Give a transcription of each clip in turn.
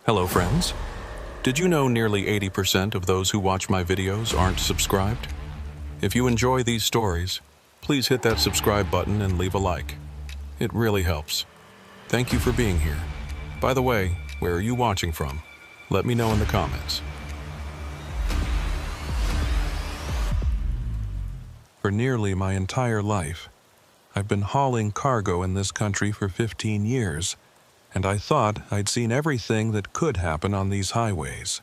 Hello friends. Did you know nearly 80% of those who watch my videos aren't subscribed? If you enjoy these stories, please hit that subscribe button and leave a like. It really helps. Thank you for being here. By the way, where are you watching from? Let me know in the comments. For nearly my entire life, I've been hauling cargo in this country for 15 years, and I thought I'd seen everything that could happen on these highways.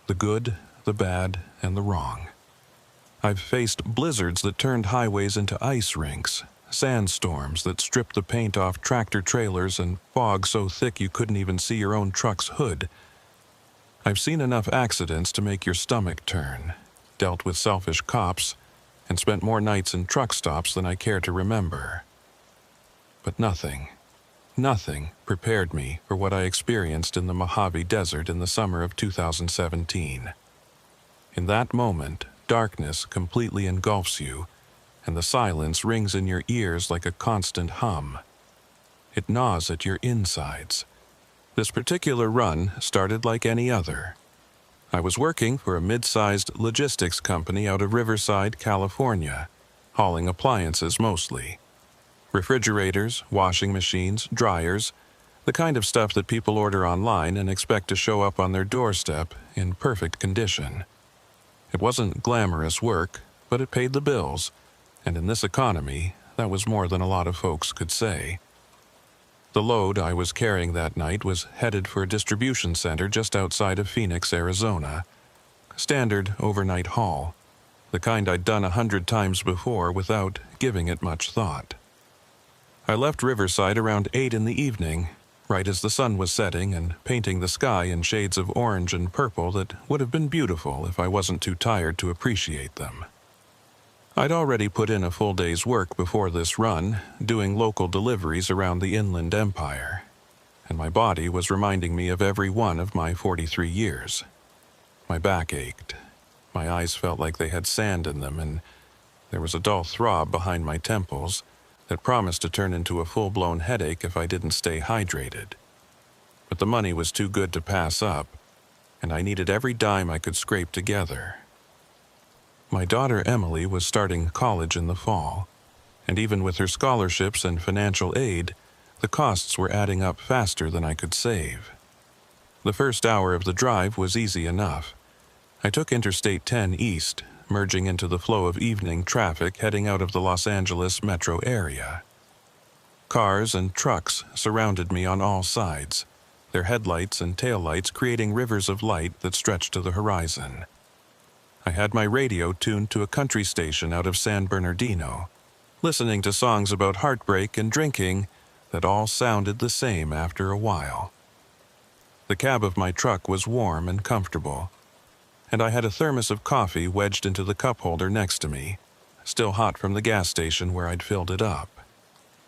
The good, the bad, and the wrong. I've faced blizzards that turned highways into ice rinks, sandstorms that stripped the paint off tractor trailers, and fog so thick you couldn't even see your own truck's hood. I've seen enough accidents to make your stomach turn, dealt with selfish cops, and spent more nights in truck stops than I care to remember. But nothing prepared me for what I experienced in the Mojave Desert in the summer of 2017. In that moment, darkness completely engulfs you, and the silence rings in your ears like a constant hum. It gnaws at your insides. This particular run started like any other. I was working for a mid-sized logistics company out of Riverside, California, hauling appliances mostly. Refrigerators, washing machines, dryers, the kind of stuff that people order online and expect to show up on their doorstep in perfect condition. It wasn't glamorous work, but it paid the bills, and in this economy, that was more than a lot of folks could say. The load I was carrying that night was headed for a distribution center just outside of Phoenix, Arizona. Standard overnight haul, the kind I'd done 100 times before without giving it much thought. I left Riverside around 8 in the evening, right as the sun was setting and painting the sky in shades of orange and purple that would have been beautiful if I wasn't too tired to appreciate them. I'd already put in a full day's work before this run, doing local deliveries around the Inland Empire, and my body was reminding me of every one of my 43 years. My back ached. My eyes felt like they had sand in them, and there was a dull throb behind my temples that promised to turn into a full-blown headache if I didn't stay hydrated. But the money was too good to pass up, and I needed every dime I could scrape together. My daughter Emily was starting college in the fall, and even with her scholarships and financial aid, the costs were adding up faster than I could save. The first hour of the drive was easy enough. I took Interstate 10 east, merging into the flow of evening traffic heading out of the Los Angeles metro area. Cars and trucks surrounded me on all sides, their headlights and taillights creating rivers of light that stretched to the horizon. I had my radio tuned to a country station out of San Bernardino, listening to songs about heartbreak and drinking that all sounded the same after a while. The cab of my truck was warm and comfortable, and I had a thermos of coffee wedged into the cup holder next to me, still hot from the gas station where I'd filled it up.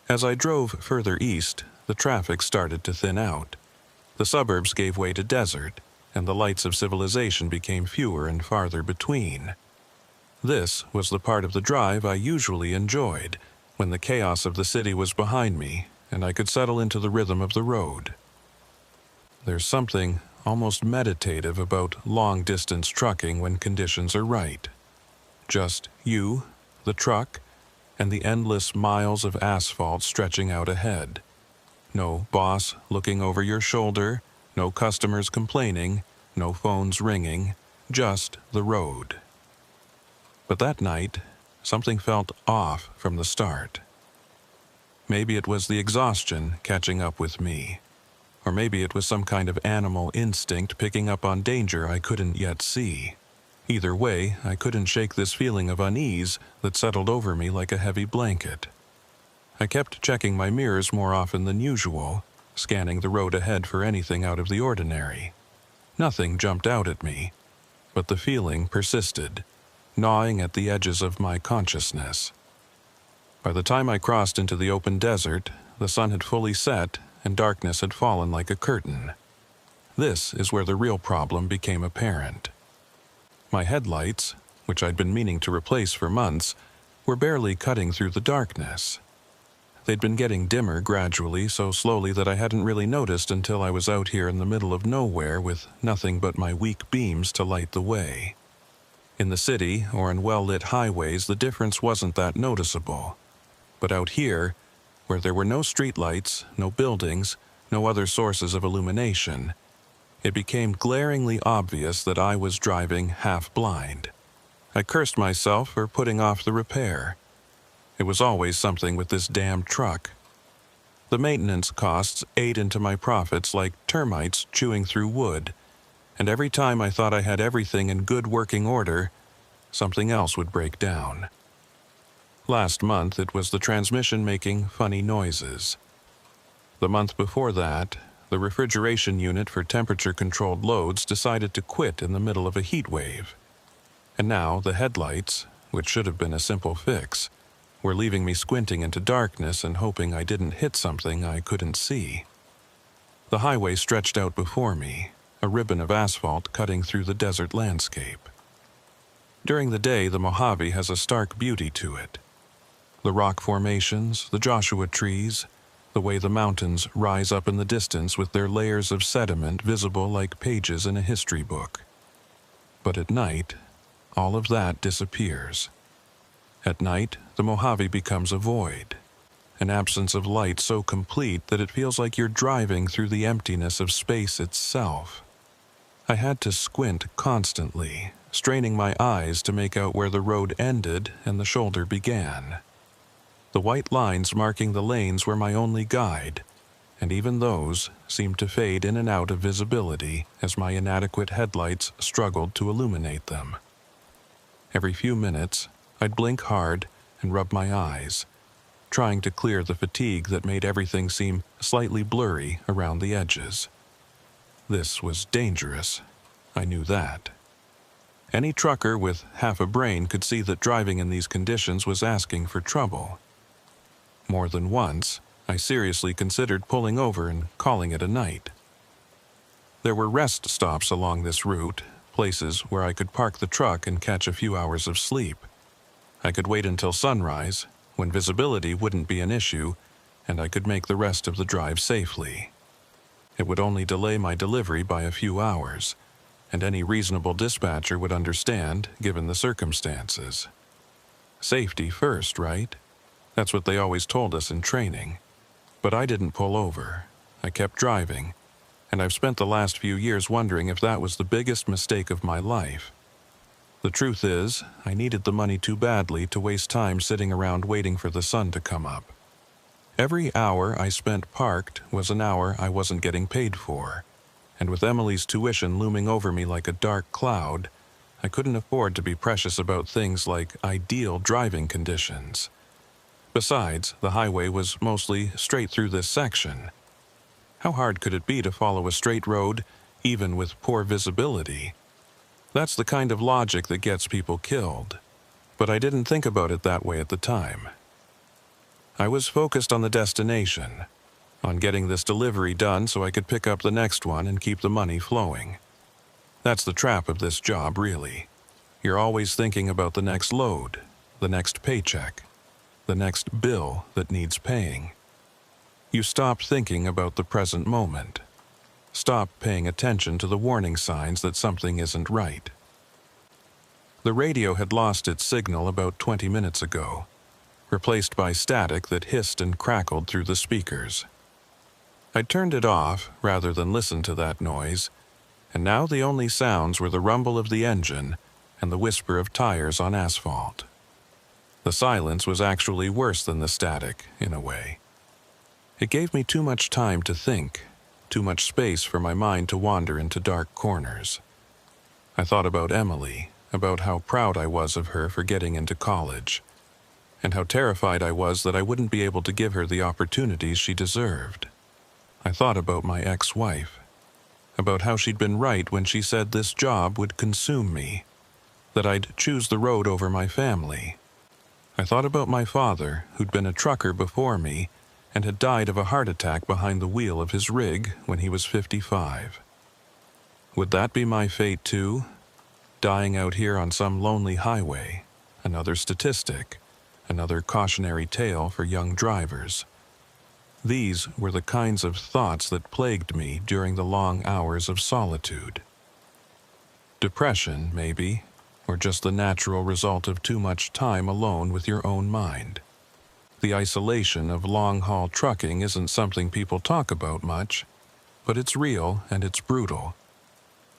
As I drove further east, the traffic started to thin out. The suburbs gave way to desert, and the lights of civilization became fewer and farther between. This was the part of the drive I usually enjoyed, when the chaos of the city was behind me and I could settle into the rhythm of the road. There's something almost meditative about long-distance trucking when conditions are right. Just you, the truck, and the endless miles of asphalt stretching out ahead. No boss looking over your shoulder, no customers complaining, no phones ringing, just the road. But that night, something felt off from the start. Maybe it was the exhaustion catching up with me. Or maybe it was some kind of animal instinct picking up on danger I couldn't yet see. Either way, I couldn't shake this feeling of unease that settled over me like a heavy blanket. I kept checking my mirrors more often than usual, scanning the road ahead for anything out of the ordinary. Nothing jumped out at me, but the feeling persisted, gnawing at the edges of my consciousness. By the time I crossed into the open desert, the sun had fully set and darkness had fallen like a curtain. This is where the real problem became apparent. My headlights, which I'd been meaning to replace for months, were barely cutting through the darkness. They'd been getting dimmer gradually, so slowly that I hadn't really noticed until I was out here in the middle of nowhere with nothing but my weak beams to light the way. In the city or on well-lit highways, the difference wasn't that noticeable. But out here, where there were no streetlights, no buildings, no other sources of illumination, it became glaringly obvious that I was driving half-blind. I cursed myself for putting off the repair. It was always something with this damn truck. The maintenance costs ate into my profits like termites chewing through wood, and every time I thought I had everything in good working order, something else would break down. Last month, it was the transmission making funny noises. The month before that, the refrigeration unit for temperature-controlled loads decided to quit in the middle of a heat wave. And now the headlights, which should have been a simple fix, were leaving me squinting into darkness and hoping I didn't hit something I couldn't see. The highway stretched out before me, a ribbon of asphalt cutting through the desert landscape. During the day, the Mojave has a stark beauty to it. The rock formations, the Joshua trees, the way the mountains rise up in the distance with their layers of sediment visible like pages in a history book. But at night, all of that disappears. At night, the Mojave becomes a void, an absence of light so complete that it feels like you're driving through the emptiness of space itself. I had to squint constantly, straining my eyes to make out where the road ended and the shoulder began. The white lines marking the lanes were my only guide, and even those seemed to fade in and out of visibility as my inadequate headlights struggled to illuminate them. Every few minutes, I'd blink hard and rub my eyes, trying to clear the fatigue that made everything seem slightly blurry around the edges. This was dangerous. I knew that. Any trucker with half a brain could see that driving in these conditions was asking for trouble. More than once, I seriously considered pulling over and calling it a night. There were rest stops along this route, places where I could park the truck and catch a few hours of sleep. I could wait until sunrise, when visibility wouldn't be an issue, and I could make the rest of the drive safely. It would only delay my delivery by a few hours, and any reasonable dispatcher would understand, given the circumstances. Safety first, right? That's what they always told us in training. But I didn't pull over. I kept driving, and I've spent the last few years wondering if that was the biggest mistake of my life. The truth is, I needed the money too badly to waste time sitting around waiting for the sun to come up. Every hour I spent parked was an hour I wasn't getting paid for, and with Emily's tuition looming over me like a dark cloud, I couldn't afford to be precious about things like ideal driving conditions. Besides, the highway was mostly straight through this section. How hard could it be to follow a straight road, even with poor visibility? That's the kind of logic that gets people killed. But I didn't think about it that way at the time. I was focused on the destination, on getting this delivery done so I could pick up the next one and keep the money flowing. That's the trap of this job, really. You're always thinking about the next load, the next paycheck, the next bill that needs paying. You stop thinking about the present moment. Stop paying attention to the warning signs that something isn't right. The radio had lost its signal about 20 minutes ago, replaced by static that hissed and crackled through the speakers. I turned it off rather than listen to that noise, and now the only sounds were the rumble of the engine and the whisper of tires on asphalt. The silence was actually worse than the static, in a way. It gave me too much time to think, too much space for my mind to wander into dark corners. I thought about Emily, about how proud I was of her for getting into college, and how terrified I was that I wouldn't be able to give her the opportunities she deserved. I thought about my ex-wife, about how she'd been right when she said this job would consume me, that I'd choose the road over my family. I thought about my father, who'd been a trucker before me and had died of a heart attack behind the wheel of his rig when he was 55. Would that be my fate too? Dying out here on some lonely highway, another statistic, another cautionary tale for young drivers. These were the kinds of thoughts that plagued me during the long hours of solitude. Depression, maybe, or just the natural result of too much time alone with your own mind. The isolation of long-haul trucking isn't something people talk about much, but it's real and it's brutal.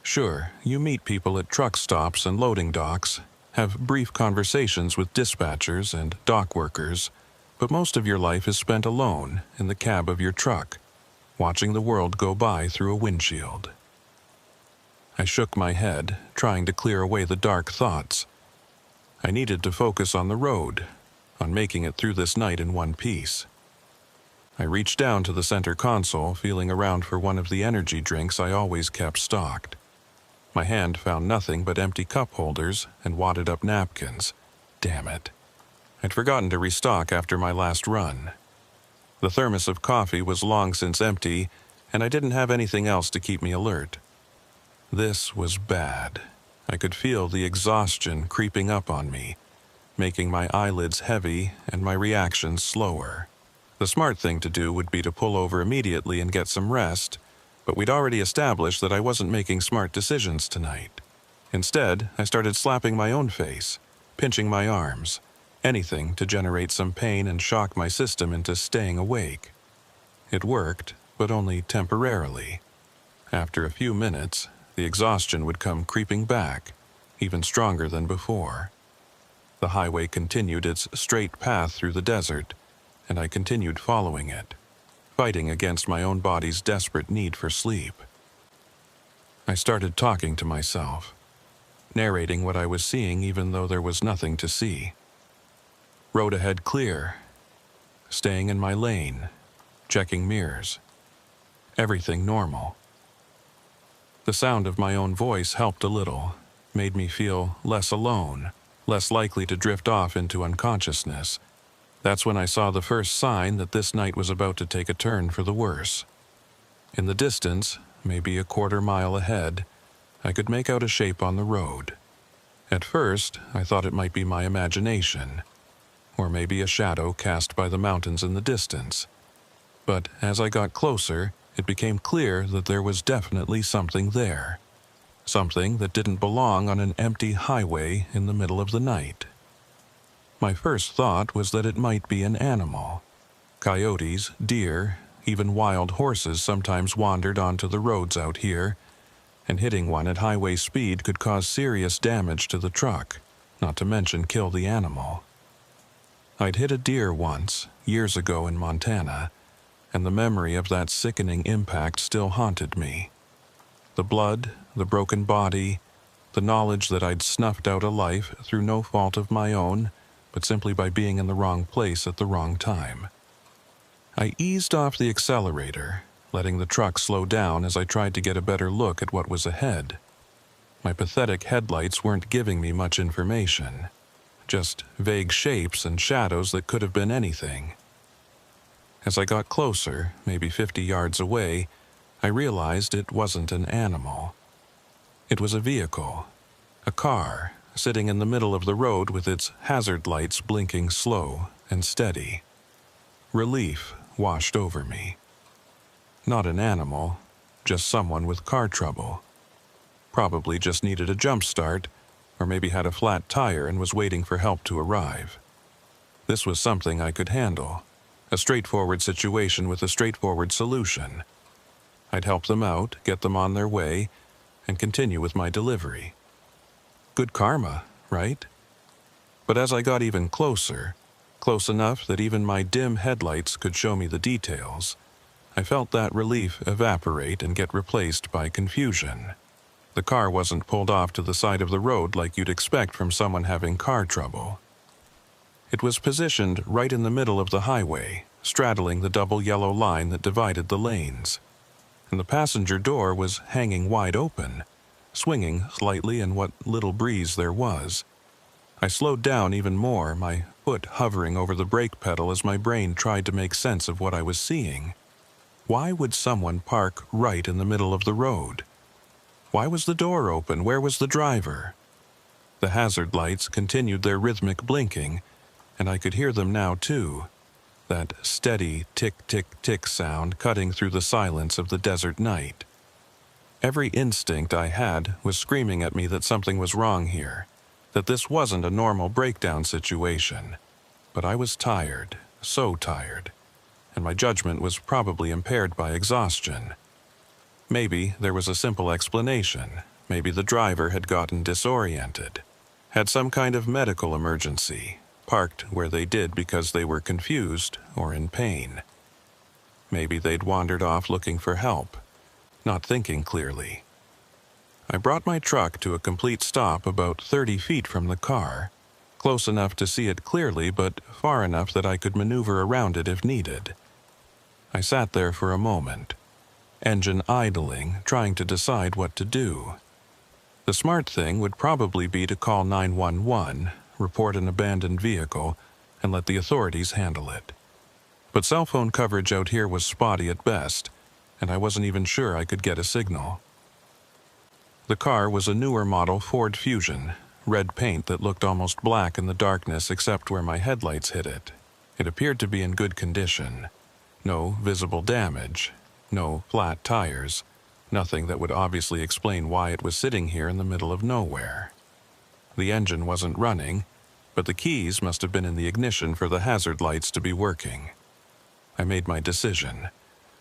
Sure, you meet people at truck stops and loading docks, have brief conversations with dispatchers and dock workers, but most of your life is spent alone in the cab of your truck, watching the world go by through a windshield. I shook my head, trying to clear away the dark thoughts. I needed to focus on the road, on making it through this night in one piece. I reached down to the center console, feeling around for one of the energy drinks I always kept stocked. My hand found nothing but empty cup holders and wadded-up napkins. Damn it. I'd forgotten to restock after my last run. The thermos of coffee was long since empty, and I didn't have anything else to keep me alert. This was bad. I could feel the exhaustion creeping up on me, making my eyelids heavy and my reactions slower. The smart thing to do would be to pull over immediately and get some rest, but we'd already established that I wasn't making smart decisions tonight. Instead, I started slapping my own face, pinching my arms, anything to generate some pain and shock my system into staying awake. It worked, but only temporarily. After a few minutes, the exhaustion would come creeping back, even stronger than before. The highway continued its straight path through the desert, and I continued following it, fighting against my own body's desperate need for sleep. I started talking to myself, narrating what I was seeing even though there was nothing to see. Road ahead clear, staying in my lane, checking mirrors. Everything normal. The sound of my own voice helped a little, made me feel less alone, less likely to drift off into unconsciousness. That's when I saw the first sign that this night was about to take a turn for the worse. In the distance, maybe a quarter-mile ahead, I could make out a shape on the road. At first, I thought it might be my imagination, or maybe a shadow cast by the mountains in the distance. But as I got closer, it became clear that there was definitely something there. Something that didn't belong on an empty highway in the middle of the night. My first thought was that it might be an animal. Coyotes, deer, even wild horses sometimes wandered onto the roads out here, and hitting one at highway speed could cause serious damage to the truck, not to mention kill the animal. I'd hit a deer once, years ago in Montana, and the memory of that sickening impact still haunted me. The blood, the broken body, the knowledge that I'd snuffed out a life through no fault of my own, but simply by being in the wrong place at the wrong time. I eased off the accelerator, letting the truck slow down as I tried to get a better look at what was ahead. My pathetic headlights weren't giving me much information, just vague shapes and shadows that could have been anything. As I got closer, maybe 50 yards away, I realized it wasn't an animal. It was a vehicle, a car, sitting in the middle of the road with its hazard lights blinking slow and steady. Relief washed over me. Not an animal, just someone with car trouble. Probably just needed a jump start, or maybe had a flat tire and was waiting for help to arrive. This was something I could handle. A straightforward situation with a straightforward solution. I'd help them out, get them on their way, and continue with my delivery. Good karma, right? But as I got even closer, close enough that even my dim headlights could show me the details, I felt that relief evaporate and get replaced by confusion. The car wasn't pulled off to the side of the road like you'd expect from someone having car trouble. It was positioned right in the middle of the highway, straddling the double yellow line that divided the lanes. And the passenger door was hanging wide open, swinging slightly in what little breeze there was. I slowed down even more, my foot hovering over the brake pedal as my brain tried to make sense of what I was seeing. Why would someone park right in the middle of the road? Why was the door open? Where was the driver? The hazard lights continued their rhythmic blinking, and I could hear them now too. that steady tick-tick-tick sound cutting through the silence of the desert night. Every instinct I had was screaming at me that something was wrong here, that this wasn't a normal breakdown situation. But I was tired, so tired, and my judgment was probably impaired by exhaustion. Maybe there was a simple explanation. Maybe the driver had gotten disoriented, had some kind of medical emergency, parked where they did because they were confused or in pain. Maybe they'd wandered off looking for help, not thinking clearly. I brought my truck to a complete stop about 30 feet from the car, close enough to see it clearly but far enough that I could maneuver around it if needed. I sat there for a moment, engine idling, trying to decide what to do. The smart thing would probably be to call 911, report an abandoned vehicle, and let the authorities handle it. But cell phone coverage out here was spotty at best, and I wasn't even sure I could get a signal. The car was a newer model Ford Fusion, red paint that looked almost black in the darkness except where my headlights hit it. It appeared to be in good condition. No visible damage, no flat tires, nothing that would obviously explain why it was sitting here in the middle of nowhere. The engine wasn't running, but the keys must have been in the ignition for the hazard lights to be working. I made my decision.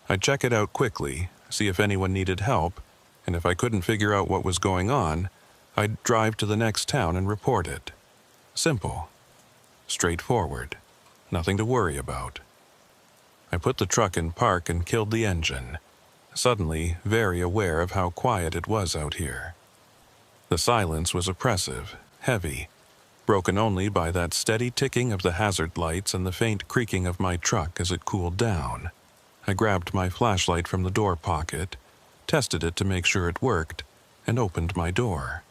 I'd check it out quickly, see if anyone needed help, and if I couldn't figure out what was going on, I'd drive to the next town and report it. Simple. Straightforward. Nothing to worry about. I put the truck in park and killed the engine, suddenly very aware of how quiet it was out here. The silence was oppressive, heavy, broken only by that steady ticking of the hazard lights and the faint creaking of my truck as it cooled down. I grabbed my flashlight from the door pocket, tested it to make sure it worked, and opened my door.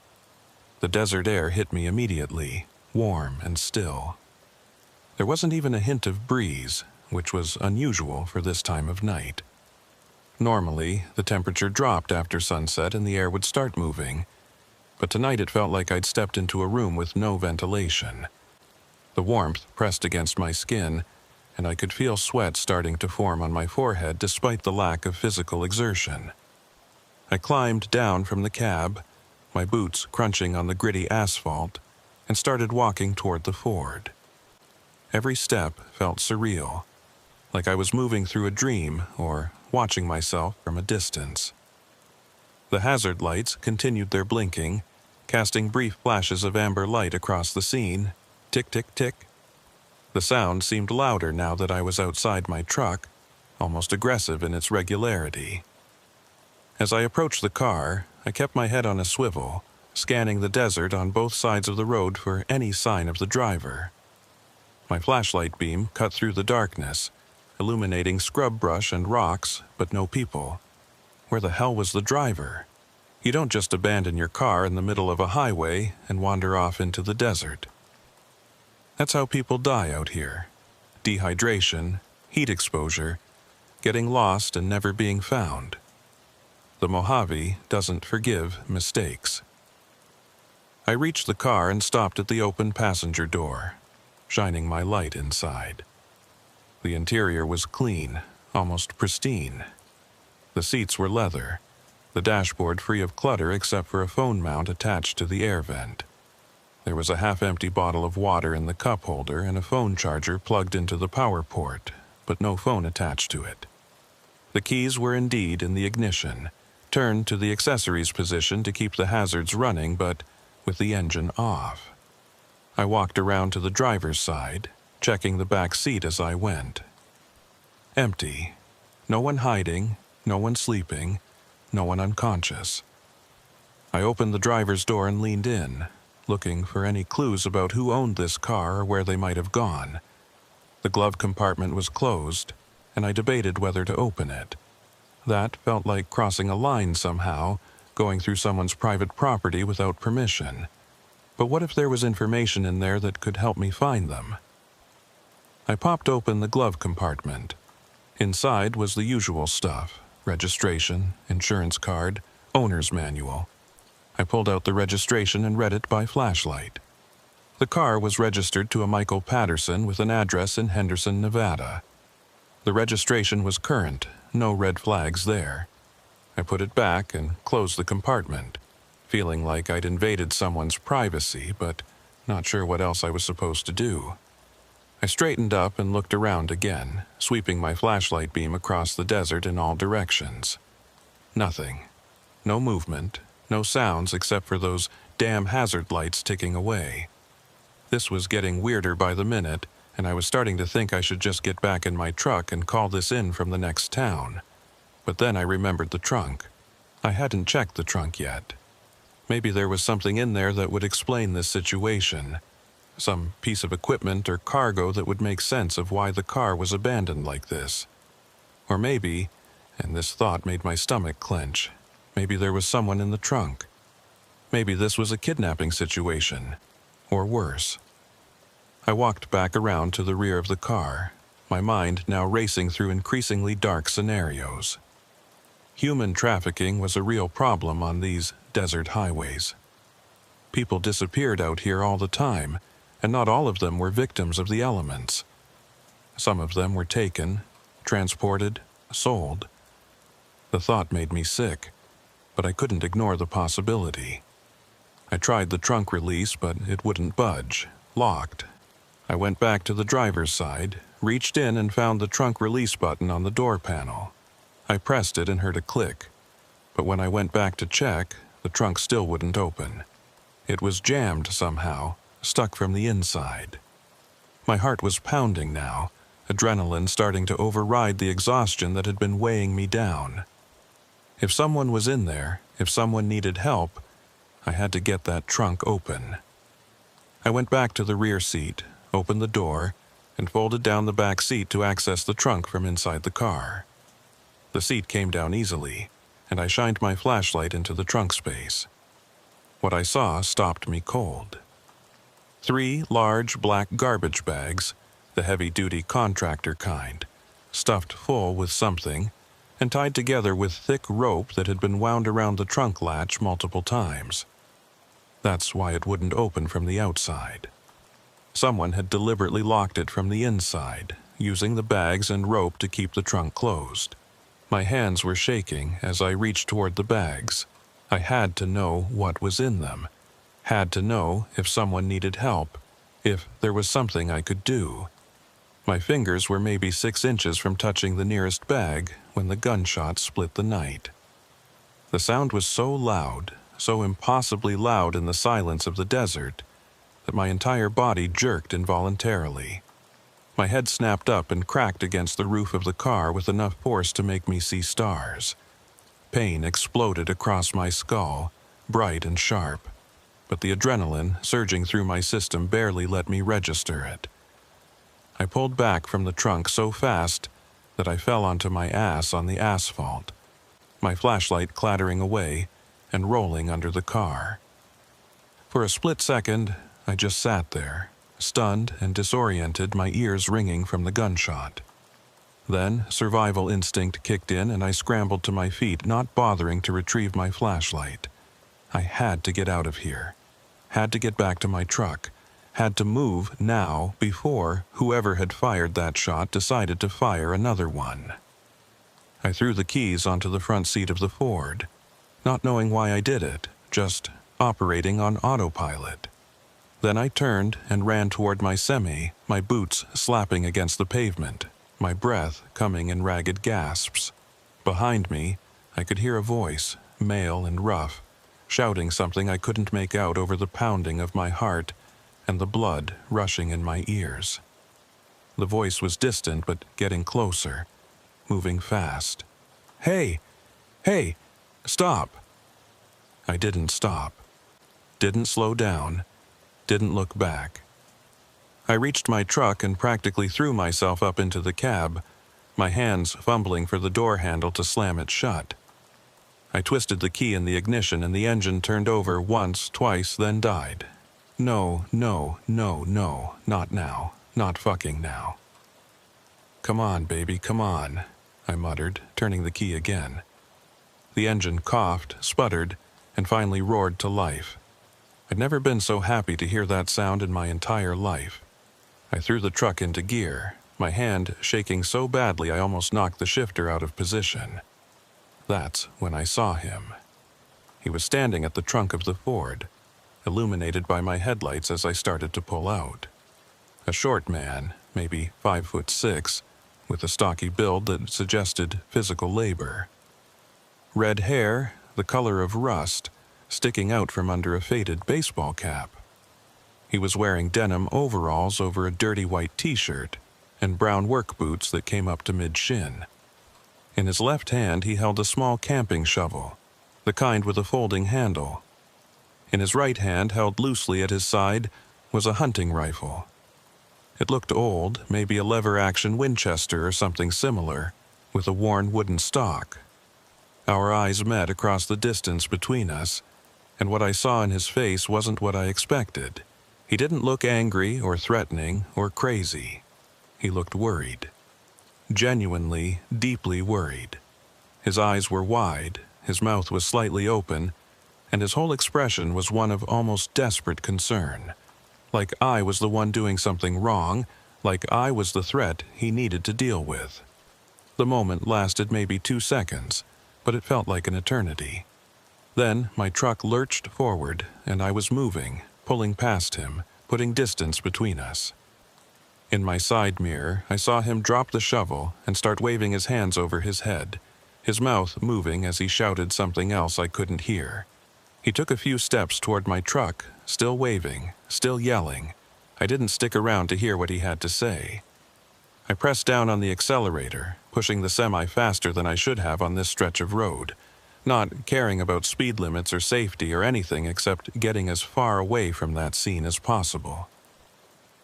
The desert air hit me immediately, warm and still. There wasn't even a hint of breeze, which was unusual for this time of night. Normally, the temperature dropped after sunset and the air would start moving, but tonight it felt like I'd stepped into a room with no ventilation. The warmth pressed against my skin, and I could feel sweat starting to form on my forehead despite the lack of physical exertion. I climbed down from the cab, my boots crunching on the gritty asphalt, and started walking toward the Ford. Every step felt surreal, like I was moving through a dream or watching myself from a distance. The hazard lights continued their blinking, casting brief flashes of amber light across the scene. Tick, tick, tick. The sound seemed louder now that I was outside my truck, almost aggressive in its regularity. As I approached the car, I kept my head on a swivel, scanning the desert on both sides of the road for any sign of the driver. My flashlight beam cut through the darkness, illuminating scrub brush and rocks, but no people. Where the hell was the driver? You don't just abandon your car in the middle of a highway and wander off into the desert. That's how people die out here. Dehydration, heat exposure, getting lost and never being found. The Mojave doesn't forgive mistakes. I reached the car and stopped at the open passenger door, shining my light inside. The interior was clean, almost pristine. The seats were leather, the dashboard free of clutter except for a phone mount attached to the air vent. There was a half-empty bottle of water in the cup holder and a phone charger plugged into the power port, but no phone attached to it. The keys were indeed in the ignition, turned to the accessories position to keep the hazards running, but with the engine off. I walked around to the driver's side, checking the back seat as I went. Empty. No one hiding, no one sleeping, no one unconscious. I opened the driver's door and leaned in, looking for any clues about who owned this car or where they might have gone. The glove compartment was closed, and I debated whether to open it. That felt like crossing a line somehow, going through someone's private property without permission. But what if there was information in there that could help me find them? I popped open the glove compartment. Inside was the usual stuff: registration, insurance card, owner's manual. I pulled out the registration and read it by flashlight. The car was registered to a Michael Patterson with an address in Henderson, Nevada. The registration was current, no red flags there. I put it back and closed the compartment, feeling like I'd invaded someone's privacy, but not sure what else I was supposed to do. I straightened up and looked around again, sweeping my flashlight beam across the desert in all directions. Nothing. No movement, no sounds except for those damn hazard lights ticking away. This was getting weirder by the minute, and I was starting to think I should just get back in my truck and call this in from the next town. But then I remembered the trunk. I hadn't checked the trunk yet. Maybe there was something in there that would explain this situation. Some piece of equipment or cargo that would make sense of why the car was abandoned like this. Or maybe, and this thought made my stomach clench, maybe there was someone in the trunk. Maybe this was a kidnapping situation, or worse. I walked back around to the rear of the car, my mind now racing through increasingly dark scenarios. Human trafficking was a real problem on these desert highways. People disappeared out here all the time, and not all of them were victims of the elements. Some of them were taken, transported, sold. The thought made me sick, but I couldn't ignore the possibility. I tried the trunk release, but it wouldn't budge, locked. I went back to the driver's side, reached in and found the trunk release button on the door panel. I pressed it and heard a click, but when I went back to check, the trunk still wouldn't open. It was jammed somehow, stuck from the inside. My heart was pounding now, adrenaline starting to override the exhaustion that had been weighing me down. If someone was in there, if someone needed help, I had to get that trunk open. I went back to the rear seat, opened the door, and folded down the back seat to access the trunk from inside the car. The seat came down easily, and I shined my flashlight into the trunk space. What I saw stopped me cold. 3 large black garbage bags, the heavy-duty contractor kind, stuffed full with something, and tied together with thick rope that had been wound around the trunk latch multiple times. That's why it wouldn't open from the outside. Someone had deliberately locked it from the inside, using the bags and rope to keep the trunk closed. My hands were shaking as I reached toward the bags. I had to know what was in them. Had to know if someone needed help, if there was something I could do. My fingers were maybe 6 inches from touching the nearest bag when the gunshot split the night. The sound was so loud, so impossibly loud in the silence of the desert, that my entire body jerked involuntarily. My head snapped up and cracked against the roof of the car with enough force to make me see stars. Pain exploded across my skull, bright and sharp, but the adrenaline surging through my system barely let me register it. I pulled back from the trunk so fast that I fell onto my ass on the asphalt, my flashlight clattering away and rolling under the car. For a split second, I just sat there, stunned and disoriented, my ears ringing from the gunshot. Then, survival instinct kicked in and I scrambled to my feet, not bothering to retrieve my flashlight. I had to get out of here. Had to get back to my truck. Had to move now before whoever had fired that shot decided to fire another one. I threw the keys onto the front seat of the Ford, not knowing why I did it, just operating on autopilot. Then I turned and ran toward my semi, my boots slapping against the pavement, my breath coming in ragged gasps. Behind me, I could hear a voice, male and rough, shouting something I couldn't make out over the pounding of my heart and the blood rushing in my ears. The voice was distant but getting closer, moving fast. "Hey! Hey! Stop!" I didn't stop. Didn't slow down. Didn't look back. I reached my truck and practically threw myself up into the cab, my hands fumbling for the door handle to slam it shut. I twisted the key in the ignition and the engine turned over once, twice, then died. No, no, no, no, not now. Not fucking now. "Come on, baby, come on," I muttered, turning the key again. The engine coughed, sputtered, and finally roared to life. I'd never been so happy to hear that sound in my entire life. I threw the truck into gear, my hand shaking so badly I almost knocked the shifter out of position. That's when I saw him. He was standing at the trunk of the Ford, illuminated by my headlights as I started to pull out. A short man, maybe 5'6", with a stocky build that suggested physical labor. Red hair, the color of rust, sticking out from under a faded baseball cap. He was wearing denim overalls over a dirty white t-shirt and brown work boots that came up to mid-shin. In his left hand he held a small camping shovel, the kind with a folding handle. In his right hand, held loosely at his side, was a hunting rifle. It looked old, maybe a lever-action Winchester or something similar, with a worn wooden stock. Our eyes met across the distance between us, and what I saw in his face wasn't what I expected. He didn't look angry or threatening or crazy. He looked worried. Genuinely, deeply worried. His eyes were wide, his mouth was slightly open, and his whole expression was one of almost desperate concern. Like I was the one doing something wrong, like I was the threat he needed to deal with. The moment lasted maybe 2 seconds, but it felt like an eternity. Then my truck lurched forward, and I was moving, pulling past him, putting distance between us. In my side mirror, I saw him drop the shovel and start waving his hands over his head, his mouth moving as he shouted something else I couldn't hear. He took a few steps toward my truck, still waving, still yelling. I didn't stick around to hear what he had to say. I pressed down on the accelerator, pushing the semi faster than I should have on this stretch of road, not caring about speed limits or safety or anything except getting as far away from that scene as possible.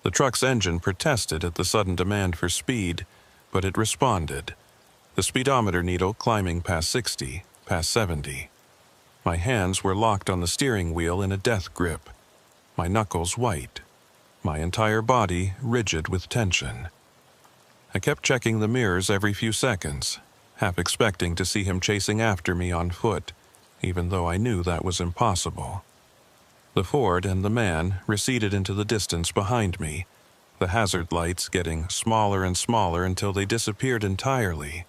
The truck's engine protested at the sudden demand for speed, but it responded, the speedometer needle climbing past 60, past 70. My hands were locked on the steering wheel in a death grip, my knuckles white, my entire body rigid with tension. I kept checking the mirrors every few seconds, half expecting to see him chasing after me on foot, even though I knew that was impossible. The Ford and the man receded into the distance behind me, the hazard lights getting smaller and smaller until they disappeared entirely,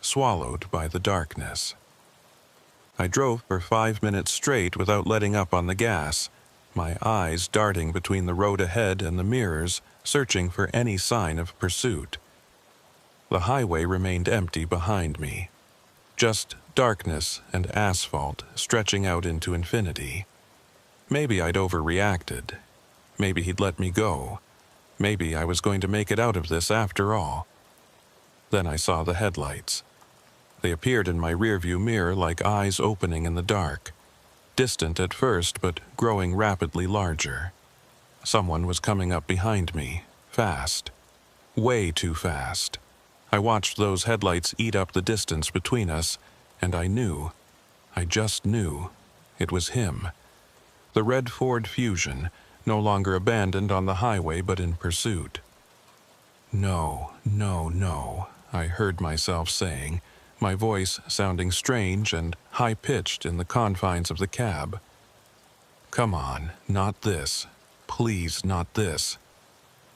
swallowed by the darkness. I drove for 5 minutes straight without letting up on the gas, my eyes darting between the road ahead and the mirrors, searching for any sign of pursuit. The highway remained empty behind me, just darkness and asphalt stretching out into infinity. Maybe I'd overreacted. Maybe he'd let me go. Maybe I was going to make it out of this after all. Then I saw the headlights. They appeared in my rearview mirror like eyes opening in the dark, distant at first but growing rapidly larger. Someone was coming up behind me, fast. Way too fast. I watched those headlights eat up the distance between us, and I just knew, it was him. The red Ford Fusion, no longer abandoned on the highway but in pursuit. No, no, no, I heard myself saying, my voice sounding strange and high-pitched in the confines of the cab. Come on, not this. Please, not this.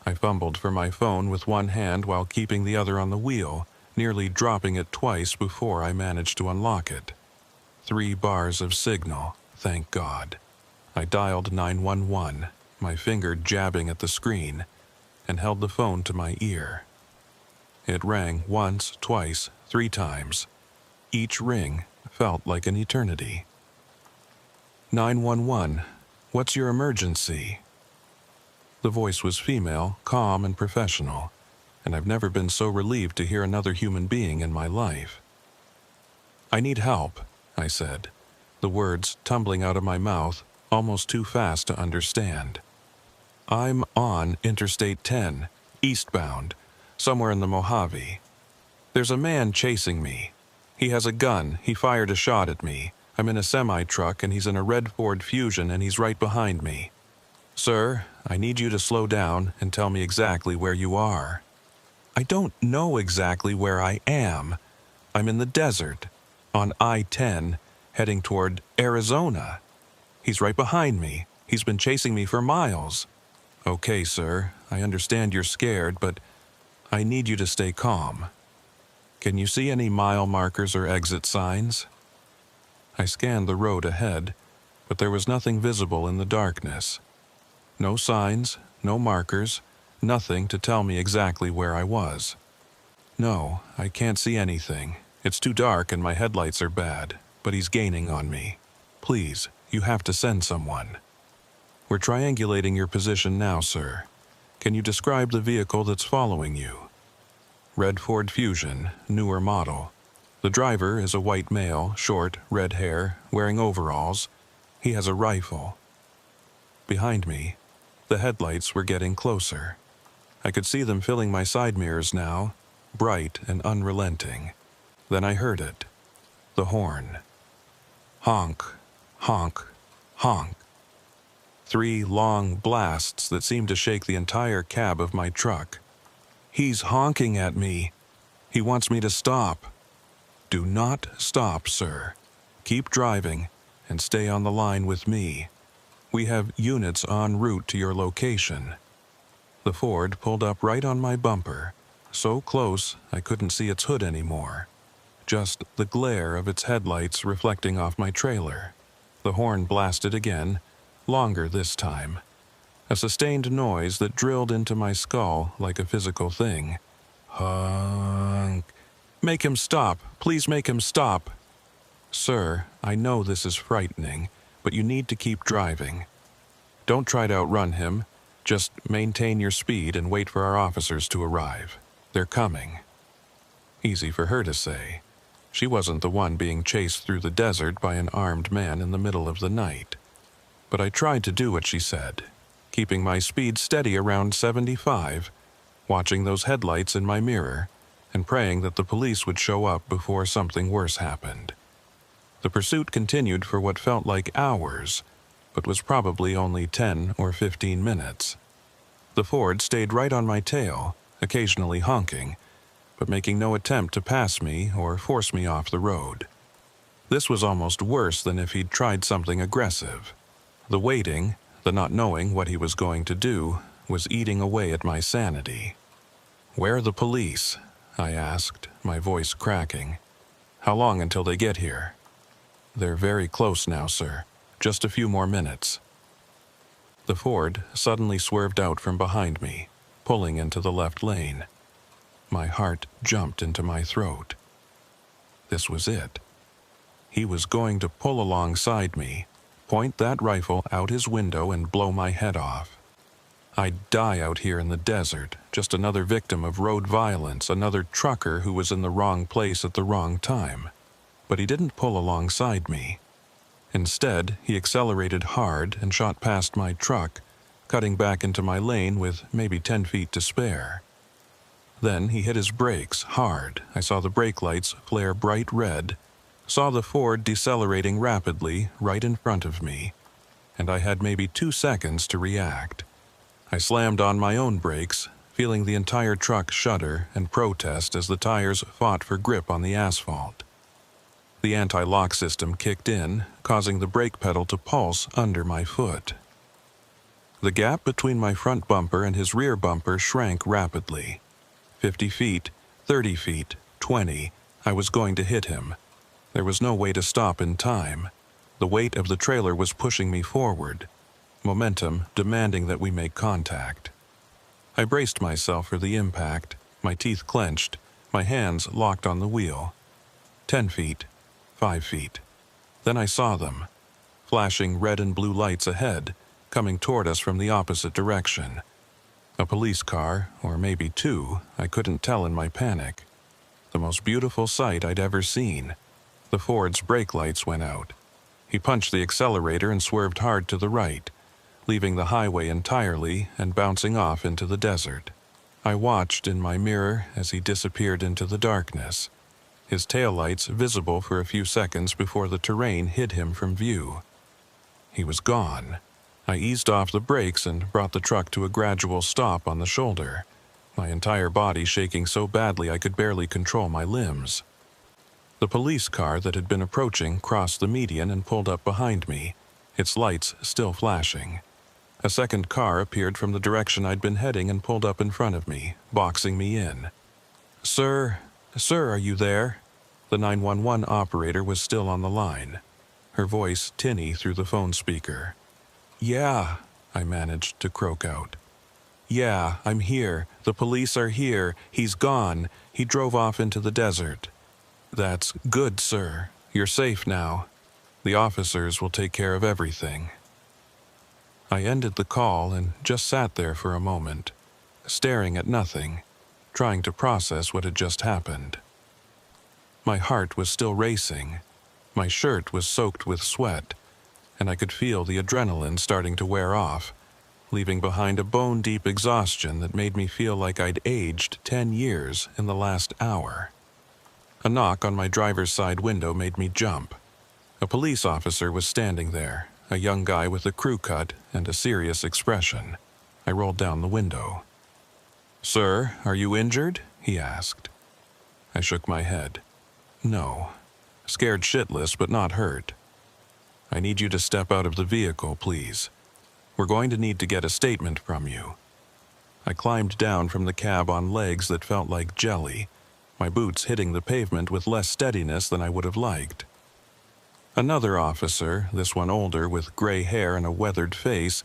I fumbled for my phone with one hand while keeping the other on the wheel, nearly dropping it twice before I managed to unlock it. 3 bars of signal, thank God. I dialed 911, my finger jabbing at the screen, and held the phone to my ear. It rang once, twice, 3 times. Each ring felt like an eternity. 911, what's your emergency? The voice was female, calm and professional, and I've never been so relieved to hear another human being in my life. I need help, I said, the words tumbling out of my mouth almost too fast to understand. I'm on Interstate 10, eastbound, somewhere in the Mojave. There's a man chasing me. He has a gun. He fired a shot at me. I'm in a semi-truck and he's in a red Ford Fusion and he's right behind me. Sir, I need you to slow down and tell me exactly where you are. I don't know exactly where I am. I'm in the desert, on I-10, heading toward Arizona. He's right behind me. He's been chasing me for miles. Okay, sir, I understand you're scared, but I need you to stay calm. Can you see any mile markers or exit signs?" I scanned the road ahead, but there was nothing visible in the darkness. No signs, no markers, nothing to tell me exactly where I was. "No, I can't see anything. It's too dark and my headlights are bad, but he's gaining on me. Please, you have to send someone." "We're triangulating your position now, sir. Can you describe the vehicle that's following you?" "Red Ford Fusion, newer model. The driver is a white male, short, red hair, wearing overalls. He has a rifle." Behind me, the headlights were getting closer. I could see them filling my side mirrors now, bright and unrelenting. Then I heard it. The horn. Honk, honk, honk. 3 long blasts that seemed to shake the entire cab of my truck. "He's honking at me. He wants me to stop." "Do not stop, sir. Keep driving and stay on the line with me. We have units en route to your location." The Ford pulled up right on my bumper, so close I couldn't see its hood anymore. Just the glare of its headlights reflecting off my trailer. The horn blasted again, longer this time. A sustained noise that drilled into my skull like a physical thing. Honk. "Make him stop. Please make him stop." "Sir, I know this is frightening, but you need to keep driving. Don't try to outrun him. Just maintain your speed and wait for our officers to arrive. They're coming." Easy for her to say. She wasn't the one being chased through the desert by an armed man in the middle of the night. But I tried to do what she said, keeping my speed steady around 75, watching those headlights in my mirror, and praying that the police would show up before something worse happened. The pursuit continued for what felt like hours, but was probably only 10 or 15 minutes. The Ford stayed right on my tail, occasionally honking, but making no attempt to pass me or force me off the road. This was almost worse than if he'd tried something aggressive. The waiting, the not knowing what he was going to do, was eating away at my sanity. "Where are the police?" I asked, my voice cracking. "How long until they get here?" "They're very close now, sir. Just a few more minutes." The Ford suddenly swerved out from behind me, pulling into the left lane. My heart jumped into my throat. This was it. He was going to pull alongside me, point that rifle out his window and blow my head off. I'd die out here in the desert, just another victim of road violence, another trucker who was in the wrong place at the wrong time. But he didn't pull alongside me. Instead, he accelerated hard and shot past my truck, cutting back into my lane with maybe 10 feet to spare. Then he hit his brakes hard. I saw the brake lights flare bright red, saw the Ford decelerating rapidly right in front of me, and I had maybe 2 seconds to react. I slammed on my own brakes, feeling the entire truck shudder and protest as the tires fought for grip on the asphalt. The anti-lock system kicked in, causing the brake pedal to pulse under my foot. The gap between my front bumper and his rear bumper shrank rapidly. 50 feet, 30 feet, 20, I was going to hit him. There was no way to stop in time. The weight of the trailer was pushing me forward, momentum demanding that we make contact. I braced myself for the impact, my teeth clenched, my hands locked on the wheel. 10 feet, 5 feet. Then I saw them, flashing red and blue lights ahead, coming toward us from the opposite direction. A police car, or maybe 2, I couldn't tell in my panic. The most beautiful sight I'd ever seen. The Ford's brake lights went out. He punched the accelerator and swerved hard to the right, leaving the highway entirely and bouncing off into the desert. I watched in my mirror as he disappeared into the darkness, his taillights visible for a few seconds before the terrain hid him from view. He was gone. I eased off the brakes and brought the truck to a gradual stop on the shoulder, my entire body shaking so badly I could barely control my limbs. The police car that had been approaching crossed the median and pulled up behind me, its lights still flashing. A second car appeared from the direction I'd been heading and pulled up in front of me, boxing me in. Sir, are you there? The 911 operator was still on the line, her voice tinny through the phone speaker. Yeah, I managed to croak out. Yeah, I'm here. The police are here. He's gone. He drove off into the desert. That's good, sir. You're safe now. The officers will take care of everything. I ended the call and just sat there for a moment, staring at nothing, trying to process what had just happened. My heart was still racing. My shirt was soaked with sweat, and I could feel the adrenaline starting to wear off, leaving behind a bone-deep exhaustion that made me feel like I'd aged 10 years in the last hour. A knock on my driver's side window made me jump. A police officer was standing there, a young guy with a crew cut and a serious expression. I rolled down the window. "Sir, are you injured?" he asked. I shook my head. No. Scared shitless, but not hurt. "I need you to step out of the vehicle, please. We're going to need to get a statement from you." I climbed down from the cab on legs that felt like jelly, my boots hitting the pavement with less steadiness than I would have liked. Another officer, this one older with gray hair and a weathered face,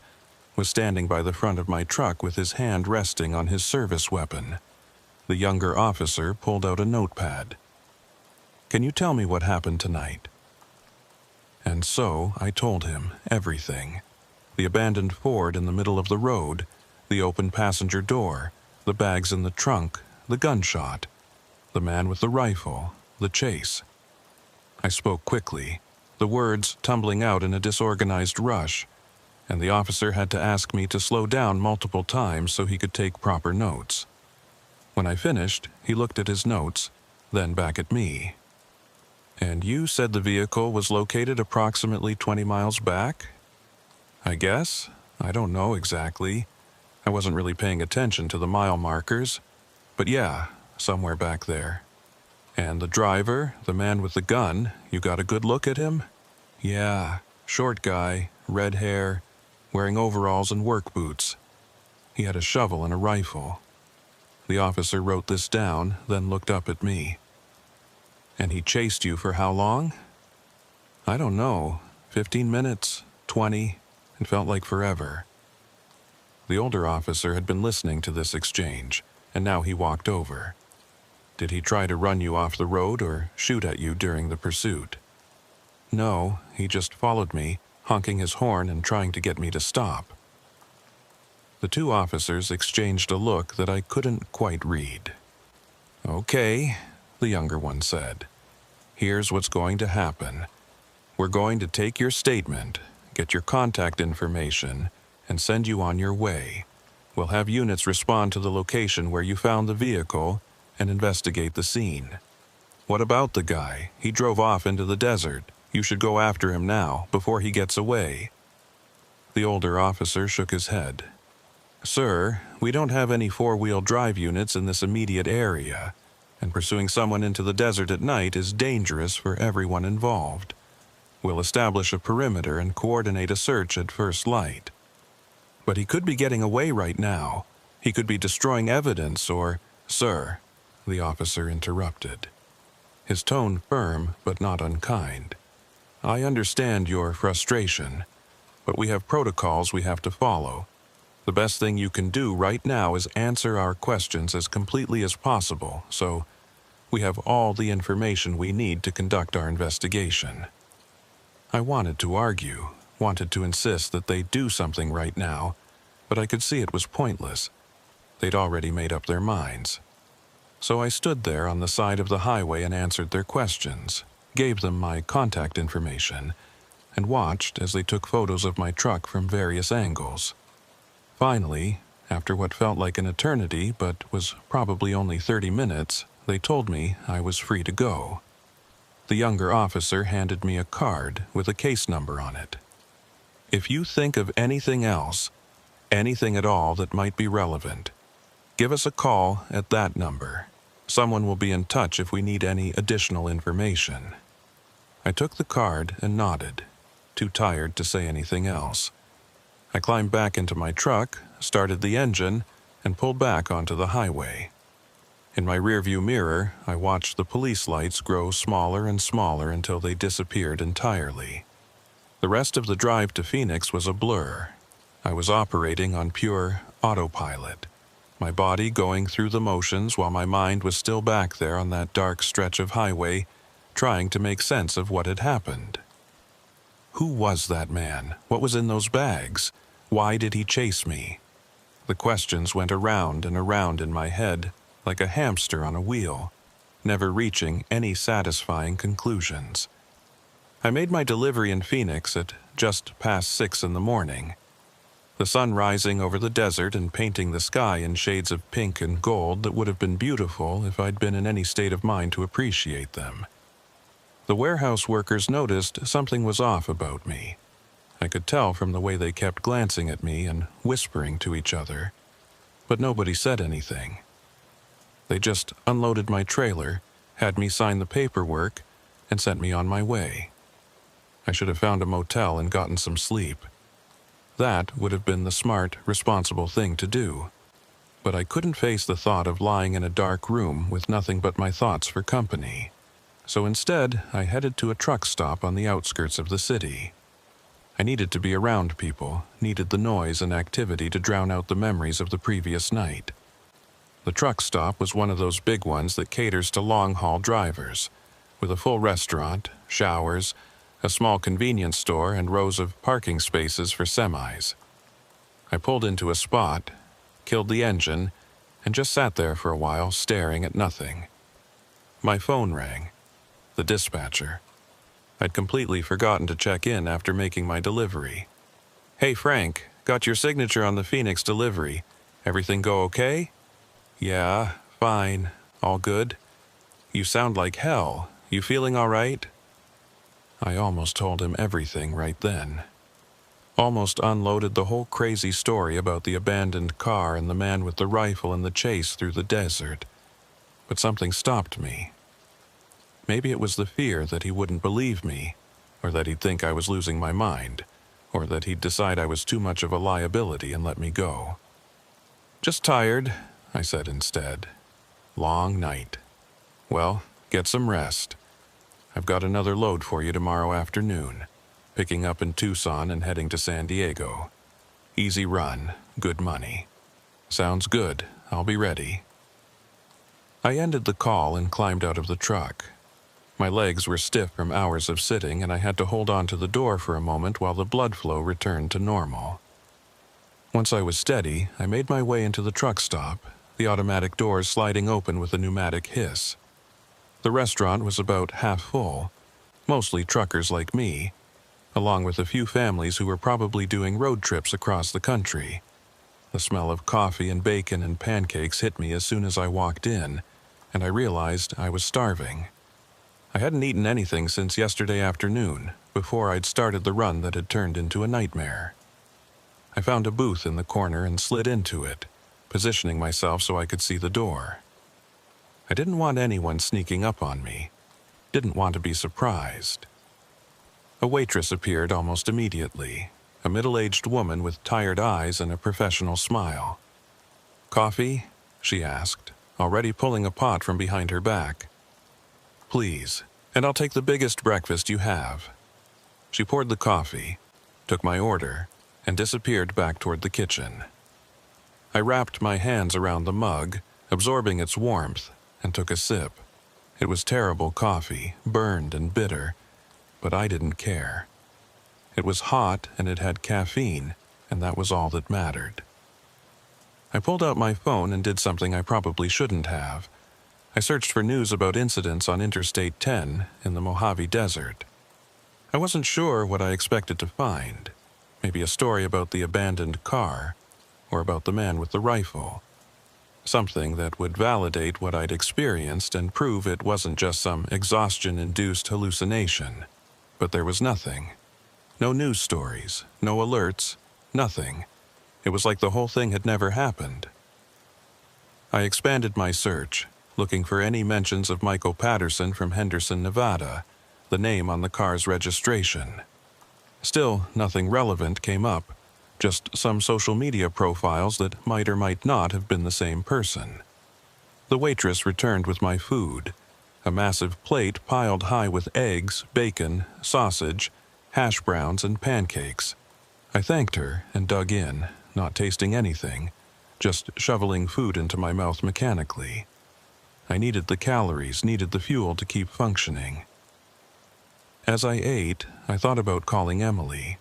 was standing by the front of my truck with his hand resting on his service weapon. The younger officer pulled out a notepad. "Can you tell me what happened tonight?" And so I told him everything. The abandoned Ford in the middle of the road, the open passenger door, the bags in the trunk, the gunshot, the man with the rifle, the chase. I spoke quickly, the words tumbling out in a disorganized rush, and the officer had to ask me to slow down multiple times so he could take proper notes. When I finished, he looked at his notes, then back at me. "And you said the vehicle was located approximately 20 miles back?" "I guess. I don't know exactly. I wasn't really paying attention to the mile markers. But yeah, somewhere back there." "And the driver, the man with the gun, you got a good look at him?" "Yeah, short guy, red hair, wearing overalls and work boots. He had a shovel and a rifle." The officer wrote this down, then looked up at me. "And he chased you for how long?" "I don't know. 15 minutes, 20. It felt like forever." The older officer had been listening to this exchange, and now he walked over. "Did he try to run you off the road or shoot at you during the pursuit?" "No, he just followed me, honking his horn and trying to get me to stop." The two officers exchanged a look that I couldn't quite read. "Okay," the younger one said. "Here's what's going to happen. We're going to take your statement, get your contact information, and send you on your way. We'll have units respond to the location where you found the vehicle and investigate the scene. What about the guy? He drove off into the desert. You should go after him now, before he gets away." The older officer shook his head. "Sir, we don't have any four-wheel drive units in this immediate area, and pursuing someone into the desert at night is dangerous for everyone involved. We'll establish a perimeter and coordinate a search at first light." "But he could be getting away right now. He could be destroying evidence or—" "Sir," the officer interrupted, his tone firm but not unkind. "I understand your frustration, but we have protocols we have to follow. The best thing you can do right now is answer our questions as completely as possible, so we have all the information we need to conduct our investigation." I wanted to argue, wanted to insist that they do something right now, but I could see it was pointless. They'd already made up their minds. So I stood there on the side of the highway and answered their questions, gave them my contact information, and watched as they took photos of my truck from various angles. Finally, after what felt like an eternity but was probably only 30 minutes, they told me I was free to go. The younger officer handed me a card with a case number on it. "If you think of anything else, anything at all that might be relevant, give us a call at that number. Someone will be in touch if we need any additional information." I took the card and nodded, too tired to say anything else. I climbed back into my truck, started the engine, and pulled back onto the highway. In my rearview mirror, I watched the police lights grow smaller and smaller until they disappeared entirely. The rest of the drive to Phoenix was a blur. I was operating on pure autopilot, my body going through the motions while my mind was still back there on that dark stretch of highway, trying to make sense of what had happened. Who was that man? What was in those bags? Why did he chase me? The questions went around and around in my head, like a hamster on a wheel, never reaching any satisfying conclusions. I made my delivery in Phoenix at just past 6 in the morning. The sun rising over the desert and painting the sky in shades of pink and gold that would have been beautiful if I'd been in any state of mind to appreciate them. The warehouse workers noticed something was off about me. I could tell from the way they kept glancing at me and whispering to each other, but nobody said anything. They just unloaded my trailer, had me sign the paperwork, and sent me on my way. I should have found a motel and gotten some sleep. That would have been the smart, responsible thing to do. But I couldn't face the thought of lying in a dark room with nothing but my thoughts for company. So instead, I headed to a truck stop on the outskirts of the city. I needed to be around people, needed the noise and activity to drown out the memories of the previous night. The truck stop was one of those big ones that caters to long-haul drivers, with a full restaurant, showers, a small convenience store, and rows of parking spaces for semis. I pulled into a spot, killed the engine, and just sat there for a while staring at nothing. My phone rang. The dispatcher. I'd completely forgotten to check in after making my delivery. "Hey Frank, got your signature on the Phoenix delivery. Everything go okay?" "Yeah, fine. All good." "You sound like hell. You feeling all right?" I almost told him everything right then. Almost unloaded the whole crazy story about the abandoned car and the man with the rifle and the chase through the desert. But something stopped me. Maybe it was the fear that he wouldn't believe me, or that he'd think I was losing my mind, or that he'd decide I was too much of a liability and let me go. "Just tired," I said instead. "Long night. Well, get some rest. I've got another load for you tomorrow afternoon, picking up in Tucson and heading to San Diego. Easy run, good money." "Sounds good. I'll be ready." I ended the call and climbed out of the truck. My legs were stiff from hours of sitting, and I had to hold on to the door for a moment while the blood flow returned to normal. Once I was steady, I made my way into the truck stop, the automatic doors sliding open with a pneumatic hiss. The restaurant was about half full, mostly truckers like me, along with a few families who were probably doing road trips across the country. The smell of coffee and bacon and pancakes hit me as soon as I walked in, and I realized I was starving. I hadn't eaten anything since yesterday afternoon, before I'd started the run that had turned into a nightmare. I found a booth in the corner and slid into it, positioning myself so I could see the door. I didn't want anyone sneaking up on me. Didn't want to be surprised. A waitress appeared almost immediately, a middle-aged woman with tired eyes and a professional smile. "Coffee?" she asked, already pulling a pot from behind her back. "Please, and I'll take the biggest breakfast you have." She poured the coffee, took my order, and disappeared back toward the kitchen. I wrapped my hands around the mug, absorbing its warmth, and took a sip. It was terrible coffee, burned and bitter, but I didn't care. It was hot and it had caffeine, and that was all that mattered. I pulled out my phone and did something I probably shouldn't have. I searched for news about incidents on Interstate 10 in the Mojave Desert. I wasn't sure what I expected to find. Maybe a story about the abandoned car, or about the man with the rifle. Something that would validate what I'd experienced and prove it wasn't just some exhaustion-induced hallucination. But there was nothing. No news stories, no alerts, nothing. It was like the whole thing had never happened. I expanded my search, looking for any mentions of Michael Patterson from Henderson, Nevada, the name on the car's registration. Still, nothing relevant came up, just some social media profiles that might or might not have been the same person. The waitress returned with my food, a massive plate piled high with eggs, bacon, sausage, hash browns, and pancakes. I thanked her and dug in, not tasting anything, just shoveling food into my mouth mechanically. I needed the calories, needed the fuel to keep functioning. As I ate, I thought about calling Emily.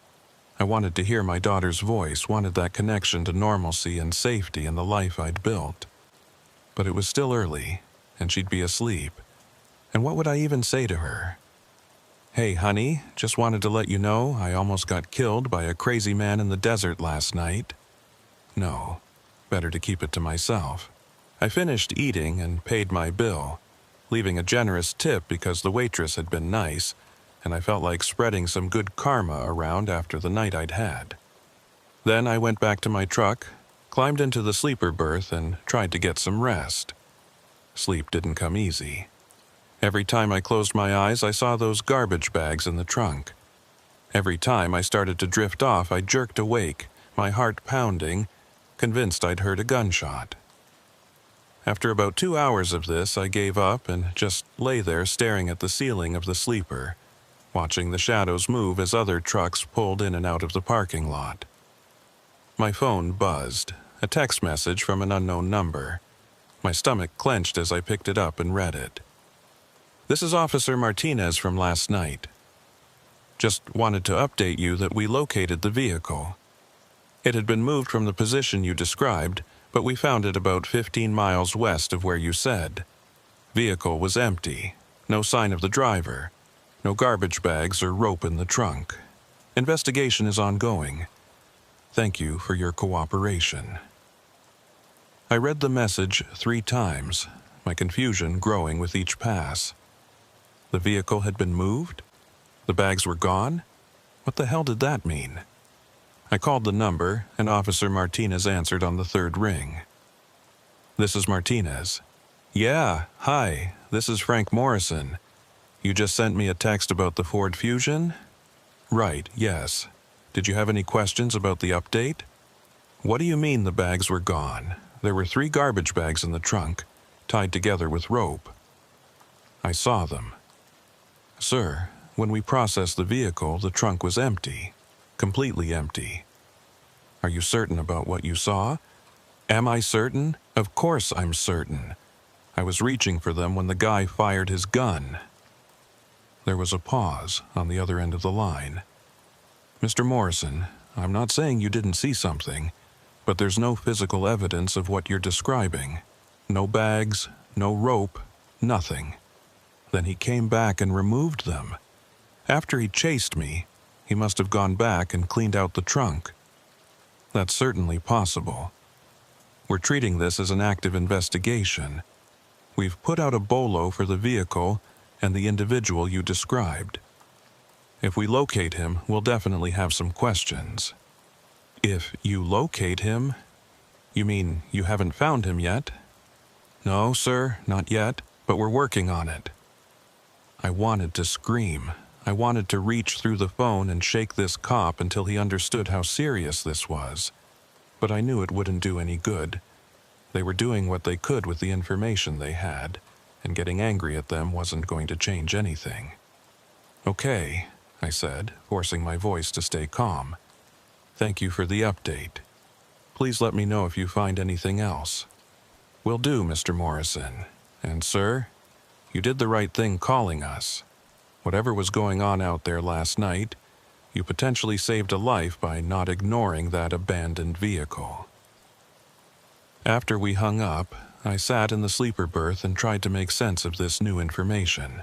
I wanted to hear my daughter's voice, wanted that connection to normalcy and safety in the life I'd built. But it was still early, and she'd be asleep. And what would I even say to her? "Hey, honey, just wanted to let you know I almost got killed by a crazy man in the desert last night." No, better to keep it to myself. I finished eating and paid my bill, leaving a generous tip because the waitress had been nice, and I felt like spreading some good karma around after the night I'd had. Then I went back to my truck, climbed into the sleeper berth, and tried to get some rest. Sleep didn't come easy. Every time I closed my eyes, I saw those garbage bags in the trunk. Every time I started to drift off, I jerked awake, my heart pounding, convinced I'd heard a gunshot. After about 2 hours of this, I gave up and just lay there staring at the ceiling of the sleeper, watching the shadows move as other trucks pulled in and out of the parking lot. My phone buzzed, a text message from an unknown number. My stomach clenched as I picked it up and read it. "This is Officer Martinez from last night. Just wanted to update you that we located the vehicle. It had been moved from the position you described, but we found it about 15 miles west of where you said. Vehicle was empty, no sign of the driver, no garbage bags or rope in the trunk. Investigation is ongoing. Thank you for your cooperation." I read the message 3 times, my confusion growing with each pass. The vehicle had been moved? The bags were gone? What the hell did that mean? I called the number, and Officer Martinez answered on the 3rd ring. "This is Martinez." "Yeah, hi, this is Frank Morrison. You just sent me a text about the Ford Fusion?" "Right, yes. Did you have any questions about the update?" "What do you mean the bags were gone? There were 3 garbage bags in the trunk, tied together with rope." "I saw them." "Sir, when we processed the vehicle, the trunk was empty. Completely empty." "Are you certain about what you saw?" "Am I certain? Of course I'm certain. I was reaching for them when the guy fired his gun." There was a pause on the other end of the line. "Mr. Morrison, I'm not saying you didn't see something, but there's no physical evidence of what you're describing. No bags, no rope, nothing. Then he came back and removed them. After he chased me, he must have gone back and cleaned out the trunk. That's certainly possible. We're treating this as an active investigation. We've put out a bolo for the vehicle and the individual you described. If we locate him, we'll definitely have some questions." "If you locate him? You mean you haven't found him yet?" "No, sir, not yet, but we're working on it." I wanted to scream. I wanted to reach through the phone and shake this cop until he understood how serious this was. But I knew it wouldn't do any good. They were doing what they could with the information they had, and getting angry at them wasn't going to change anything. "Okay," I said, forcing my voice to stay calm. "Thank you for the update. Please let me know if you find anything else." "Will do, Mr. Morrison. And sir, you did the right thing calling us. Whatever was going on out there last night, you potentially saved a life by not ignoring that abandoned vehicle." After we hung up, I sat in the sleeper berth and tried to make sense of this new information.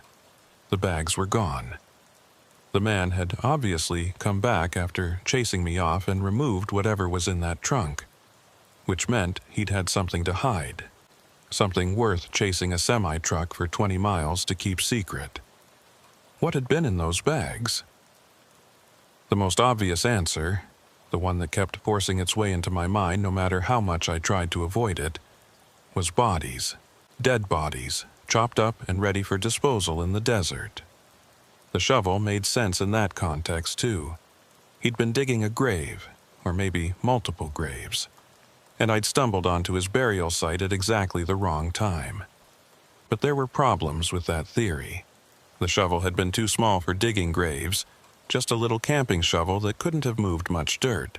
The bags were gone. The man had obviously come back after chasing me off and removed whatever was in that trunk, which meant he'd had something to hide, something worth chasing a semi-truck for 20 miles to keep secret. What had been in those bags? The most obvious answer, the one that kept forcing its way into my mind no matter how much I tried to avoid it, was bodies, dead bodies, chopped up and ready for disposal in the desert. The shovel made sense in that context too. He'd been digging a grave, or maybe multiple graves, and I'd stumbled onto his burial site at exactly the wrong time. But there were problems with that theory. The shovel had been too small for digging graves, just a little camping shovel that couldn't have moved much dirt.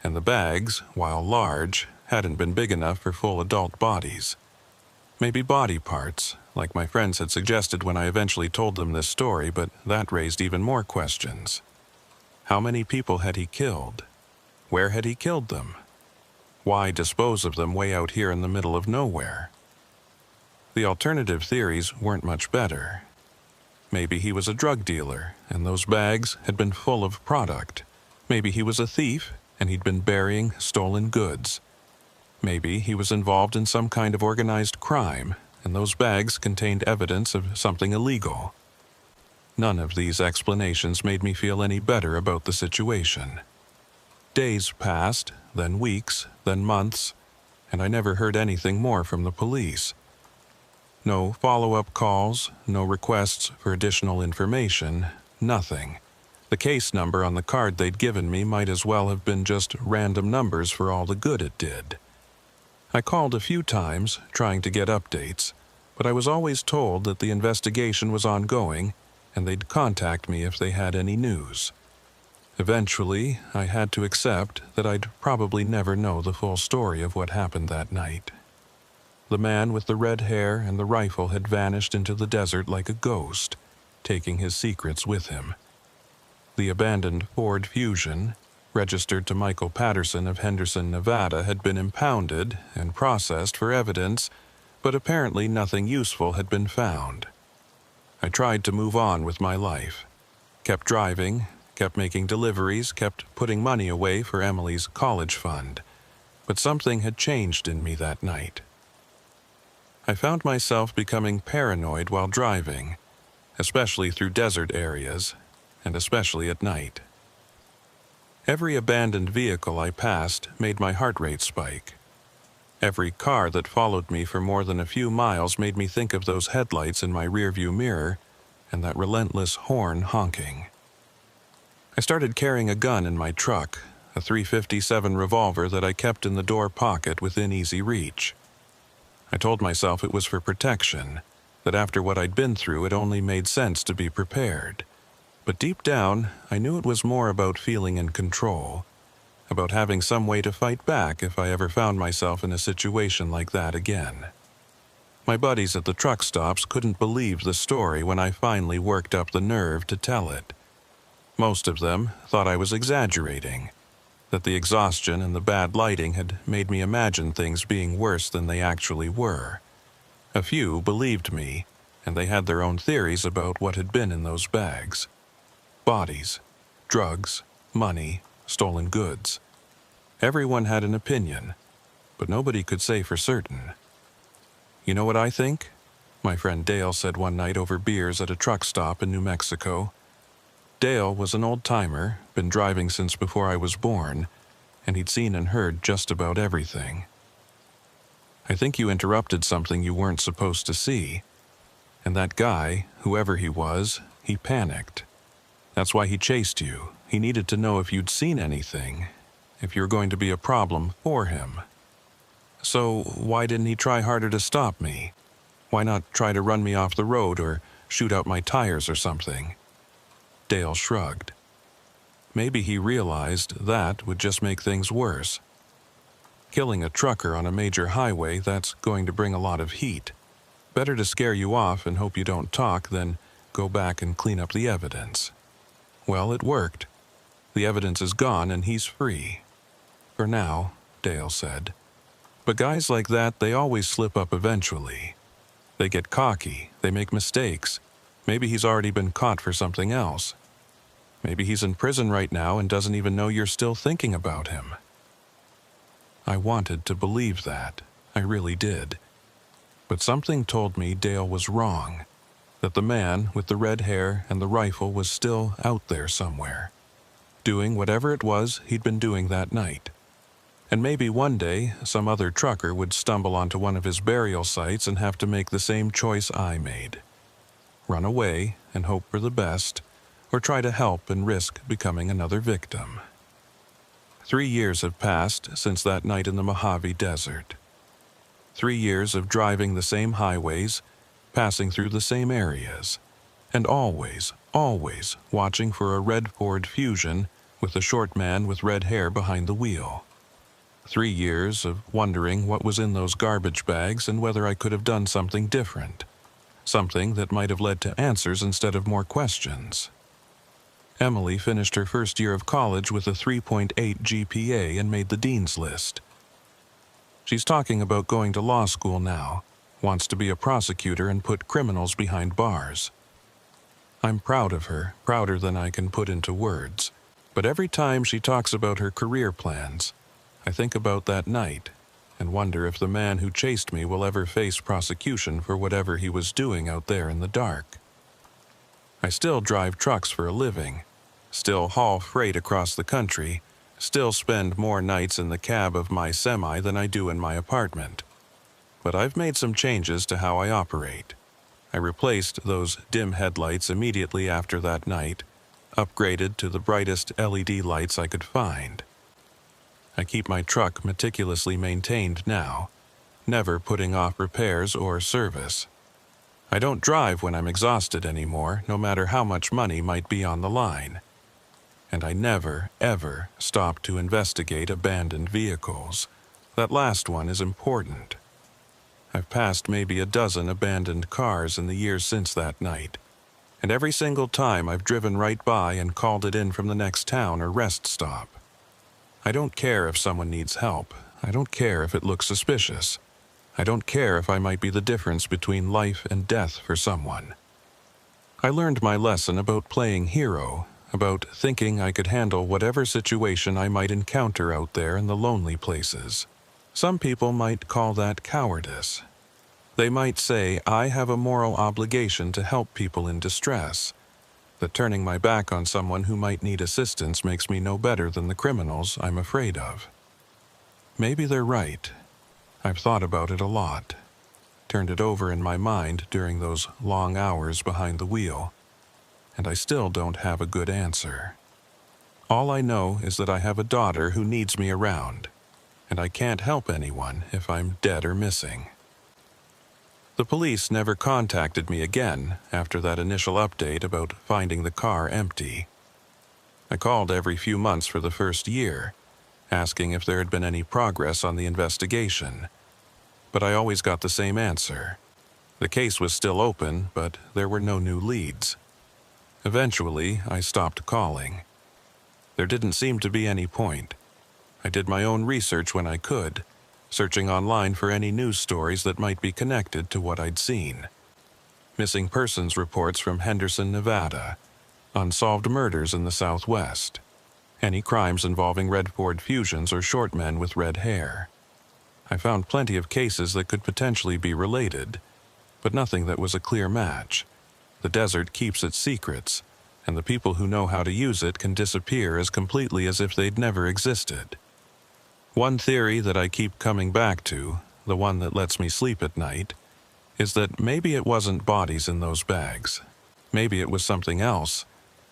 And the bags, while large, hadn't been big enough for full adult bodies. Maybe body parts, like my friends had suggested when I eventually told them this story, but that raised even more questions. How many people had he killed? Where had he killed them? Why dispose of them way out here in the middle of nowhere? The alternative theories weren't much better. Maybe he was a drug dealer, and those bags had been full of product. Maybe he was a thief, and he'd been burying stolen goods. Maybe he was involved in some kind of organized crime, and those bags contained evidence of something illegal. None of these explanations made me feel any better about the situation. Days passed, then weeks, then months, and I never heard anything more from the police. No follow-up calls, no requests for additional information, nothing. The case number on the card they'd given me might as well have been just random numbers for all the good it did. I called a few times, trying to get updates, but I was always told that the investigation was ongoing and they'd contact me if they had any news. Eventually, I had to accept that I'd probably never know the full story of what happened that night. The man with the red hair and the rifle had vanished into the desert like a ghost, taking his secrets with him. The abandoned Ford Fusion, registered to Michael Patterson of Henderson, Nevada, had been impounded and processed for evidence, but apparently nothing useful had been found. I tried to move on with my life, kept driving, kept making deliveries, kept putting money away for Emily's college fund, but something had changed in me that night. I found myself becoming paranoid while driving, especially through desert areas, and especially at night. Every abandoned vehicle I passed made my heart rate spike. Every car that followed me for more than a few miles made me think of those headlights in my rearview mirror and that relentless horn honking. I started carrying a gun in my truck, a .357 revolver that I kept in the door pocket within easy reach. I told myself it was for protection, that after what I'd been through it only made sense to be prepared. But deep down, I knew it was more about feeling in control, about having some way to fight back if I ever found myself in a situation like that again. My buddies at the truck stops couldn't believe the story when I finally worked up the nerve to tell it. Most of them thought I was exaggerating, that the exhaustion and the bad lighting had made me imagine things being worse than they actually were. A few believed me, and they had their own theories about what had been in those bags. Bodies, drugs, money, stolen goods. Everyone had an opinion, but nobody could say for certain. "You know what I think?" my friend Dale said one night over beers at a truck stop in New Mexico. Dale was an old-timer, been driving since before I was born, and he'd seen and heard just about everything. "I think you interrupted something you weren't supposed to see. And that guy, whoever he was, he panicked. That's why he chased you. He needed to know if you'd seen anything, if you're going to be a problem for him. So why didn't he try harder to stop me? Why not try to run me off the road or shoot out my tires or something?" Dale shrugged. Maybe he realized that would just make things worse. Killing a trucker on a major highway, that's going to bring a lot of heat. Better to scare you off and hope you don't talk than go back and clean up the evidence. Well, it worked. The evidence is gone and he's free. For now, Dale said. But guys like that, they always slip up eventually. They get cocky, they make mistakes. Maybe he's already been caught for something else. Maybe he's in prison right now and doesn't even know you're still thinking about him. I wanted to believe that. I really did. But something told me Dale was wrong, that the man with the red hair and the rifle was still out there somewhere, doing whatever it was he'd been doing that night. And maybe one day some other trucker would stumble onto one of his burial sites and have to make the same choice I made. Run away and hope for the best, or try to help and risk becoming another victim. 3 years have passed since that night in the Mojave Desert. 3 years of driving the same highways, passing through the same areas, and always, always watching for a red Ford Fusion with a short man with red hair behind the wheel. 3 years of wondering what was in those garbage bags and whether I could have done something different, something that might have led to answers instead of more questions. Emily finished her first year of college with a 3.8 GPA and made the dean's list. She's talking about going to law school now, wants to be a prosecutor and put criminals behind bars. I'm proud of her, prouder than I can put into words, but every time she talks about her career plans, I think about that night and wonder if the man who chased me will ever face prosecution for whatever he was doing out there in the dark. I still drive trucks for a living, still haul freight across the country, still spend more nights in the cab of my semi than I do in my apartment. But I've made some changes to how I operate. I replaced those dim headlights immediately after that night, upgraded to the brightest LED lights I could find. I keep my truck meticulously maintained now, never putting off repairs or service. I don't drive when I'm exhausted anymore, no matter how much money might be on the line. And I never, ever stop to investigate abandoned vehicles. That last one is important. I've passed maybe a dozen abandoned cars in the years since that night, and every single time I've driven right by and called it in from the next town or rest stop. I don't care if someone needs help. I don't care if it looks suspicious. I don't care if I might be the difference between life and death for someone. I learned my lesson about playing hero, about thinking I could handle whatever situation I might encounter out there in the lonely places. Some people might call that cowardice. They might say I have a moral obligation to help people in distress, that turning my back on someone who might need assistance makes me no better than the criminals I'm afraid of. Maybe they're right. I've thought about it a lot, turned it over in my mind during those long hours behind the wheel, and I still don't have a good answer. All I know is that I have a daughter who needs me around, and I can't help anyone if I'm dead or missing. The police never contacted me again after that initial update about finding the car empty. I called every few months for the first year, asking if there had been any progress on the investigation. But I always got the same answer. The case was still open, but there were no new leads. Eventually, I stopped calling. There didn't seem to be any point. I did my own research when I could, searching online for any news stories that might be connected to what I'd seen. Missing persons reports from Henderson, Nevada, unsolved murders in the Southwest, any crimes involving red Ford Fusions or short men with red hair. I found plenty of cases that could potentially be related, but nothing that was a clear match. The desert keeps its secrets, and the people who know how to use it can disappear as completely as if they'd never existed. One theory that I keep coming back to, the one that lets me sleep at night, is that maybe it wasn't bodies in those bags. Maybe it was something else,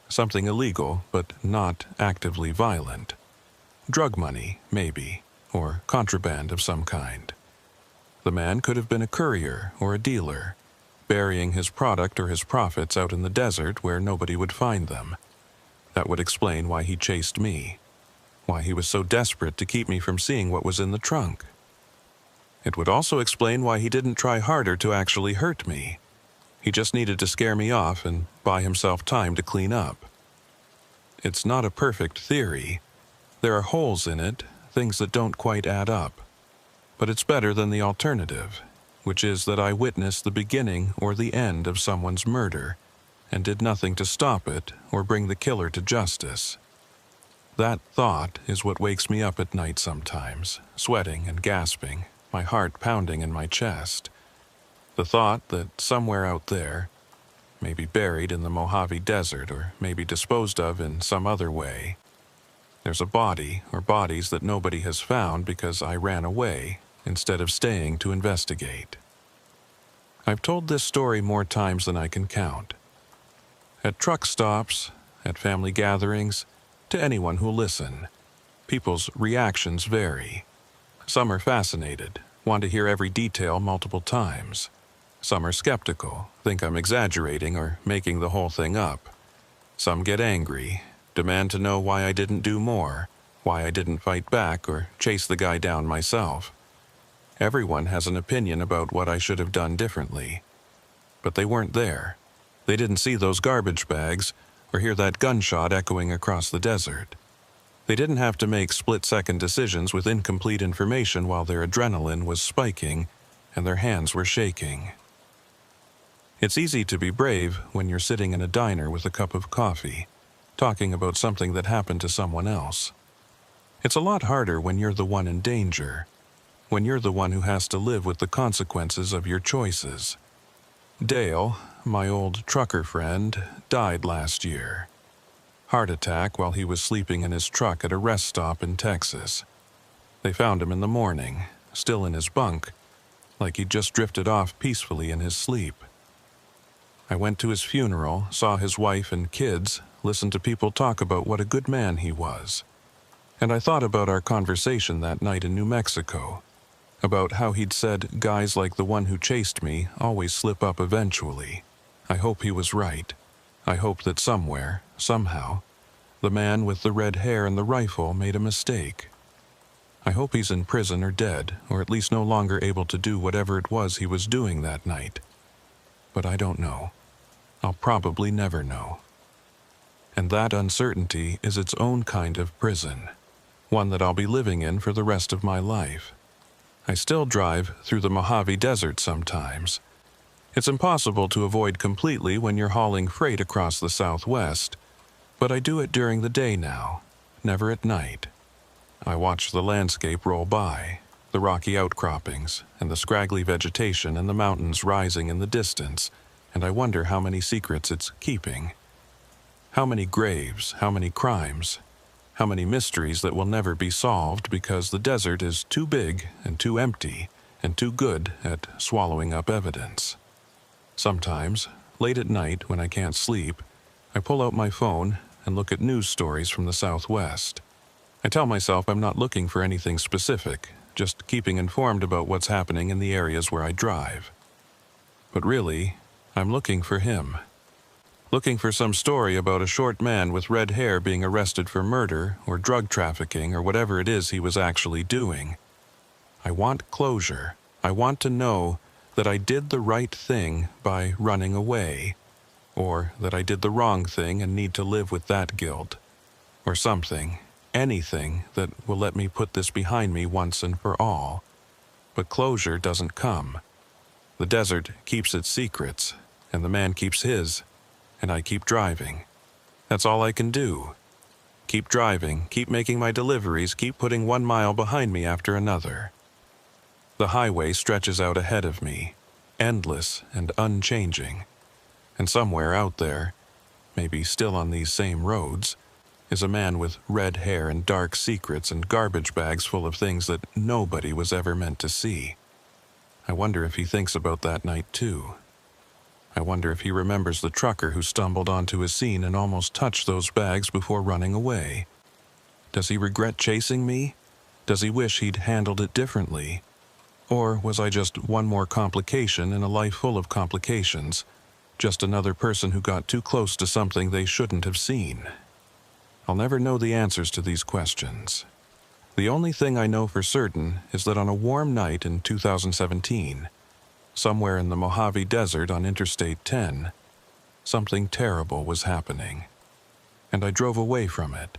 something illegal but not actively violent. Drug money, maybe, or contraband of some kind. The man could have been a courier or a dealer, burying his product or his profits out in the desert where nobody would find them. That would explain why he chased me, why he was so desperate to keep me from seeing what was in the trunk. It would also explain why he didn't try harder to actually hurt me. He just needed to scare me off and buy himself time to clean up. It's not a perfect theory. There are holes in it, things that don't quite add up. But it's better than the alternative, which is that I witnessed the beginning or the end of someone's murder and did nothing to stop it or bring the killer to justice. That thought is what wakes me up at night sometimes, sweating and gasping, my heart pounding in my chest. The thought that somewhere out there, maybe buried in the Mojave Desert or maybe disposed of in some other way, there's a body or bodies that nobody has found because I ran away instead of staying to investigate. I've told this story more times than I can count. At truck stops, at family gatherings, to anyone who'll listen. People's reactions vary. Some are fascinated, want to hear every detail multiple times. Some are skeptical, think I'm exaggerating or making the whole thing up. Some get angry, demand to know why I didn't do more, why I didn't fight back or chase the guy down myself. Everyone has an opinion about what I should have done differently. But they weren't there. They didn't see those garbage bags or hear that gunshot echoing across the desert. They didn't have to make split-second decisions with incomplete information while their adrenaline was spiking and their hands were shaking. It's easy to be brave when you're sitting in a diner with a cup of coffee, talking about something that happened to someone else. It's a lot harder when you're the one in danger, when you're the one who has to live with the consequences of your choices. Dale, my old trucker friend, died last year. Heart attack while he was sleeping in his truck at a rest stop in Texas. They found him in the morning, still in his bunk, like he'd just drifted off peacefully in his sleep. I went to his funeral, saw his wife and kids, listened to people talk about what a good man he was. And I thought about our conversation that night in New Mexico, about how he'd said guys like the one who chased me always slip up eventually. I hope he was right. I hope that somewhere, somehow, the man with the red hair and the rifle made a mistake. I hope he's in prison or dead, or at least no longer able to do whatever it was he was doing that night. But I don't know. I'll probably never know. And that uncertainty is its own kind of prison, one that I'll be living in for the rest of my life. I still drive through the Mojave Desert sometimes. It's impossible to avoid completely when you're hauling freight across the Southwest, but I do it during the day now, never at night. I watch the landscape roll by, the rocky outcroppings, and the scraggly vegetation and the mountains rising in the distance, and I wonder how many secrets it's keeping. How many graves, how many crimes, how many mysteries that will never be solved because the desert is too big and too empty and too good at swallowing up evidence. Sometimes, late at night when I can't sleep, I pull out my phone and look at news stories from the Southwest. I tell myself I'm not looking for anything specific, just keeping informed about what's happening in the areas where I drive. But really, I'm looking for him. Looking for some story about a short man with red hair being arrested for murder or drug trafficking or whatever it is he was actually doing. I want closure. I want to know that I did the right thing by running away, or that I did the wrong thing and need to live with that guilt, or something, anything that will let me put this behind me once and for all. But closure doesn't come. The desert keeps its secrets, and the man keeps his, and I keep driving. That's all I can do. Keep driving, keep making my deliveries, keep putting 1 mile behind me after another. The highway stretches out ahead of me, endless and unchanging. And somewhere out there, maybe still on these same roads, is a man with red hair and dark secrets and garbage bags full of things that nobody was ever meant to see. I wonder if he thinks about that night too. I wonder if he remembers the trucker who stumbled onto his scene and almost touched those bags before running away. Does he regret chasing me? Does he wish he'd handled it differently? Or was I just one more complication in a life full of complications? Just another person who got too close to something they shouldn't have seen? I'll never know the answers to these questions. The only thing I know for certain is that on a warm night in 2017, somewhere in the Mojave Desert on Interstate 10, something terrible was happening. And I drove away from it,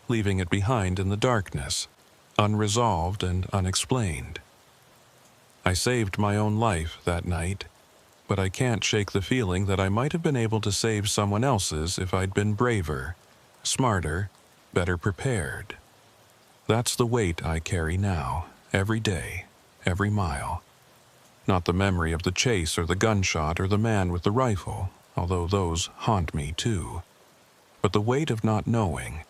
leaving it behind in the darkness, unresolved and unexplained. I saved my own life that night, but I can't shake the feeling that I might have been able to save someone else's if I'd been braver, smarter, better prepared. That's the weight I carry now, every day, every mile. Not the memory of the chase or the gunshot or the man with the rifle, although those haunt me too. But the weight of not knowing,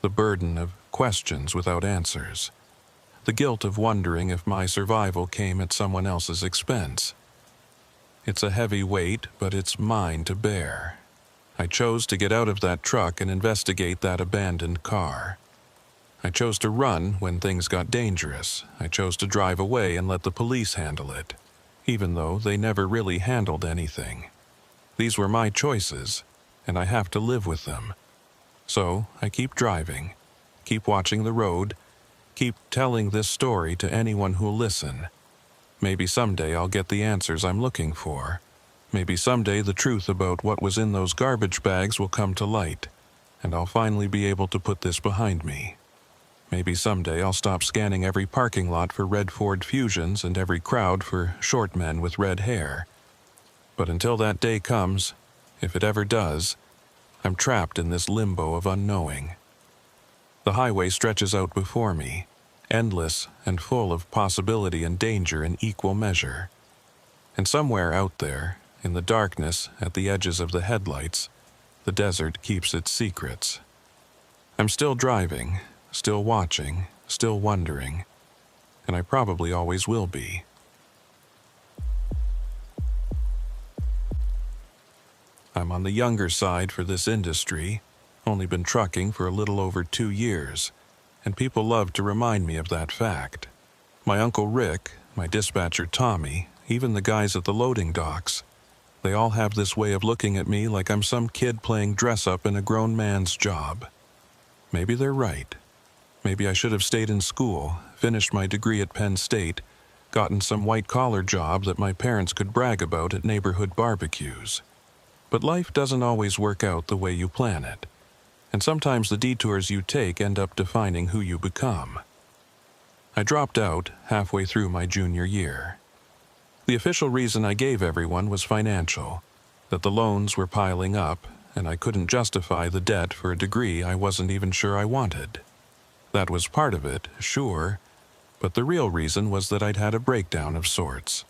the burden of questions without answers, the guilt of wondering if my survival came at someone else's expense. It's a heavy weight, but it's mine to bear. I chose to get out of that truck and investigate that abandoned car. I chose to run when things got dangerous. I chose to drive away and let the police handle it, even though they never really handled anything. These were my choices, and I have to live with them. So I keep driving, keep watching the road, keep telling this story to anyone who'll listen. Maybe someday I'll get the answers I'm looking for. Maybe someday the truth about what was in those garbage bags will come to light, and I'll finally be able to put this behind me. Maybe someday I'll stop scanning every parking lot for red Ford Fusions and every crowd for short men with red hair. But until that day comes, if it ever does, I'm trapped in this limbo of unknowing. The highway stretches out before me, endless and full of possibility and danger in equal measure. And somewhere out there, in the darkness at the edges of the headlights, the desert keeps its secrets. I'm still driving, still watching, still wondering, and I probably always will be. I'm on the younger side for this industry, only been trucking for a little over 2 years, and people love to remind me of that fact. My Uncle Rick, my dispatcher Tommy, even the guys at the loading docks, they all have this way of looking at me like I'm some kid playing dress-up in a grown man's job. Maybe they're right. Maybe I should have stayed in school, finished my degree at Penn State, gotten some white-collar job that my parents could brag about at neighborhood barbecues. But life doesn't always work out the way you plan it, and sometimes the detours you take end up defining who you become. I dropped out halfway through my junior year. The official reason I gave everyone was financial, that the loans were piling up, and I couldn't justify the debt for a degree I wasn't even sure I wanted. That was part of it, sure, but the real reason was that I'd had a breakdown of sorts.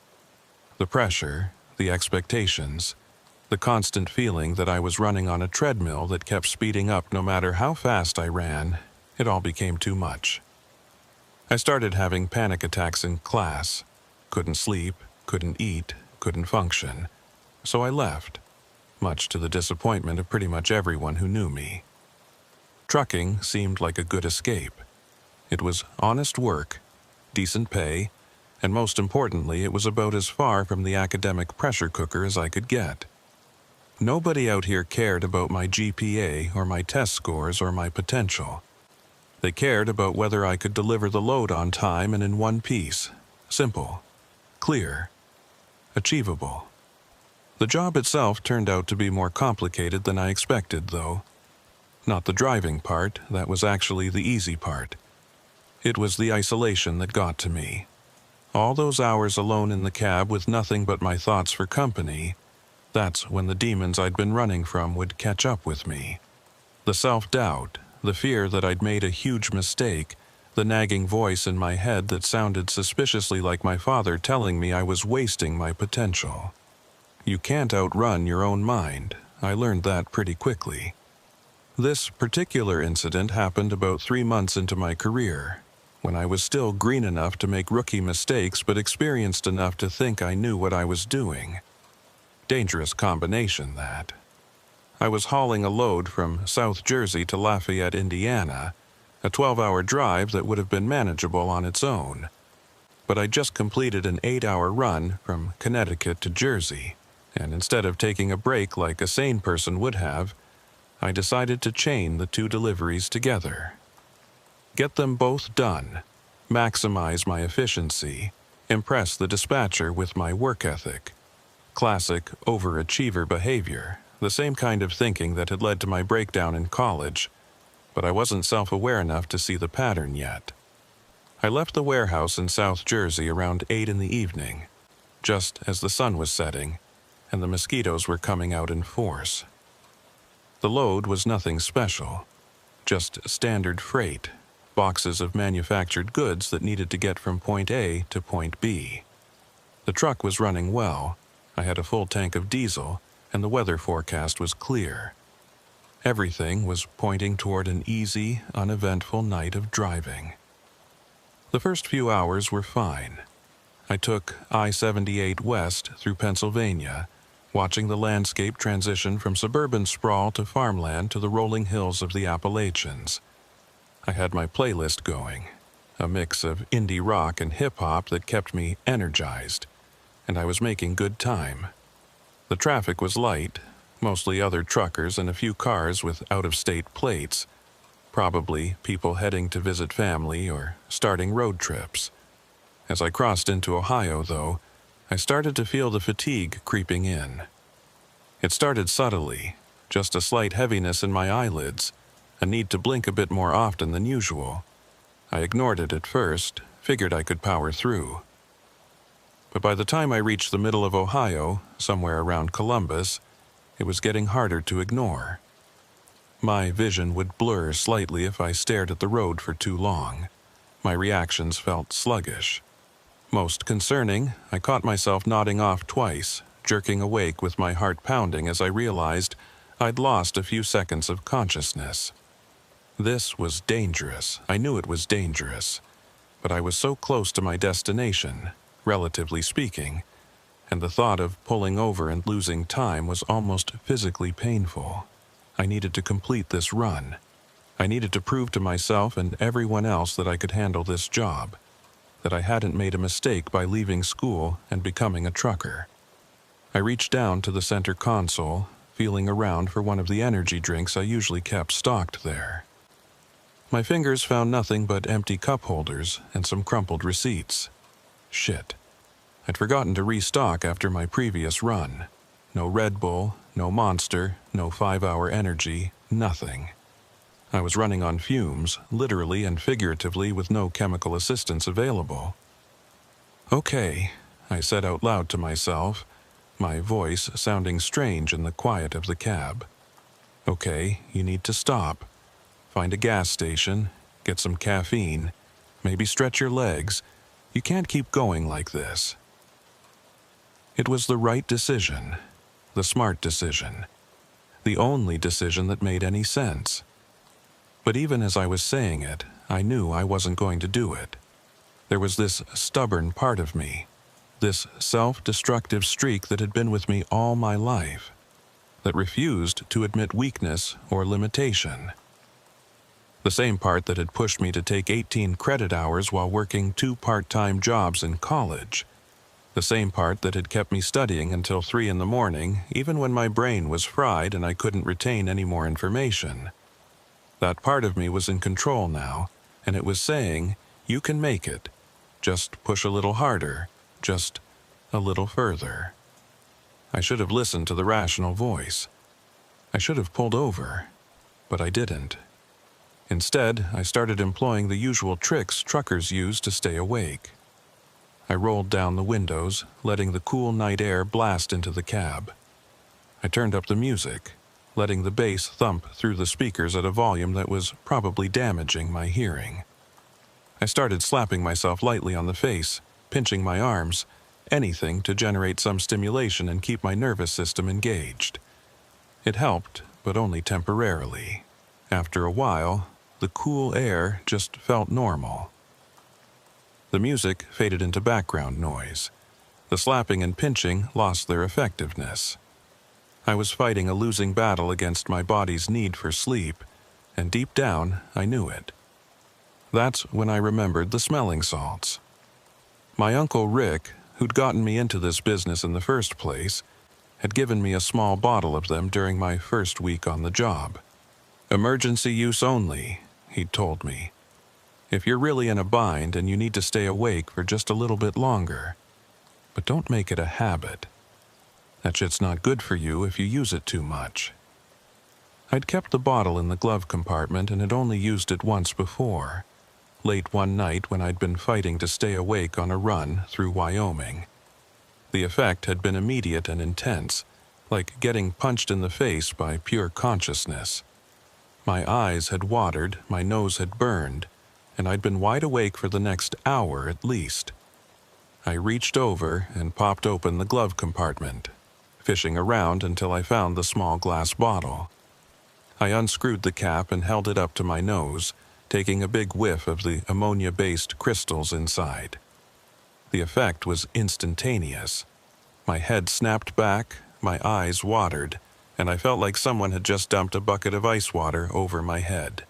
The pressure, the expectations, the constant feeling that I was running on a treadmill that kept speeding up no matter how fast I ran, it all became too much. I started having panic attacks in class, couldn't sleep, couldn't eat, couldn't function, so I left, much to the disappointment of pretty much everyone who knew me. Trucking seemed like a good escape. It was honest work, decent pay, and most importantly, it was about as far from the academic pressure cooker as I could get. Nobody out here cared about my GPA or my test scores or my potential. They cared about whether I could deliver the load on time and in one piece. Simple, clear, achievable. The job itself turned out to be more complicated than I expected, though. Not the driving part, that was actually the easy part. It was the isolation that got to me. All those hours alone in the cab with nothing but my thoughts for company, that's when the demons I'd been running from would catch up with me. The self-doubt, the fear that I'd made a huge mistake, the nagging voice in my head that sounded suspiciously like my father telling me I was wasting my potential. You can't outrun your own mind. I learned that pretty quickly. This particular incident happened about 3 months into my career, when I was still green enough to make rookie mistakes but experienced enough to think I knew what I was doing. Dangerous combination, that. I was hauling a load from South Jersey to Lafayette, Indiana, a 12-hour drive that would have been manageable on its own. But I just completed an 8-hour run from Connecticut to Jersey, and instead of taking a break like a sane person would have, I decided to chain the 2 deliveries together. Get them both done, maximize my efficiency, impress the dispatcher with my work ethic. Classic overachiever behavior, the same kind of thinking that had led to my breakdown in college, but I wasn't self-aware enough to see the pattern yet. I left the warehouse in South Jersey around 8 in the evening, just as the sun was setting, and the mosquitoes were coming out in force. The load was nothing special, just standard freight, boxes of manufactured goods that needed to get from point A to point B. The truck was running well, I had a full tank of diesel, and the weather forecast was clear. Everything was pointing toward an easy, uneventful night of driving. The first few hours were fine. I took I-78 west through Pennsylvania, watching the landscape transition from suburban sprawl to farmland to the rolling hills of the Appalachians. I had my playlist going, a mix of indie rock and hip-hop that kept me energized, and I was making good time. The traffic was light, mostly other truckers and a few cars with out-of-state plates, probably people heading to visit family or starting road trips. As I crossed into Ohio, though, I started to feel the fatigue creeping in. It started subtly, just a slight heaviness in my eyelids, a need to blink a bit more often than usual. I ignored it at first, figured I could power through. But by the time I reached the middle of Ohio, somewhere around Columbus, it was getting harder to ignore. My vision would blur slightly if I stared at the road for too long. My reactions felt sluggish. Most concerning, I caught myself nodding off twice, jerking awake with my heart pounding as I realized I'd lost a few seconds of consciousness. This was dangerous. I knew it was dangerous. But I was so close to my destination, relatively speaking, and the thought of pulling over and losing time was almost physically painful. I needed to complete this run. I needed to prove to myself and everyone else that I could handle this job, that I hadn't made a mistake by leaving school and becoming a trucker. I reached down to the center console, feeling around for one of the energy drinks I usually kept stocked there. My fingers found nothing but empty cup holders and some crumpled receipts. Shit. I'd forgotten to restock after my previous run. No Red Bull, no Monster, no 5-hour energy, nothing. I was running on fumes, literally and figuratively, with no chemical assistance available. Okay, I said out loud to myself, my voice sounding strange in the quiet of the cab. Okay, you need to stop. Find a gas station, get some caffeine, maybe stretch your legs. You can't keep going like this. It was the right decision, the smart decision, the only decision that made any sense. But even as I was saying it, I knew I wasn't going to do it. There was this stubborn part of me, this self-destructive streak that had been with me all my life, that refused to admit weakness or limitation. The same part that had pushed me to take 18 credit hours while working 2 part-time jobs in college. The same part that had kept me studying until 3 in the morning, even when my brain was fried and I couldn't retain any more information. That part of me was in control now, and it was saying, you can make it. Just push a little harder, just a little further. I should have listened to the rational voice. I should have pulled over, but I didn't. Instead, I started employing the usual tricks truckers use to stay awake. I rolled down the windows, letting the cool night air blast into the cab. I turned up the music, letting the bass thump through the speakers at a volume that was probably damaging my hearing. I started slapping myself lightly on the face, pinching my arms, anything to generate some stimulation and keep my nervous system engaged. It helped, but only temporarily. After a while, the cool air just felt normal. The music faded into background noise. The slapping and pinching lost their effectiveness. I was fighting a losing battle against my body's need for sleep, and deep down, I knew it. That's when I remembered the smelling salts. My Uncle Rick, who'd gotten me into this business in the first place, had given me a small bottle of them during my first week on the job. Emergency use only, he'd told me. If you're really in a bind and you need to stay awake for just a little bit longer. But don't make it a habit. That shit's not good for you if you use it too much. I'd kept the bottle in the glove compartment and had only used it once before, late one night when I'd been fighting to stay awake on a run through Wyoming. The effect had been immediate and intense, like getting punched in the face by pure consciousness. My eyes had watered, my nose had burned, and I'd been wide awake for the next hour at least. I reached over and popped open the glove compartment, fishing around until I found the small glass bottle. I unscrewed the cap and held it up to my nose, taking a big whiff of the ammonia-based crystals inside. The effect was instantaneous. My head snapped back, my eyes watered, and I felt like someone had just dumped a bucket of ice water over my head.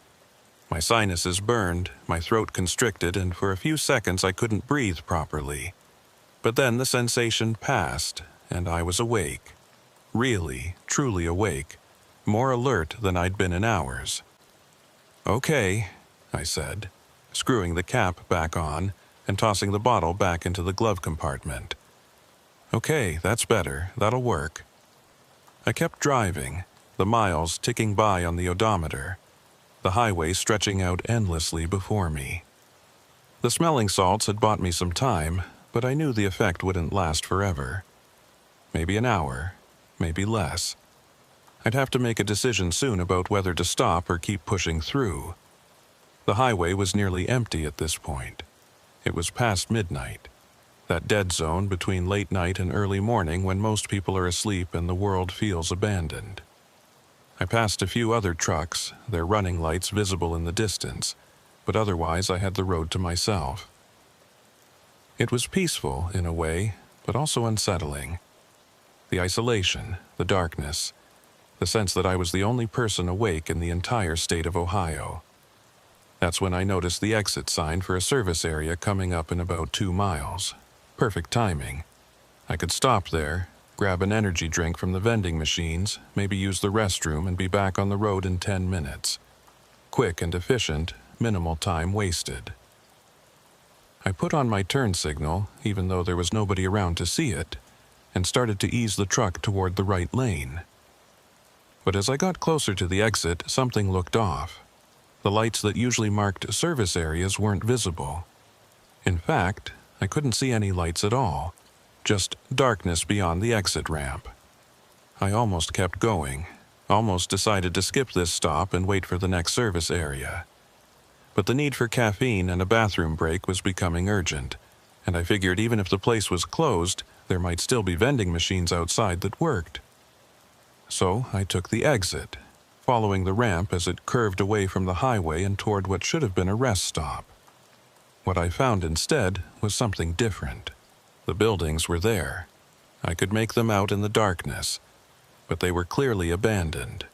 My sinuses burned, my throat constricted, and for a few seconds I couldn't breathe properly. But then the sensation passed, and I was awake. Really, truly awake. More alert than I'd been in hours. "Okay," I said, screwing the cap back on and tossing the bottle back into the glove compartment. "Okay, that's better. That'll work." I kept driving, the miles ticking by on the odometer, the highway stretching out endlessly before me. The smelling salts had bought me some time, but I knew the effect wouldn't last forever. Maybe an hour, maybe less. I'd have to make a decision soon about whether to stop or keep pushing through. The highway was nearly empty at this point. It was past midnight, that dead zone between late night and early morning when most people are asleep and the world feels abandoned. I passed a few other trucks, their running lights visible in the distance, but otherwise I had the road to myself. It was peaceful in a way, but also unsettling. The isolation, the darkness, the sense that I was the only person awake in the entire state of Ohio. That's when I noticed the exit sign for a service area coming up in about 2 miles. Perfect timing. I could stop there, grab an energy drink from the vending machines, maybe use the restroom, and be back on the road in 10 minutes. Quick and efficient, minimal time wasted. I put on my turn signal, even though there was nobody around to see it, and started to ease the truck toward the right lane. But as I got closer to the exit, something looked off. The lights that usually marked service areas weren't visible. In fact, I couldn't see any lights at all, just darkness beyond the exit ramp. I almost kept going, almost decided to skip this stop and wait for the next service area. But the need for caffeine and a bathroom break was becoming urgent, and I figured even if the place was closed, there might still be vending machines outside that worked. So I took the exit, following the ramp as it curved away from the highway and toward what should have been a rest stop. What I found instead was something different. The buildings were there. I could make them out in the darkness, but they were clearly abandoned.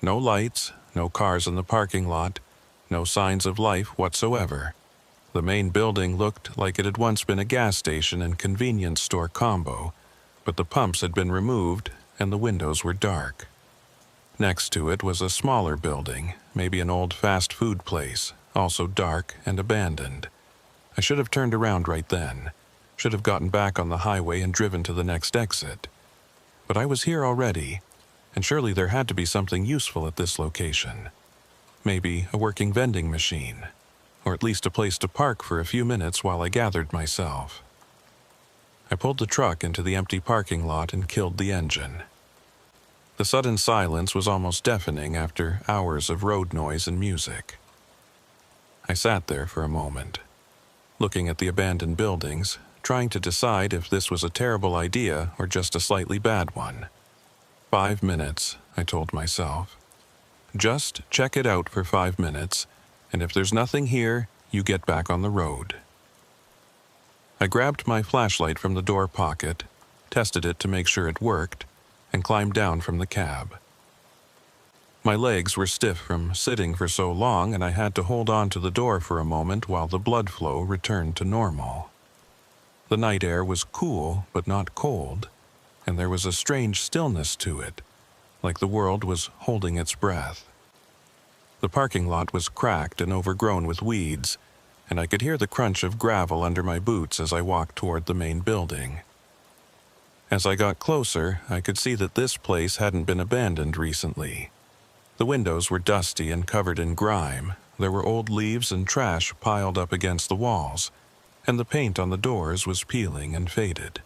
No lights, no cars in the parking lot, no signs of life whatsoever. The main building looked like it had once been a gas station and convenience store combo, but the pumps had been removed and the windows were dark. Next to it was a smaller building, maybe an old fast food place, also dark and abandoned. I should have turned around right then. Should have gotten back on the highway and driven to the next exit. But I was here already, and surely there had to be something useful at this location. Maybe a working vending machine, or at least a place to park for a few minutes while I gathered myself. I pulled the truck into the empty parking lot and killed the engine. The sudden silence was almost deafening after hours of road noise and music. I sat there for a moment, looking at the abandoned buildings, trying to decide if this was a terrible idea or just a slightly bad one. 5 minutes, I told myself. Just check it out for 5 minutes, and if there's nothing here, you get back on the road. I grabbed my flashlight from the door pocket, tested it to make sure it worked, and climbed down from the cab. My legs were stiff from sitting for so long, and I had to hold on to the door for a moment while the blood flow returned to normal. The night air was cool but not cold, and there was a strange stillness to it, like the world was holding its breath. The parking lot was cracked and overgrown with weeds, and I could hear the crunch of gravel under my boots as I walked toward the main building. As I got closer, I could see that this place hadn't been abandoned recently. The windows were dusty and covered in grime. There were old leaves and trash piled up against the walls, and the paint on the doors was peeling and faded.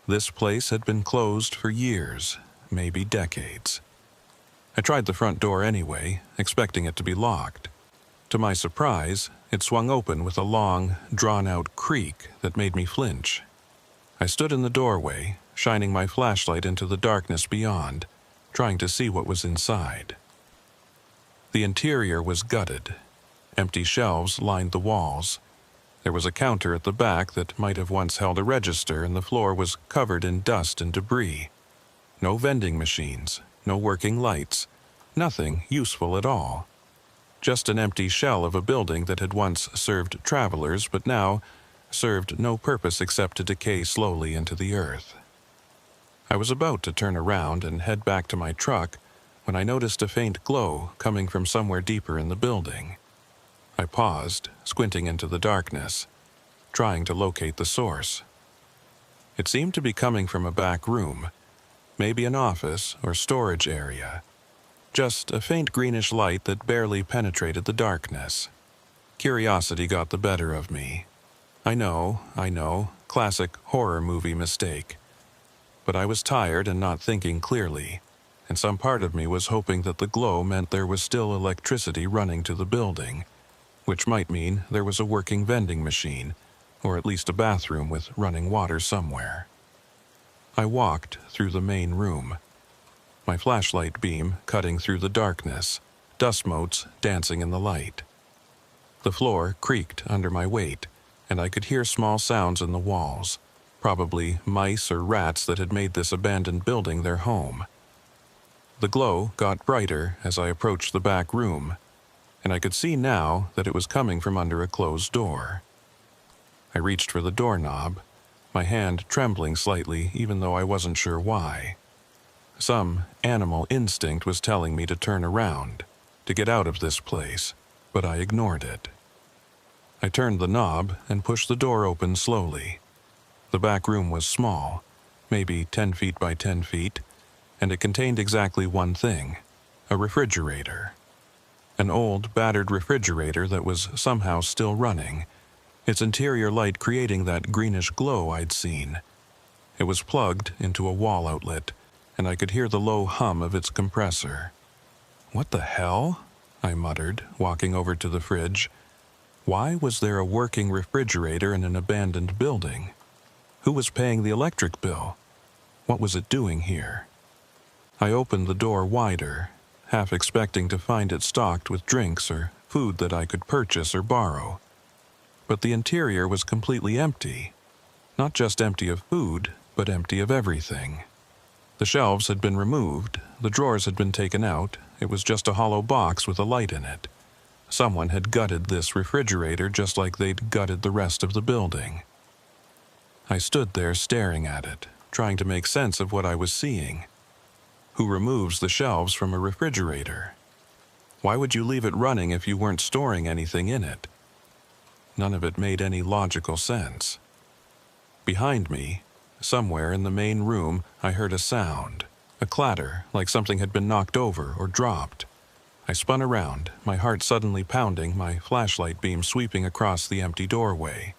This place had been closed for years, maybe decades. I tried the front door anyway, expecting it to be locked. To my surprise, it swung open with a long, drawn-out creak that made me flinch. I stood in the doorway, shining my flashlight into the darkness beyond, trying to see what was inside. The interior was gutted. Empty shelves lined the walls. There was a counter at the back that might have once held a register, and the floor was covered in dust and debris. No vending machines, no working lights, nothing useful at all. Just an empty shell of a building that had once served travelers but now served no purpose except to decay slowly into the earth. I was about to turn around and head back to my truck when I noticed a faint glow coming from somewhere deeper in the building. I paused, squinting into the darkness, trying to locate the source. It seemed to be coming from a back room, maybe an office or storage area. Just a faint greenish light that barely penetrated the darkness. Curiosity got the better of me. I know, classic horror movie mistake. But I was tired and not thinking clearly, and some part of me was hoping that the glow meant there was still electricity running to the building, which might mean there was a working vending machine, or at least a bathroom with running water somewhere. I walked through the main room, my flashlight beam cutting through the darkness, dust motes dancing in the light. The floor creaked under my weight, and I could hear small sounds in the walls, probably mice or rats that had made this abandoned building their home. The glow got brighter as I approached the back room, and I could see now that it was coming from under a closed door. I reached for the doorknob, my hand trembling slightly even though I wasn't sure why. Some animal instinct was telling me to turn around, to get out of this place, but I ignored it. I turned the knob and pushed the door open slowly. The back room was small, maybe 10 feet by 10 feet, and it contained exactly one thing, a refrigerator. An old, battered refrigerator that was somehow still running, its interior light creating that greenish glow I'd seen. It was plugged into a wall outlet, and I could hear the low hum of its compressor. "What the hell?" I muttered, walking over to the fridge. Why was there a working refrigerator in an abandoned building? Who was paying the electric bill? What was it doing here? I opened the door wider, half expecting to find it stocked with drinks or food that I could purchase or borrow. But the interior was completely empty. Not just empty of food, but empty of everything. The shelves had been removed, the drawers had been taken out, it was just a hollow box with a light in it. Someone had gutted this refrigerator just like they'd gutted the rest of the building. I stood there staring at it, trying to make sense of what I was seeing. Who removes the shelves from a refrigerator? Why would you leave it running if you weren't storing anything in it? None of it made any logical sense. Behind me, somewhere in the main room, I heard a sound, a clatter like something had been knocked over or dropped. I spun around, my heart suddenly pounding, my flashlight beam sweeping across the empty doorway.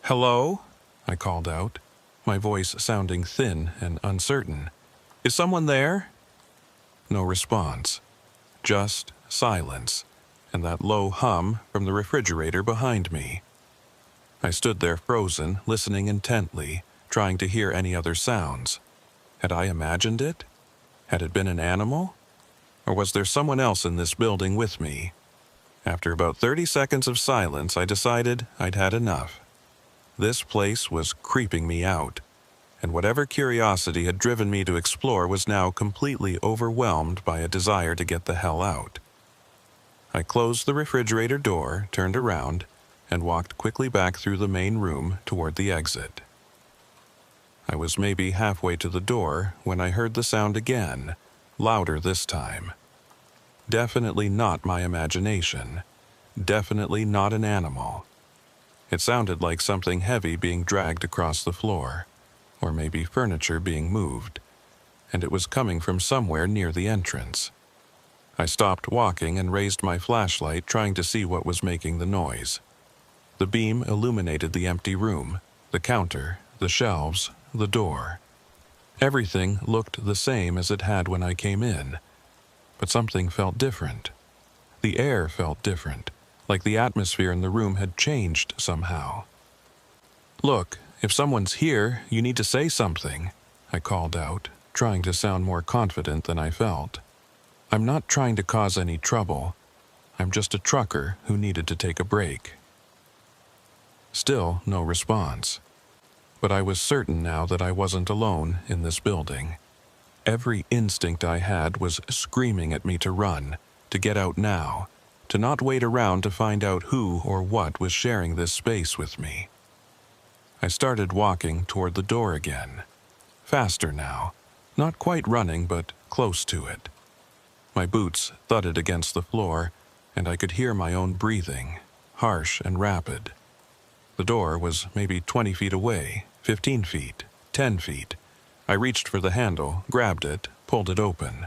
"Hello?" I called out, my voice sounding thin and uncertain. "Is someone there?" No response. Just silence, and that low hum from the refrigerator behind me. I stood there frozen, listening intently, trying to hear any other sounds. Had I imagined it? Had it been an animal? Or was there someone else in this building with me? After about 30 seconds of silence, I decided I'd had enough. This place was creeping me out, and whatever curiosity had driven me to explore was now completely overwhelmed by a desire to get the hell out. I closed the refrigerator door, turned around, and walked quickly back through the main room toward the exit. I was maybe halfway to the door when I heard the sound again, louder this time. Definitely not my imagination. Definitely not an animal. It sounded like something heavy being dragged across the floor, or maybe furniture being moved, and it was coming from somewhere near the entrance. I stopped walking and raised my flashlight, trying to see what was making the noise. The beam illuminated the empty room, the counter, the shelves, the door. Everything looked the same as it had when I came in, but something felt different. The air felt different, like the atmosphere in the room had changed somehow. "Look, if someone's here, you need to say something," I called out, trying to sound more confident than I felt. "I'm not trying to cause any trouble. I'm just a trucker who needed to take a break." Still no response. But I was certain now that I wasn't alone in this building. Every instinct I had was screaming at me to run, to get out now, to not wait around to find out who or what was sharing this space with me. I started walking toward the door again. Faster now, not quite running, but close to it. My boots thudded against the floor, and I could hear my own breathing, harsh and rapid. The door was maybe 20 feet away, 15 feet, 10 feet. I reached for the handle, grabbed it, pulled it open.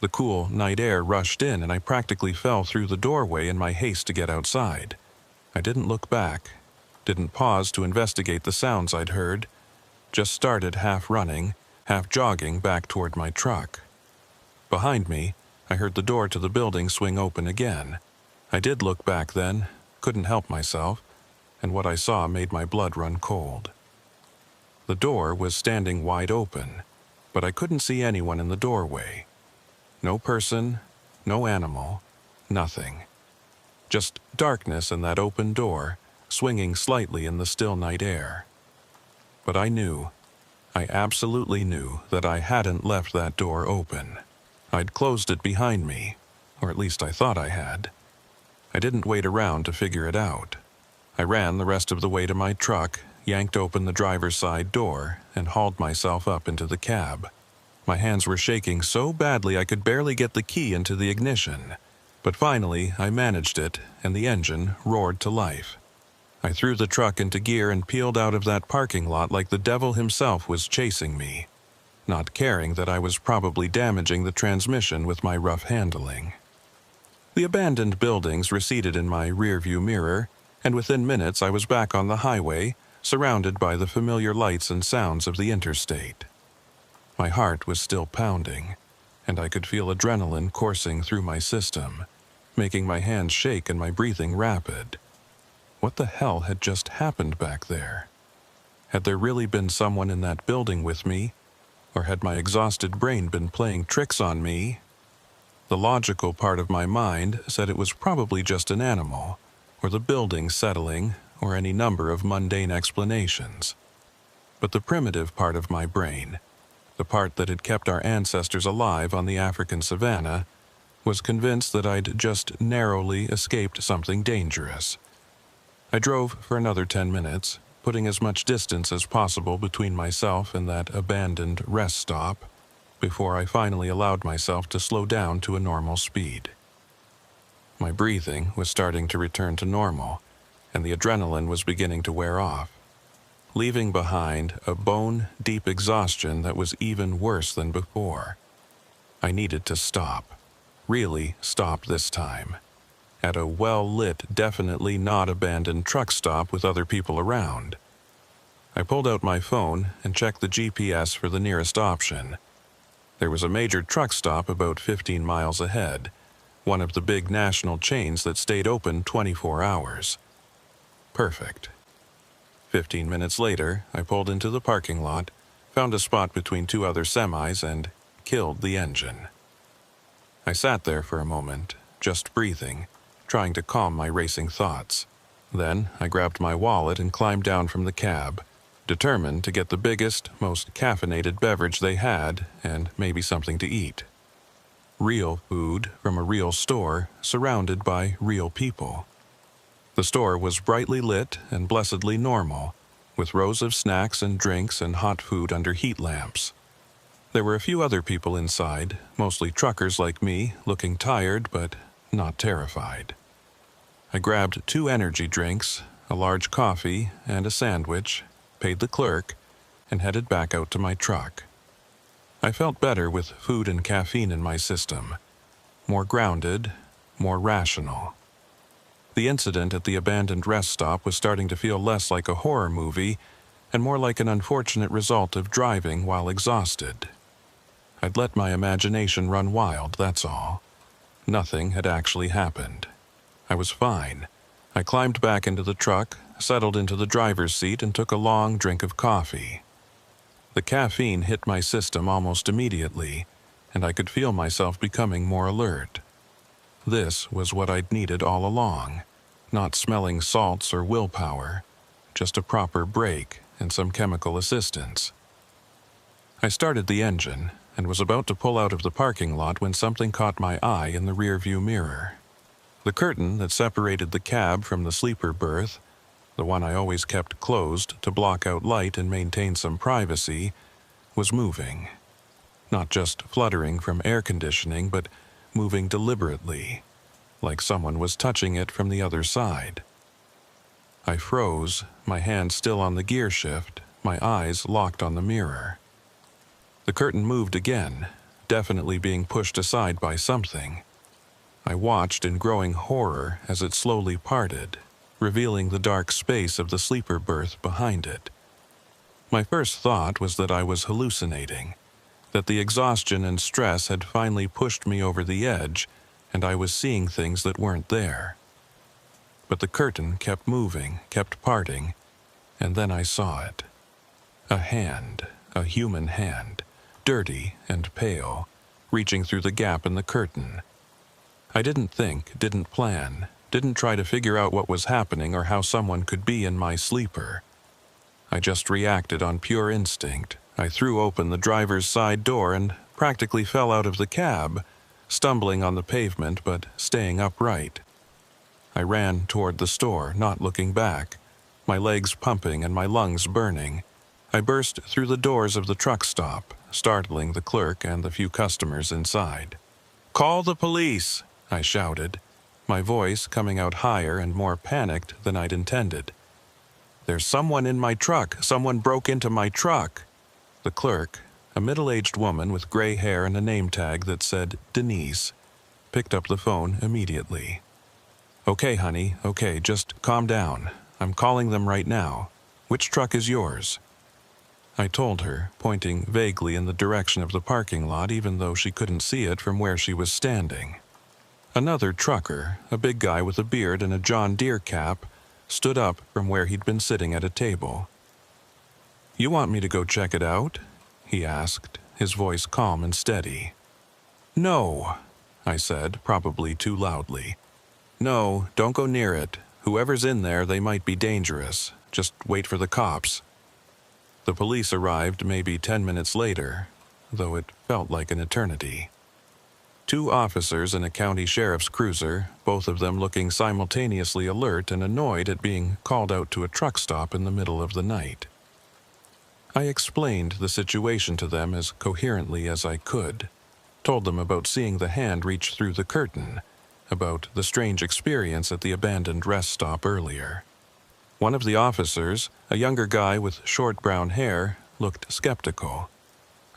The cool night air rushed in, and I practically fell through the doorway in my haste to get outside. I didn't look back, didn't pause to investigate the sounds I'd heard, just started half running, half jogging back toward my truck. Behind me, I heard the door to the building swing open again. I did look back then, couldn't help myself, and what I saw made my blood run cold. The door was standing wide open, but I couldn't see anyone in the doorway. No person, no animal, nothing. Just darkness and that open door, swinging slightly in the still night air. But I absolutely knew that I hadn't left that door open. I'd closed it behind me, or at least I thought I had. I didn't wait around to figure it out. I ran the rest of the way to my truck, yanked open the driver's side door, and hauled myself up into the cab. My hands were shaking so badly I could barely get the key into the ignition. But finally, I managed it, and the engine roared to life. I threw the truck into gear and peeled out of that parking lot like the devil himself was chasing me, not caring that I was probably damaging the transmission with my rough handling. The abandoned buildings receded in my rearview mirror, and within minutes I was back on the highway, surrounded by the familiar lights and sounds of the interstate. My heart was still pounding, and I could feel adrenaline coursing through my system, making my hands shake and my breathing rapid. What the hell had just happened back there? Had there really been someone in that building with me, or had my exhausted brain been playing tricks on me? The logical part of my mind said it was probably just an animal, or the building settling, or any number of mundane explanations. But the primitive part of my brain, the part that had kept our ancestors alive on the African savanna, was convinced that I'd just narrowly escaped something dangerous. I drove for another 10 minutes, putting as much distance as possible between myself and that abandoned rest stop, before I finally allowed myself to slow down to a normal speed. My breathing was starting to return to normal, and the adrenaline was beginning to wear off, leaving behind a bone-deep exhaustion that was even worse than before. I needed to stop, really stop this time, at a well-lit, definitely not abandoned truck stop with other people around. I pulled out my phone and checked the GPS for the nearest option. There was a major truck stop about 15 miles ahead, one of the big national chains that stayed open 24 hours. Perfect. 15 minutes later, I pulled into the parking lot, found a spot between two other semis, and killed the engine. I sat there for a moment, just breathing, trying to calm my racing thoughts. Then I grabbed my wallet and climbed down from the cab, determined to get the biggest, most caffeinated beverage they had, and maybe something to eat. Real food from a real store, surrounded by real people. The store was brightly lit and blessedly normal, with rows of snacks and drinks and hot food under heat lamps. There were a few other people inside, mostly truckers like me, looking tired but not terrified. I grabbed 2 energy drinks, a large coffee, and a sandwich, paid the clerk, and headed back out to my truck. I felt better with food and caffeine in my system, more grounded, more rational. The incident at the abandoned rest stop was starting to feel less like a horror movie and more like an unfortunate result of driving while exhausted. I'd let my imagination run wild, that's all. Nothing had actually happened. I was fine. I climbed back into the truck, settled into the driver's seat, and took a long drink of coffee. The caffeine hit my system almost immediately, and I could feel myself becoming more alert. This was what I'd needed all along, not smelling salts or willpower, just a proper break and some chemical assistance. I started the engine and was about to pull out of the parking lot when something caught my eye in the rearview mirror. The curtain that separated the cab from the sleeper berth, the one I always kept closed to block out light and maintain some privacy, was moving. Not just fluttering from air conditioning, but moving deliberately, like someone was touching it from the other side. I froze, my hand still on the gear shift, my eyes locked on the mirror. The curtain moved again, definitely being pushed aside by something. I watched in growing horror as it slowly parted, revealing the dark space of the sleeper berth behind it. My first thought was that I was hallucinating, that the exhaustion and stress had finally pushed me over the edge, and I was seeing things that weren't there. But the curtain kept moving, kept parting, and then I saw it. A hand, a human hand, dirty and pale, reaching through the gap in the curtain. I didn't think, didn't plan, didn't try to figure out what was happening or how someone could be in my sleeper. I just reacted on pure instinct. I threw open the driver's side door and practically fell out of the cab, stumbling on the pavement but staying upright. I ran toward the store, not looking back, my legs pumping and my lungs burning. I burst through the doors of the truck stop, startling the clerk and the few customers inside. "Call the police!" I shouted, my voice coming out higher and more panicked than I'd intended. "There's someone in my truck! Someone broke into my truck!" The clerk, a middle-aged woman with gray hair and a name tag that said Denise, picked up the phone immediately. "Okay, honey, okay, just calm down. I'm calling them right now. Which truck is yours?" I told her, pointing vaguely in the direction of the parking lot even though she couldn't see it from where she was standing. Another trucker, a big guy with a beard and a John Deere cap, stood up from where he'd been sitting at a table. "You want me to go check it out?" he asked, his voice calm and steady. "No," I said, probably too loudly. "No, don't go near it. Whoever's in there, they might be dangerous. Just wait for the cops." The police arrived maybe 10 minutes later, though it felt like an eternity. 2 officers in a county sheriff's cruiser, both of them looking simultaneously alert and annoyed at being called out to a truck stop in the middle of the night. I explained the situation to them as coherently as I could, told them about seeing the hand reach through the curtain, about the strange experience at the abandoned rest stop earlier. One of the officers, a younger guy with short brown hair, looked skeptical.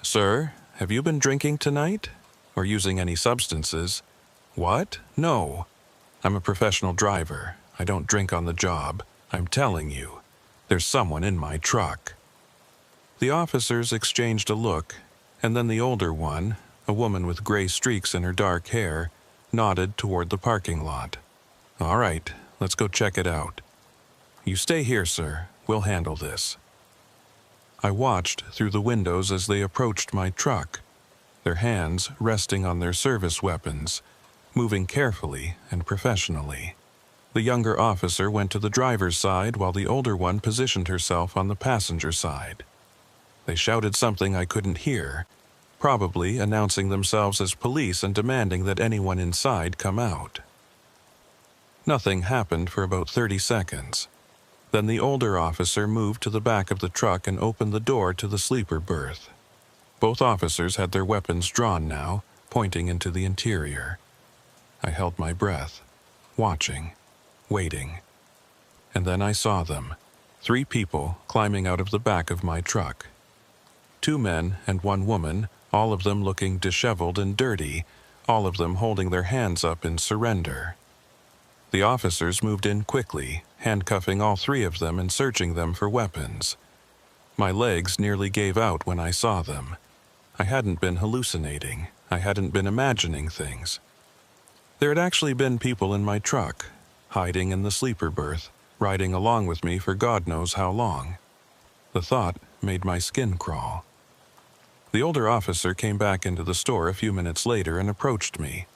"Sir, have you been drinking tonight? Or using any substances?" "What? No. I'm a professional driver. I don't drink on the job. I'm telling you, there's someone in my truck." The officers exchanged a look, and then the older one, a woman with gray streaks in her dark hair, nodded toward the parking lot. "All right, let's go check it out." "You stay here, sir. We'll handle this." I watched through the windows as they approached my truck, their hands resting on their service weapons, moving carefully and professionally. The younger officer went to the driver's side while the older one positioned herself on the passenger side. They shouted something I couldn't hear, probably announcing themselves as police and demanding that anyone inside come out. Nothing happened for about 30 seconds. Then the older officer moved to the back of the truck and opened the door to the sleeper berth. Both officers had their weapons drawn now, pointing into the interior. I held my breath, watching, waiting. And then I saw them, 3 people climbing out of the back of my truck. 2 men and 1 woman, all of them looking disheveled and dirty, all of them holding their hands up in surrender. The officers moved in quickly, handcuffing all 3 of them and searching them for weapons. My legs nearly gave out when I saw them. I hadn't been hallucinating. I hadn't been imagining things. There had actually been people in my truck, hiding in the sleeper berth, riding along with me for God knows how long. The thought made my skin crawl. The older officer came back into the store a few minutes later and approached me.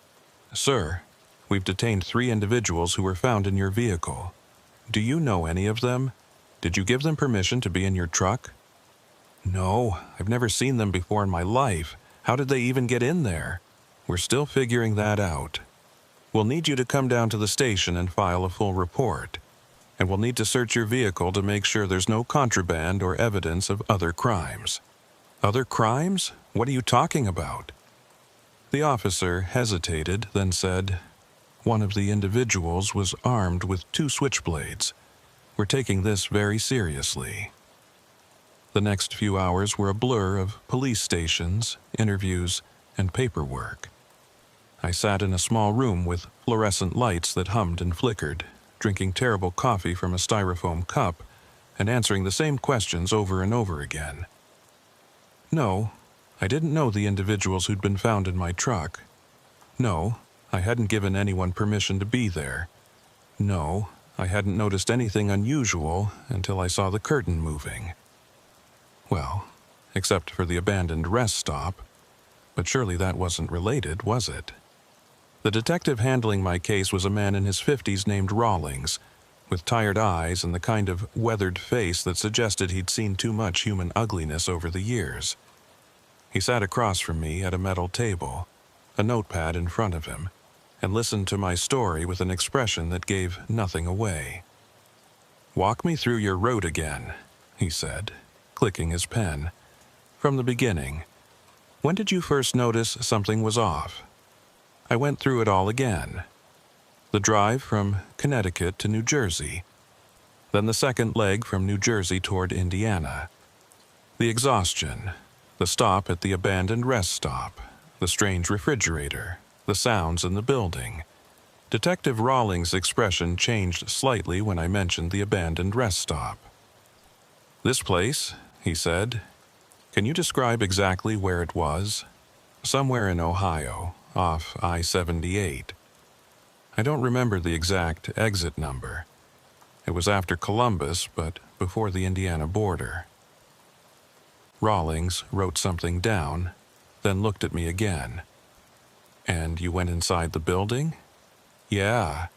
"Sir, we've detained 3 individuals who were found in your vehicle. Do you know any of them? Did you give them permission to be in your truck?" "No, I've never seen them before in my life. How did they even get in there? We're still figuring that out." We'll need you to come down to the station and file a full report. And we'll need to search your vehicle to make sure there's no contraband or evidence of other crimes." "Other crimes? What are you talking about?" The officer hesitated, then said, "One of the individuals was armed with 2 switchblades. We're taking this very seriously." The next few hours were a blur of police stations, interviews, and paperwork. I sat in a small room with fluorescent lights that hummed and flickered, drinking terrible coffee from a styrofoam cup and answering the same questions over and over again. No, I didn't know the individuals who'd been found in my truck. No, I hadn't given anyone permission to be there. No, I hadn't noticed anything unusual until I saw the curtain moving. Well, except for the abandoned rest stop. But surely that wasn't related, was it? The detective handling my case was a man in his 50s named Rawlings, with tired eyes and the kind of weathered face that suggested he'd seen too much human ugliness over the years. He sat across from me at a metal table, a notepad in front of him, and listened to my story with an expression that gave nothing away. "Walk me through your road again," he said, clicking his pen. "From the beginning. When did you first notice something was off?" I went through it all again. The drive from Connecticut to New Jersey, then the second leg from New Jersey toward Indiana. The exhaustion, the stop at the abandoned rest stop, the strange refrigerator, the sounds in the building. Detective Rawlings' expression changed slightly when I mentioned the abandoned rest stop. "This place," he said. "Can you describe exactly where it was?" "Somewhere in Ohio, off I-78. I don't remember the exact exit number. It was after Columbus, but before the Indiana border." Rawlings wrote something down, then looked at me again. "And you went inside the building?" "Yeah.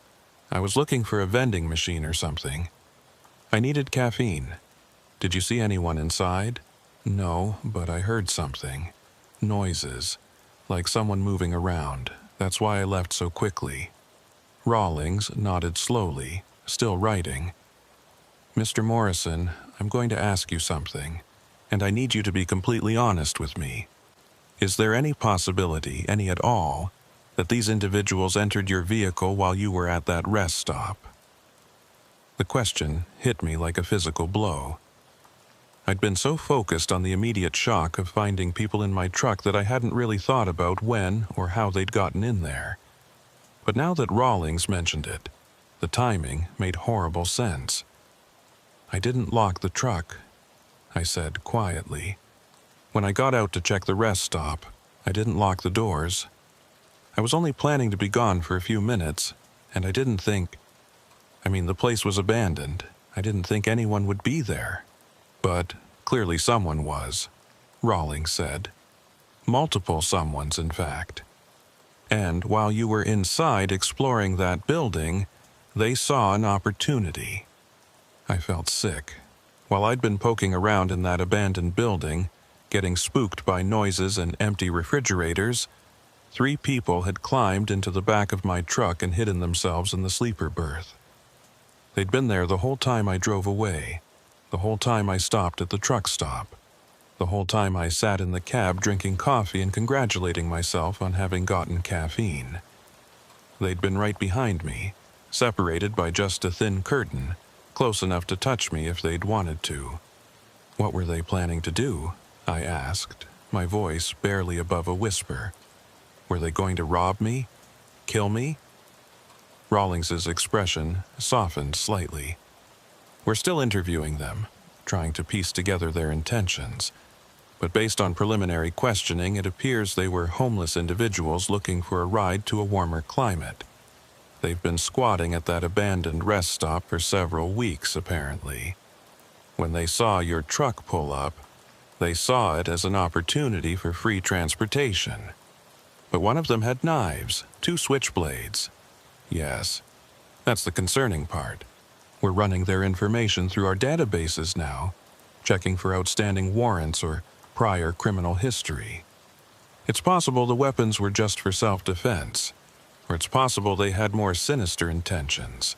I was looking for a vending machine or something. I needed caffeine. Did you see anyone inside?" "No, but I heard something. Noises. Like someone moving around. That's why I left so quickly." Rawlings nodded slowly, still writing. "Mr. Morrison, I'm going to ask you something, and I need you to be completely honest with me. Is there any possibility, any at all, that these individuals entered your vehicle while you were at that rest stop?" The question hit me like a physical blow. I'd been so focused on the immediate shock of finding people in my truck that I hadn't really thought about when or how they'd gotten in there. But now that Rawlings mentioned it, the timing made horrible sense. "I didn't lock the truck," I said quietly. "When I got out to check the rest stop, I didn't lock the doors. I was only planning to be gone for a few minutes, and I didn't think... the place was abandoned. I didn't think anyone would be there. But clearly someone was," Rawlings said. "Multiple someones, in fact. And while you were inside exploring that building, they saw an opportunity." I felt sick. While I'd been poking around in that abandoned building, getting spooked by noises and empty refrigerators, 3 people had climbed into the back of my truck and hidden themselves in the sleeper berth. They'd been there the whole time I drove away, the whole time I stopped at the truck stop, the whole time I sat in the cab drinking coffee and congratulating myself on having gotten caffeine. They'd been right behind me, separated by just a thin curtain, close enough to touch me if they'd wanted to. "What were they planning to do?" I asked, my voice barely above a whisper. "Were they going to rob me? Kill me?" Rawlings's expression softened slightly. "We're still interviewing them, trying to piece together their intentions. But based on preliminary questioning, it appears they were homeless individuals looking for a ride to a warmer climate. They've been squatting at that abandoned rest stop for several weeks, apparently. When they saw your truck pull up, they saw it as an opportunity for free transportation. But one of them had knives, 2 switchblades. Yes, that's the concerning part. We're running their information through our databases now, checking for outstanding warrants or prior criminal history. It's possible the weapons were just for self-defense. Or it's possible they had more sinister intentions.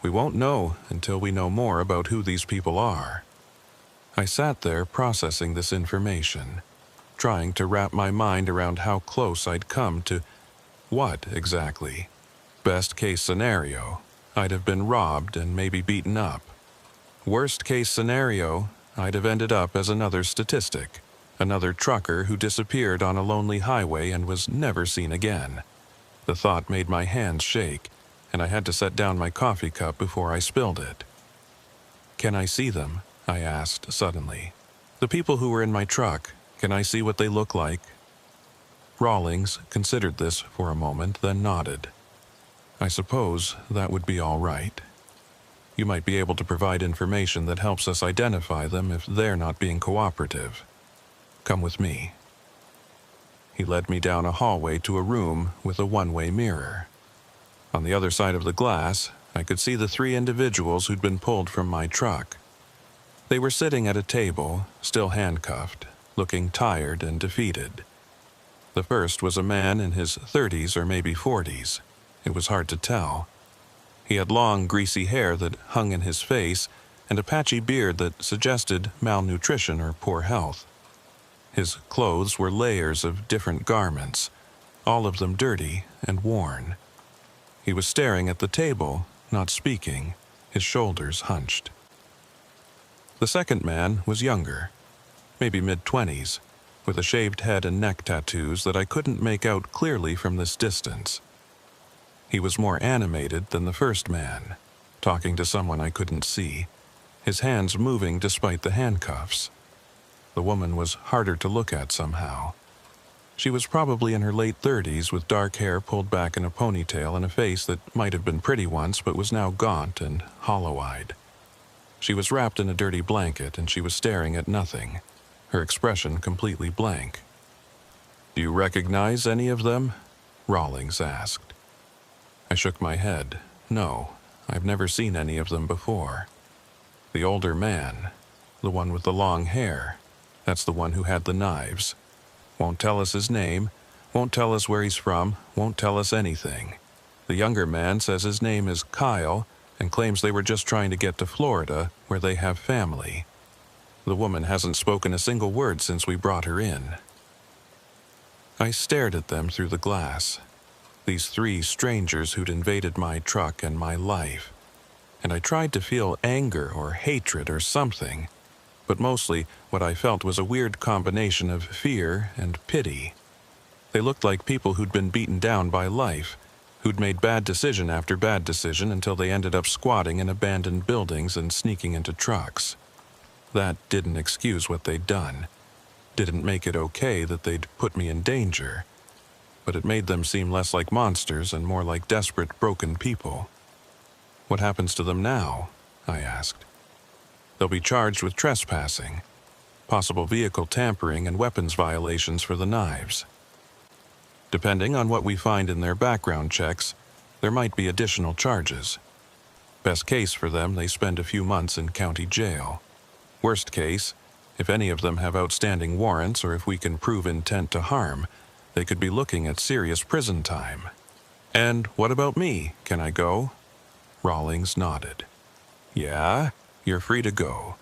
We won't know until we know more about who these people are. I sat there processing this information, trying to wrap my mind around how close I'd come to what exactly. Best case scenario, I'd have been robbed and maybe beaten up. Worst case scenario, I'd have ended up as another statistic, another trucker who disappeared on a lonely highway and was never seen again. The thought made my hands shake, and I had to set down my coffee cup before I spilled it. "Can I see them?" I asked suddenly. "The people who were in my truck, can I see what they look like?" Rawlings considered this for a moment, then nodded. "I suppose that would be all right. You might be able to provide information that helps us identify them if they're not being cooperative. Come with me." He led me down a hallway to a room with a one-way mirror. On the other side of the glass, I could see the 3 individuals who'd been pulled from my truck. They were sitting at a table, still handcuffed, looking tired and defeated. The first was a man in his 30s or maybe 40s. It was hard to tell. He had long, greasy hair that hung in his face and a patchy beard that suggested malnutrition or poor health. His clothes were layers of different garments, all of them dirty and worn. He was staring at the table, not speaking, his shoulders hunched. The second man was younger, maybe mid-20s, with a shaved head and neck tattoos that I couldn't make out clearly from this distance. He was more animated than the first man, talking to someone I couldn't see, his hands moving despite the handcuffs. The woman was harder to look at somehow. She was probably in her late 30s with dark hair pulled back in a ponytail and a face that might have been pretty once but was now gaunt and hollow-eyed. She was wrapped in a dirty blanket and she was staring at nothing, her expression completely blank. "Do you recognize any of them?" Rawlings asked. I shook my head. "No, I've never seen any of them before." The older man, the one with the long hair, that's the one who had the knives. Won't tell us his name, won't tell us where he's from, won't tell us anything. The younger man says his name is Kyle and claims they were just trying to get to Florida, where they have family. The woman hasn't spoken a single word since we brought her in. I stared at them through the glass. These 3 strangers who'd invaded my truck and my life. And I tried to feel anger or hatred or something, but mostly what I felt was a weird combination of fear and pity. They looked like people who'd been beaten down by life, who'd made bad decision after bad decision until they ended up squatting in abandoned buildings and sneaking into trucks. That didn't excuse what they'd done, didn't make it okay that they'd put me in danger, but it made them seem less like monsters and more like desperate, broken people. "What happens to them now?" I asked. "They'll be charged with trespassing, possible vehicle tampering and weapons violations for the knives. Depending on what we find in their background checks, there might be additional charges. Best case for them, they spend a few months in county jail. Worst case, if any of them have outstanding warrants or if we can prove intent to harm, they could be looking at serious prison time." "And what about me? Can I go?" Rawlings nodded. "Yeah, you're free to go.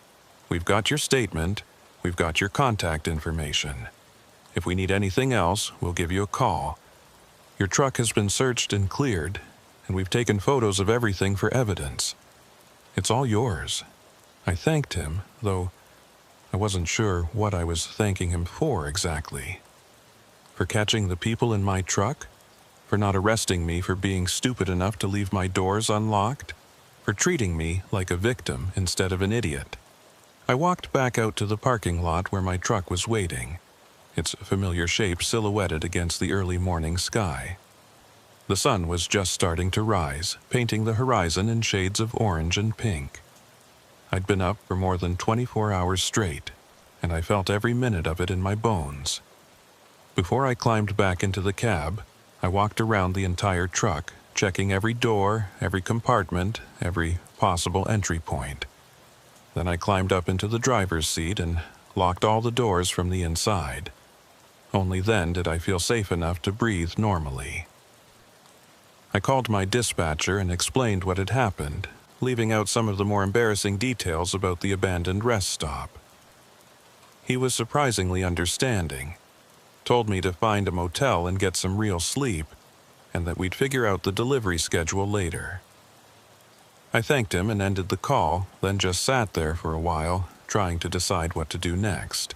We've got your statement, we've got your contact information. If we need anything else, we'll give you a call. Your truck has been searched and cleared, and we've taken photos of everything for evidence. It's all yours." I thanked him, though I wasn't sure what I was thanking him for exactly. For catching the people in my truck? For not arresting me for being stupid enough to leave my doors unlocked? For treating me like a victim instead of an idiot? I walked back out to the parking lot where my truck was waiting, its familiar shape silhouetted against the early morning sky. The sun was just starting to rise, painting the horizon in shades of orange and pink. I'd been up for more than 24 hours straight, and I felt every minute of it in my bones. Before I climbed back into the cab, I walked around the entire truck, checking every door, every compartment, every possible entry point. Then I climbed up into the driver's seat and locked all the doors from the inside. Only then did I feel safe enough to breathe normally. I called my dispatcher and explained what had happened, leaving out some of the more embarrassing details about the abandoned rest stop. He was surprisingly understanding, told me to find a motel and get some real sleep, and that we'd figure out the delivery schedule later. I thanked him and ended the call, then just sat there for a while, trying to decide what to do next.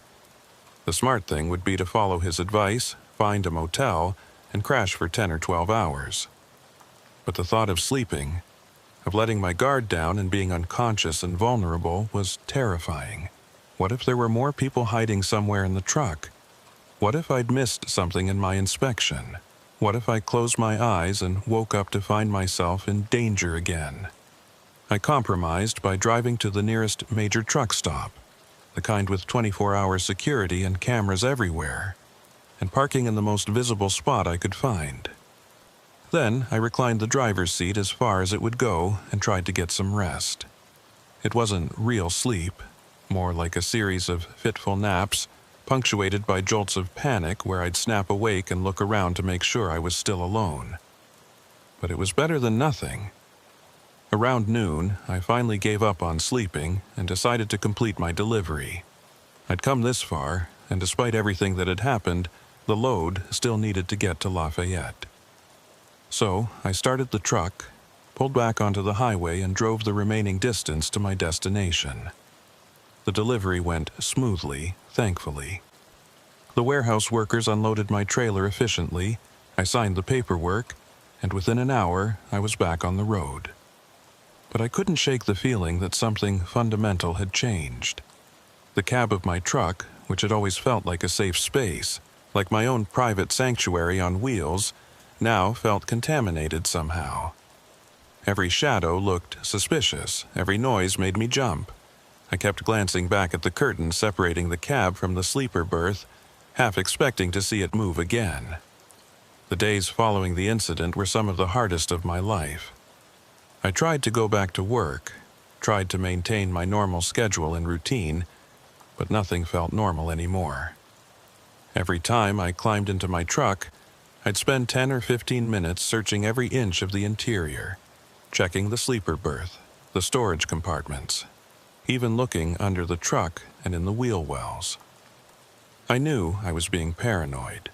The smart thing would be to follow his advice, find a motel, and crash for 10 or 12 hours. But the thought of sleeping, of letting my guard down and being unconscious and vulnerable was terrifying. What if there were more people hiding somewhere in the truck? What if I'd missed something in my inspection? What if I closed my eyes and woke up to find myself in danger again? I compromised by driving to the nearest major truck stop, the kind with 24-hour security and cameras everywhere, and parking in the most visible spot I could find. Then I reclined the driver's seat as far as it would go and tried to get some rest. It wasn't real sleep, more like a series of fitful naps, punctuated by jolts of panic where I'd snap awake and look around to make sure I was still alone. But it was better than nothing. Around noon, I finally gave up on sleeping and decided to complete my delivery. I'd come this far, and despite everything that had happened, the load still needed to get to Lafayette. So I started the truck, pulled back onto the highway, and drove the remaining distance to my destination. The delivery went smoothly, thankfully. The warehouse workers unloaded my trailer efficiently, I signed the paperwork, and within an hour I was back on the road. But I couldn't shake the feeling that something fundamental had changed. The cab of my truck, which had always felt like a safe space, like my own private sanctuary on wheels, now felt contaminated somehow. Every shadow looked suspicious, every noise made me jump. I kept glancing back at the curtain separating the cab from the sleeper berth, half expecting to see it move again. The days following the incident were some of the hardest of my life. I tried to go back to work, tried to maintain my normal schedule and routine, but nothing felt normal anymore. Every time I climbed into my truck, I'd spend 10 or 15 minutes searching every inch of the interior, checking the sleeper berth, the storage compartments, even looking under the truck and in the wheel wells. I knew I was being paranoid,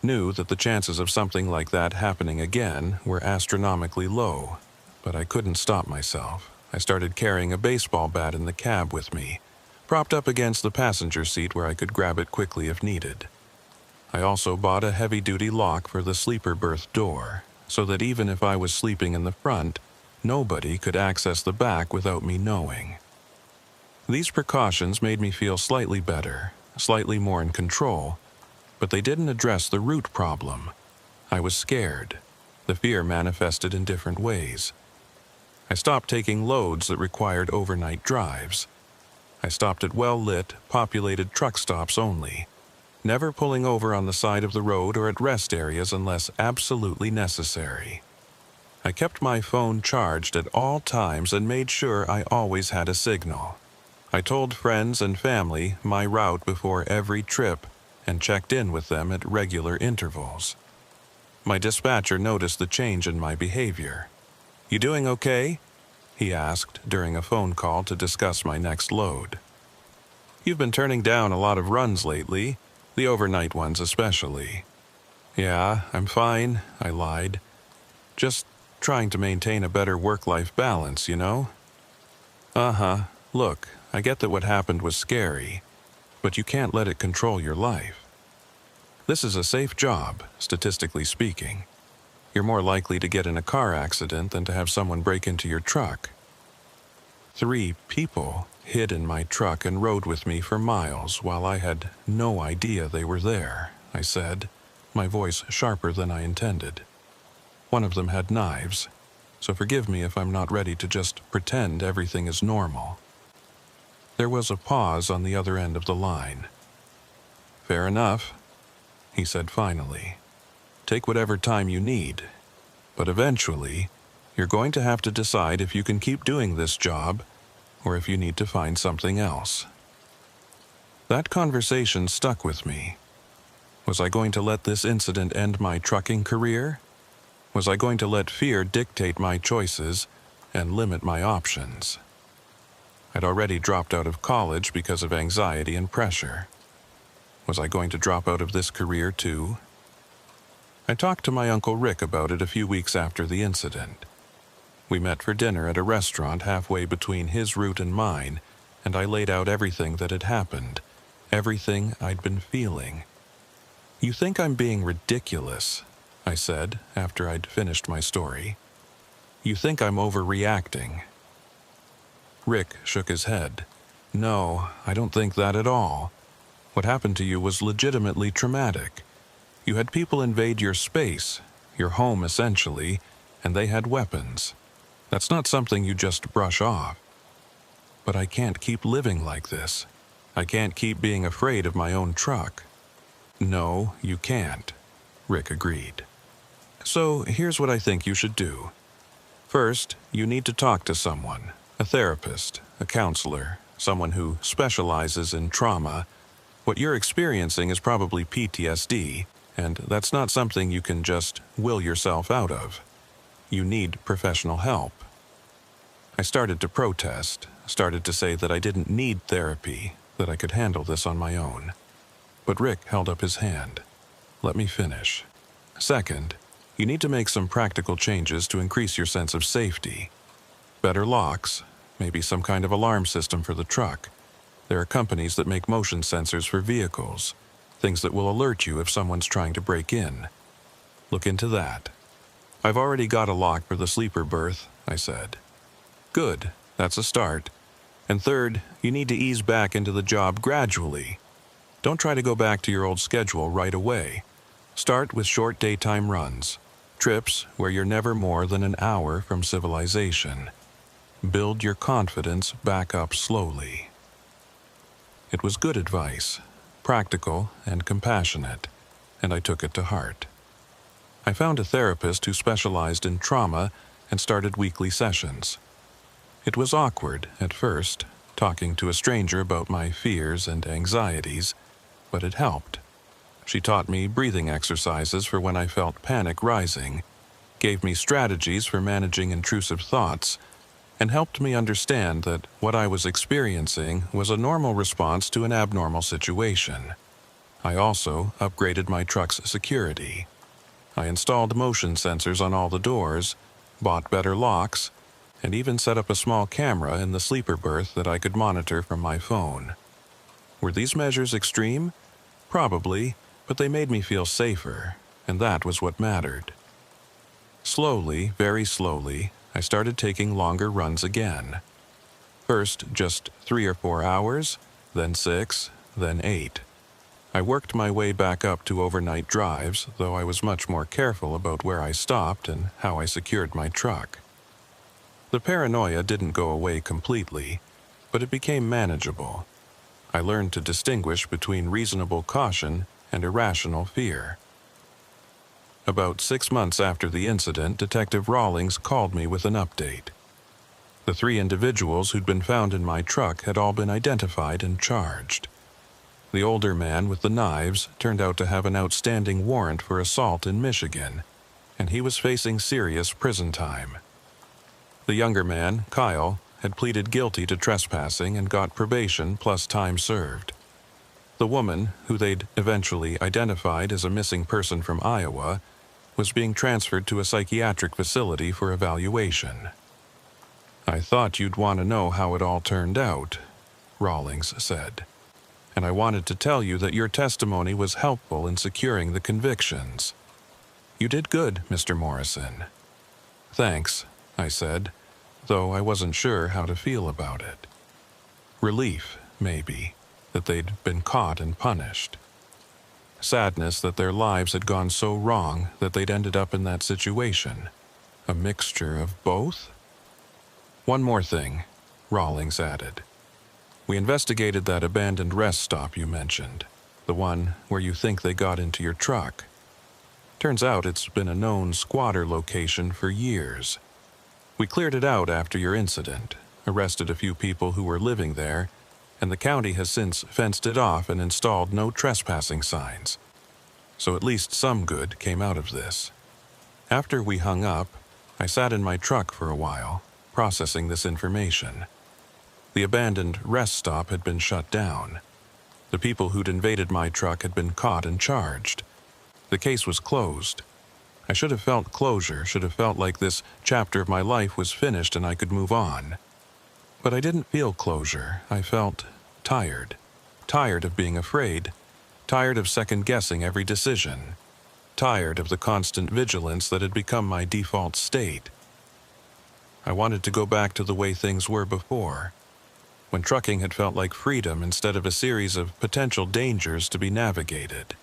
knew that the chances of something like that happening again were astronomically low, but I couldn't stop myself. I started carrying a baseball bat in the cab with me, propped up against the passenger seat where I could grab it quickly if needed. I also bought a heavy-duty lock for the sleeper berth door, so that even if I was sleeping in the front, nobody could access the back without me knowing. These precautions made me feel slightly better, slightly more in control, but they didn't address the root problem. I was scared. The fear manifested in different ways. I stopped taking loads that required overnight drives. I stopped at well-lit, populated truck stops only, never pulling over on the side of the road or at rest areas unless absolutely necessary. I kept my phone charged at all times and made sure I always had a signal. I told friends and family my route before every trip and checked in with them at regular intervals. My dispatcher noticed the change in my behavior. "You doing okay?" he asked during a phone call to discuss my next load. "You've been turning down a lot of runs lately, the overnight ones especially." "Yeah, I'm fine," I lied. "Just trying to maintain a better work-life balance, you know?" "Uh-huh. Look, I get that what happened was scary, but you can't let it control your life. This is a safe job, statistically speaking. You're more likely to get in a car accident than to have someone break into your truck." 3 people hid in my truck and rode with me for miles while I had no idea they were there, I said, my voice sharper than I intended. "One of them had knives, so forgive me if I'm not ready to just pretend everything is normal." There was a pause on the other end of the line. "Fair enough," he said finally. "Take whatever time you need, but eventually, you're going to have to decide if you can keep doing this job or if you need to find something else." That conversation stuck with me. Was I going to let this incident end my trucking career? Was I going to let fear dictate my choices and limit my options? I'd already dropped out of college because of anxiety and pressure. Was I going to drop out of this career too? I talked to my Uncle Rick about it a few weeks after the incident. We met for dinner at a restaurant halfway between his route and mine, and I laid out everything that had happened, everything I'd been feeling. "You think I'm being ridiculous," I said after I'd finished my story. "You think I'm overreacting." Rick shook his head. "No, I don't think that at all. What happened to you was legitimately traumatic. You had people invade your space, your home essentially, and they had weapons. That's not something you just brush off." "But I can't keep living like this. I can't keep being afraid of my own truck." "No, you can't," Rick agreed. "So here's what I think you should do. First, you need to talk to someone, a therapist, a counselor, someone who specializes in trauma. What you're experiencing is probably PTSD, and that's not something you can just will yourself out of. You need professional help." I started to protest, started to say that I didn't need therapy, that I could handle this on my own. But Rick held up his hand. "Let me finish. Second, you need to make some practical changes to increase your sense of safety. Better locks, maybe some kind of alarm system for the truck. There are companies that make motion sensors for vehicles, things that will alert you if someone's trying to break in. Look into that." "I've already got a lock for the sleeper berth," I said. "Good, that's a start. And third, you need to ease back into the job gradually. Don't try to go back to your old schedule right away. Start with short daytime runs, trips where you're never more than an hour from civilization. Build your confidence back up slowly." It was good advice, practical and compassionate, and I took it to heart. I found a therapist who specialized in trauma and started weekly sessions. It was awkward at first, talking to a stranger about my fears and anxieties, but it helped. She taught me breathing exercises for when I felt panic rising, gave me strategies for managing intrusive thoughts, and helped me understand that what I was experiencing was a normal response to an abnormal situation. I also upgraded my truck's security. I installed motion sensors on all the doors, bought better locks, and even set up a small camera in the sleeper berth that I could monitor from my phone. Were these measures extreme? Probably, but they made me feel safer, and that was what mattered. Slowly, very slowly, I started taking longer runs again. First, just 3 or 4 hours, then 6, then 8. I worked my way back up to overnight drives, though I was much more careful about where I stopped and how I secured my truck. The paranoia didn't go away completely, but it became manageable. I learned to distinguish between reasonable caution and irrational fear. About 6 months after the incident, Detective Rawlings called me with an update. The 3 individuals who'd been found in my truck had all been identified and charged. The older man with the knives turned out to have an outstanding warrant for assault in Michigan, and he was facing serious prison time. The younger man, Kyle, had pleaded guilty to trespassing and got probation plus time served. The woman, who they'd eventually identified as a missing person from Iowa, was being transferred to a psychiatric facility for evaluation. "I thought you'd want to know how it all turned out," Rawlings said. "And I wanted to tell you that your testimony was helpful in securing the convictions. You did good, Mr. Morrison." "Thanks," I said, though I wasn't sure how to feel about it. Relief, maybe, that they'd been caught and punished. Sadness that their lives had gone so wrong that they'd ended up in that situation. A mixture of both? "One more thing," Rawlings added. "We investigated that abandoned rest stop you mentioned, the one where you think they got into your truck. Turns out it's been a known squatter location for years. We cleared it out after your incident, arrested a few people who were living there, and the county has since fenced it off and installed no trespassing signs. So at least some good came out of this. After we hung up, I sat in my truck for a while, processing this information. The abandoned rest stop had been shut down. The people who'd invaded my truck had been caught and charged. The case was closed. I should have felt closure, should have felt like this chapter of my life was finished and I could move on. But I didn't feel closure. I felt tired. Tired of being afraid. Tired of second-guessing every decision. Tired of the constant vigilance that had become my default state. I wanted to go back to the way things were before, when trucking had felt like freedom instead of a series of potential dangers to be navigated.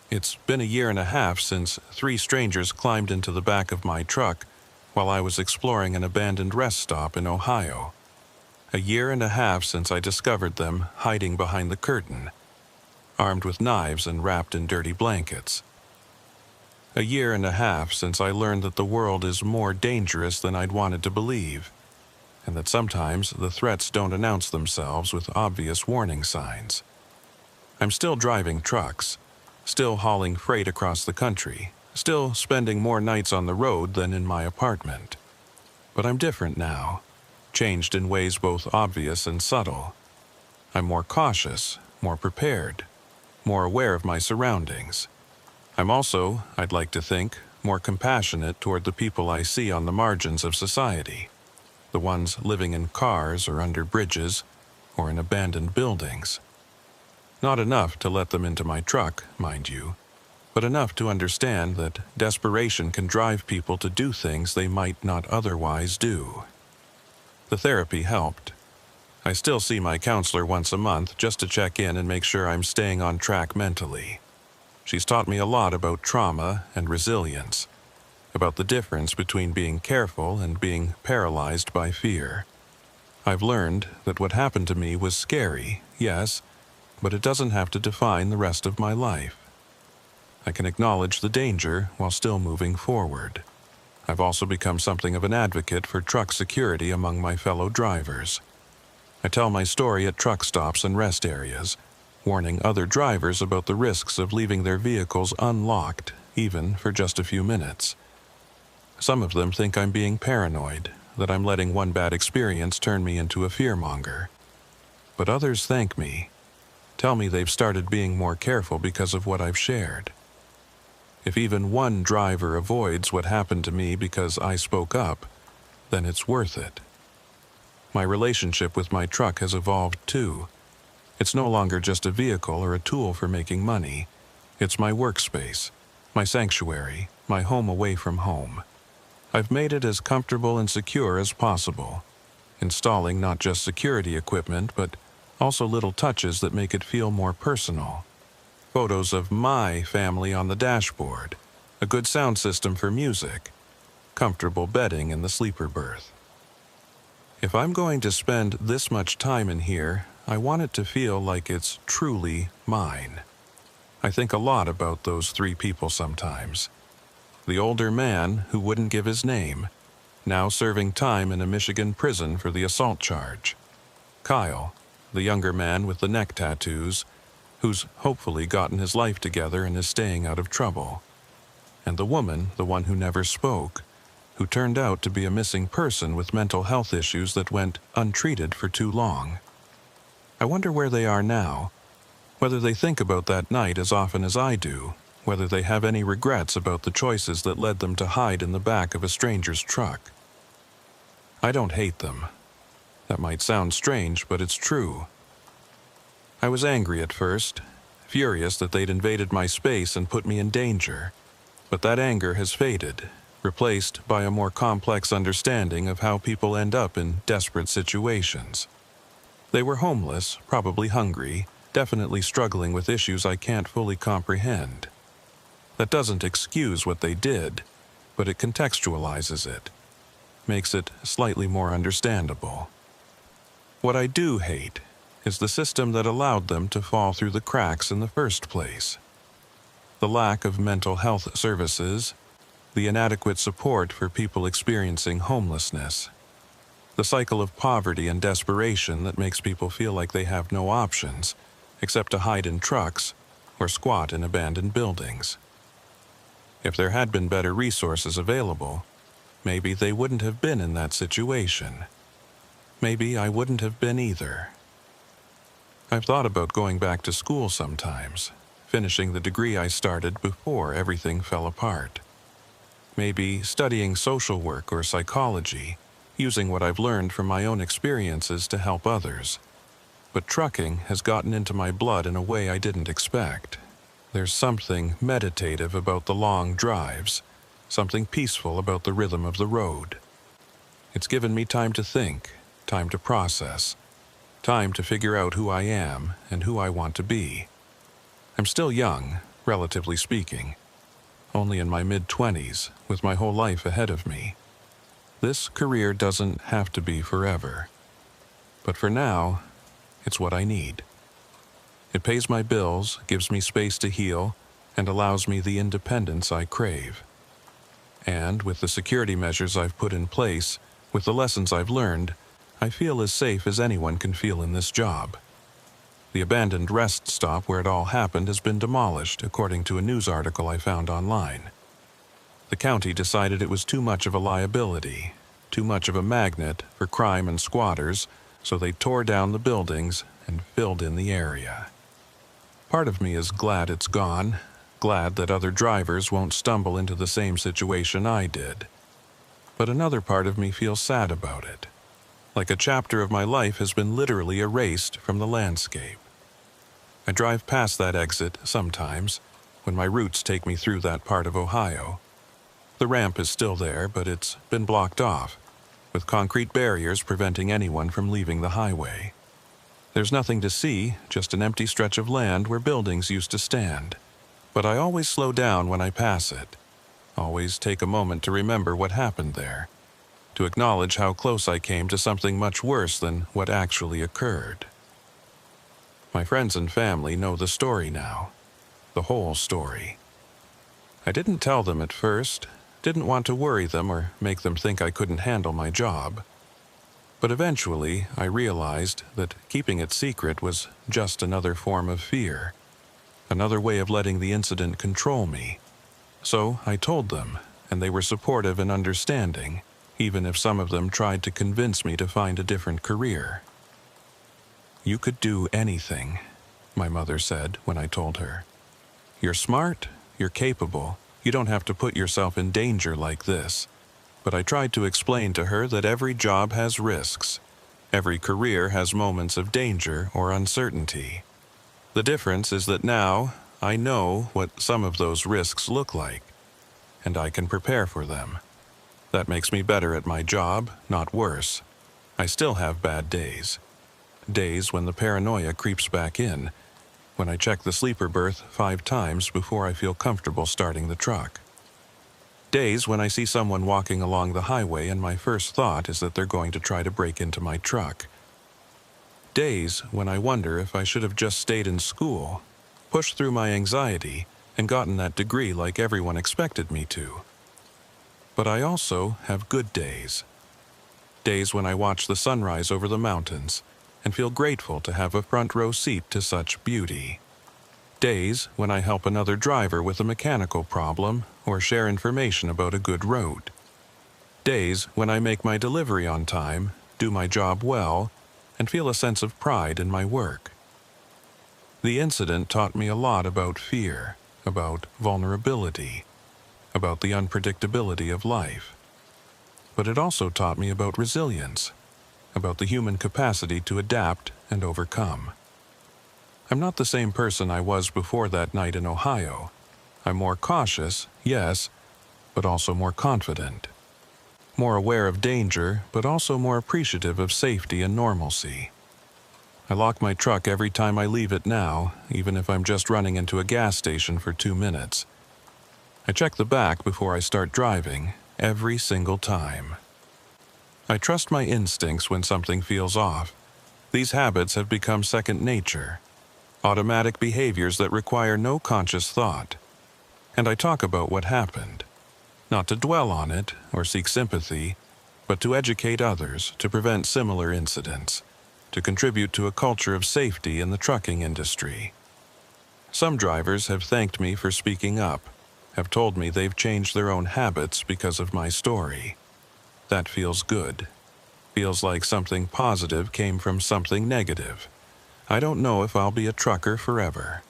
It's been a year and a half since 3 strangers climbed into the back of my truck while I was exploring an abandoned rest stop in Ohio. A year and a half since I discovered them hiding behind the curtain, armed with knives and wrapped in dirty blankets. A year and a half since I learned that the world is more dangerous than I'd wanted to believe, and that sometimes the threats don't announce themselves with obvious warning signs. I'm still driving trucks, still hauling freight across the country, still spending more nights on the road than in my apartment. But I'm different now, changed in ways both obvious and subtle. I'm more cautious, more prepared, more aware of my surroundings. I'm also, I'd like to think, more compassionate toward the people I see on the margins of society, the ones living in cars or under bridges or in abandoned buildings. Not enough to let them into my truck, mind you, but enough to understand that desperation can drive people to do things they might not otherwise do. The therapy helped. I still see my counselor once a month just to check in and make sure I'm staying on track mentally. She's taught me a lot about trauma and resilience, about the difference between being careful and being paralyzed by fear. I've learned that what happened to me was scary, yes, but it doesn't have to define the rest of my life. I can acknowledge the danger while still moving forward. I've also become something of an advocate for truck security among my fellow drivers. I tell my story at truck stops and rest areas, warning other drivers about the risks of leaving their vehicles unlocked, even for just a few minutes. Some of them think I'm being paranoid, that I'm letting one bad experience turn me into a fearmonger. But others thank me, tell me they've started being more careful because of what I've shared. If even one driver avoids what happened to me because I spoke up, then it's worth it. My relationship with my truck has evolved too. It's no longer just a vehicle or a tool for making money. It's my workspace, my sanctuary, my home away from home. I've made it as comfortable and secure as possible, installing not just security equipment, but also little touches that make it feel more personal. Photos of my family on the dashboard, a good sound system for music, comfortable bedding in the sleeper berth. If I'm going to spend this much time in here, I want it to feel like it's truly mine. I think a lot about those 3 people sometimes. The older man who wouldn't give his name, now serving time in a Michigan prison for the assault charge. Kyle, the younger man with the neck tattoos, who's hopefully gotten his life together and is staying out of trouble. And the woman, the one who never spoke, who turned out to be a missing person with mental health issues that went untreated for too long. I wonder where they are now, whether they think about that night as often as I do, whether they have any regrets about the choices that led them to hide in the back of a stranger's truck. I don't hate them. That might sound strange, but it's true. I was angry at first, furious that they'd invaded my space and put me in danger, but that anger has faded, replaced by a more complex understanding of how people end up in desperate situations. They were homeless, probably hungry, definitely struggling with issues I can't fully comprehend. That doesn't excuse what they did, but it contextualizes it, makes it slightly more understandable. What I do hate is the system that allowed them to fall through the cracks in the first place. The lack of mental health services, the inadequate support for people experiencing homelessness, the cycle of poverty and desperation that makes people feel like they have no options except to hide in trucks or squat in abandoned buildings. If there had been better resources available, maybe they wouldn't have been in that situation. Maybe I wouldn't have been either. I've thought about going back to school sometimes, finishing the degree I started before everything fell apart. Maybe studying social work or psychology, using what I've learned from my own experiences to help others. But trucking has gotten into my blood in a way I didn't expect. There's something meditative about the long drives, something peaceful about the rhythm of the road. It's given me time to think, time to process, time to figure out who I am and who I want to be. I'm still young, relatively speaking, only in my mid-20s, with my whole life ahead of me. This career doesn't have to be forever. But for now, it's what I need. It pays my bills, gives me space to heal, and allows me the independence I crave. And with the security measures I've put in place, with the lessons I've learned, I feel as safe as anyone can feel in this job. The abandoned rest stop where it all happened has been demolished, according to a news article I found online. The county decided it was too much of a liability, too much of a magnet for crime and squatters, so they tore down the buildings and filled in the area. Part of me is glad it's gone, glad that other drivers won't stumble into the same situation I did. But another part of me feels sad about it. Like a chapter of my life has been literally erased from the landscape. I drive past that exit sometimes, when my routes take me through that part of Ohio. The ramp is still there, but it's been blocked off, with concrete barriers preventing anyone from leaving the highway. There's nothing to see, just an empty stretch of land where buildings used to stand. But I always slow down when I pass it, always take a moment to remember what happened there, to acknowledge how close I came to something much worse than what actually occurred. My friends and family know the story now, the whole story. I didn't tell them at first, didn't want to worry them or make them think I couldn't handle my job. But eventually I realized that keeping it secret was just another form of fear, another way of letting the incident control me. So I told them, and they were supportive and understanding, even if some of them tried to convince me to find a different career. "You could do anything," my mother said when I told her. "You're smart, you're capable, you don't have to put yourself in danger like this." But I tried to explain to her that every job has risks. Every career has moments of danger or uncertainty. The difference is that now I know what some of those risks look like, and I can prepare for them. That makes me better at my job, not worse. I still have bad days. Days when the paranoia creeps back in, when I check the sleeper berth 5 times before I feel comfortable starting the truck. Days when I see someone walking along the highway and my first thought is that they're going to try to break into my truck. Days when I wonder if I should have just stayed in school, pushed through my anxiety, and gotten that degree like everyone expected me to. But I also have good days. Days when I watch the sunrise over the mountains and feel grateful to have a front row seat to such beauty. Days when I help another driver with a mechanical problem or share information about a good road. Days when I make my delivery on time, do my job well, and feel a sense of pride in my work. The incident taught me a lot about fear, about vulnerability, about the unpredictability of life. But it also taught me about resilience, about the human capacity to adapt and overcome. I'm not the same person I was before that night in Ohio. I'm more cautious, yes, but also more confident. More aware of danger, but also more appreciative of safety and normalcy. I lock my truck every time I leave it now, even if I'm just running into a gas station for 2 minutes. I check the back before I start driving, every single time. I trust my instincts when something feels off. These habits have become second nature. Automatic behaviors that require no conscious thought. And I talk about what happened. Not to dwell on it or seek sympathy, but to educate others to prevent similar incidents, to contribute to a culture of safety in the trucking industry. Some drivers have thanked me for speaking up. have told me they've changed their own habits because of my story. That feels good. Feels like something positive came from something negative. I don't know if I'll be a trucker forever.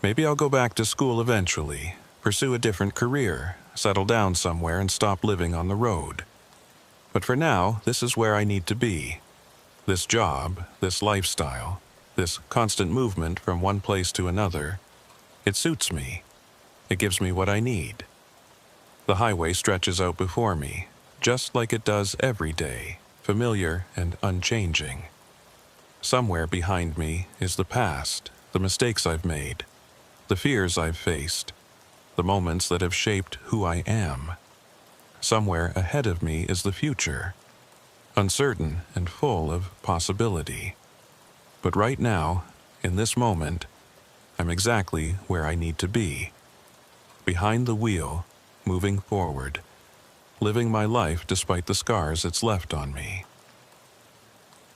Maybe I'll go back to school eventually, pursue a different career, settle down somewhere and stop living on the road. But for now, this is where I need to be. This job, this lifestyle, this constant movement from one place to another, it suits me. It gives me what I need. The highway stretches out before me, just like it does every day, familiar and unchanging. Somewhere behind me is the past, the mistakes I've made, the fears I've faced, the moments that have shaped who I am. Somewhere ahead of me is the future, uncertain and full of possibility. But right now, in this moment, I'm exactly where I need to be. Behind the wheel, moving forward, living my life despite the scars it's left on me.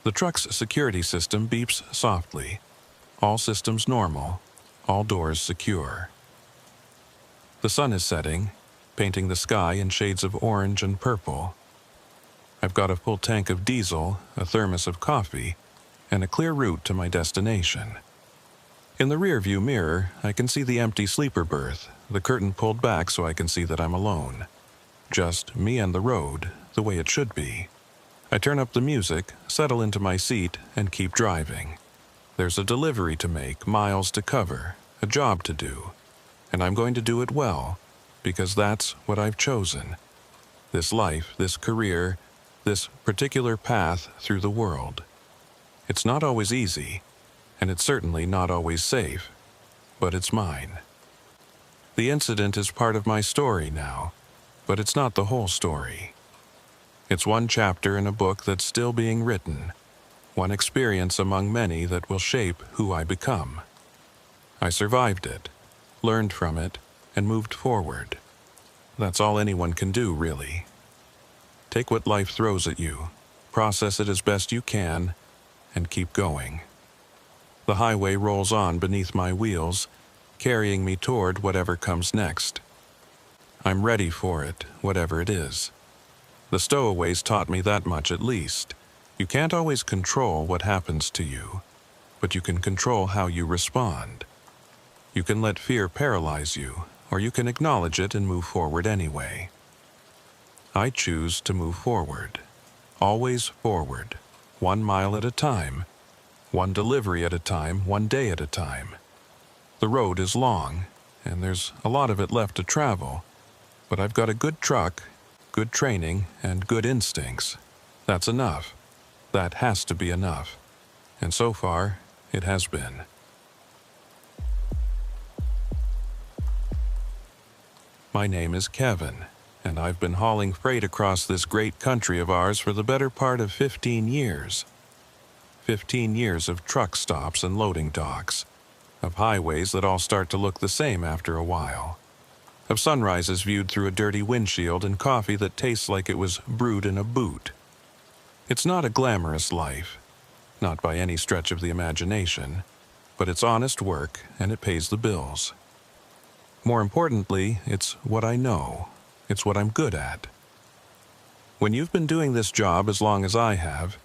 The truck's security system beeps softly. All systems normal, all doors secure. The sun is setting, painting the sky in shades of orange and purple. I've got a full tank of diesel, a thermos of coffee, and a clear route to my destination. In the rearview mirror, I can see the empty sleeper berth, the curtain pulled back so I can see that I'm alone. Just me and the road, the way it should be. I turn up the music, settle into my seat, and keep driving. There's a delivery to make, miles to cover, a job to do. And I'm going to do it well, because that's what I've chosen. This life, this career, this particular path through the world. It's not always easy, and it's certainly not always safe, but it's mine. The incident is part of my story now, but it's not the whole story. It's one chapter in a book that's still being written, one experience among many that will shape who I become. I survived it, learned from it, and moved forward. That's all anyone can do, really. Take what life throws at you, process it as best you can, and keep going. The highway rolls on beneath my wheels, carrying me toward whatever comes next. I'm ready for it, whatever it is. The stowaways taught me that much at least. You can't always control what happens to you, but you can control how you respond. You can let fear paralyze you, or you can acknowledge it and move forward anyway. I choose to move forward. Always forward. 1 mile at a time. One delivery at a time, one day at a time. The road is long, and there's a lot of it left to travel, but I've got a good truck, good training, and good instincts. That's enough. That has to be enough. And so far, it has been. My name is Kevin, and I've been hauling freight across this great country of ours for the better part of 15 years. 15 years of truck stops and loading docks, of highways that all start to look the same after a while, of sunrises viewed through a dirty windshield and coffee that tastes like it was brewed in a boot. It's not a glamorous life, not by any stretch of the imagination, but it's honest work and it pays the bills. More importantly, it's what I know. It's what I'm good at. When you've been doing this job as long as I have,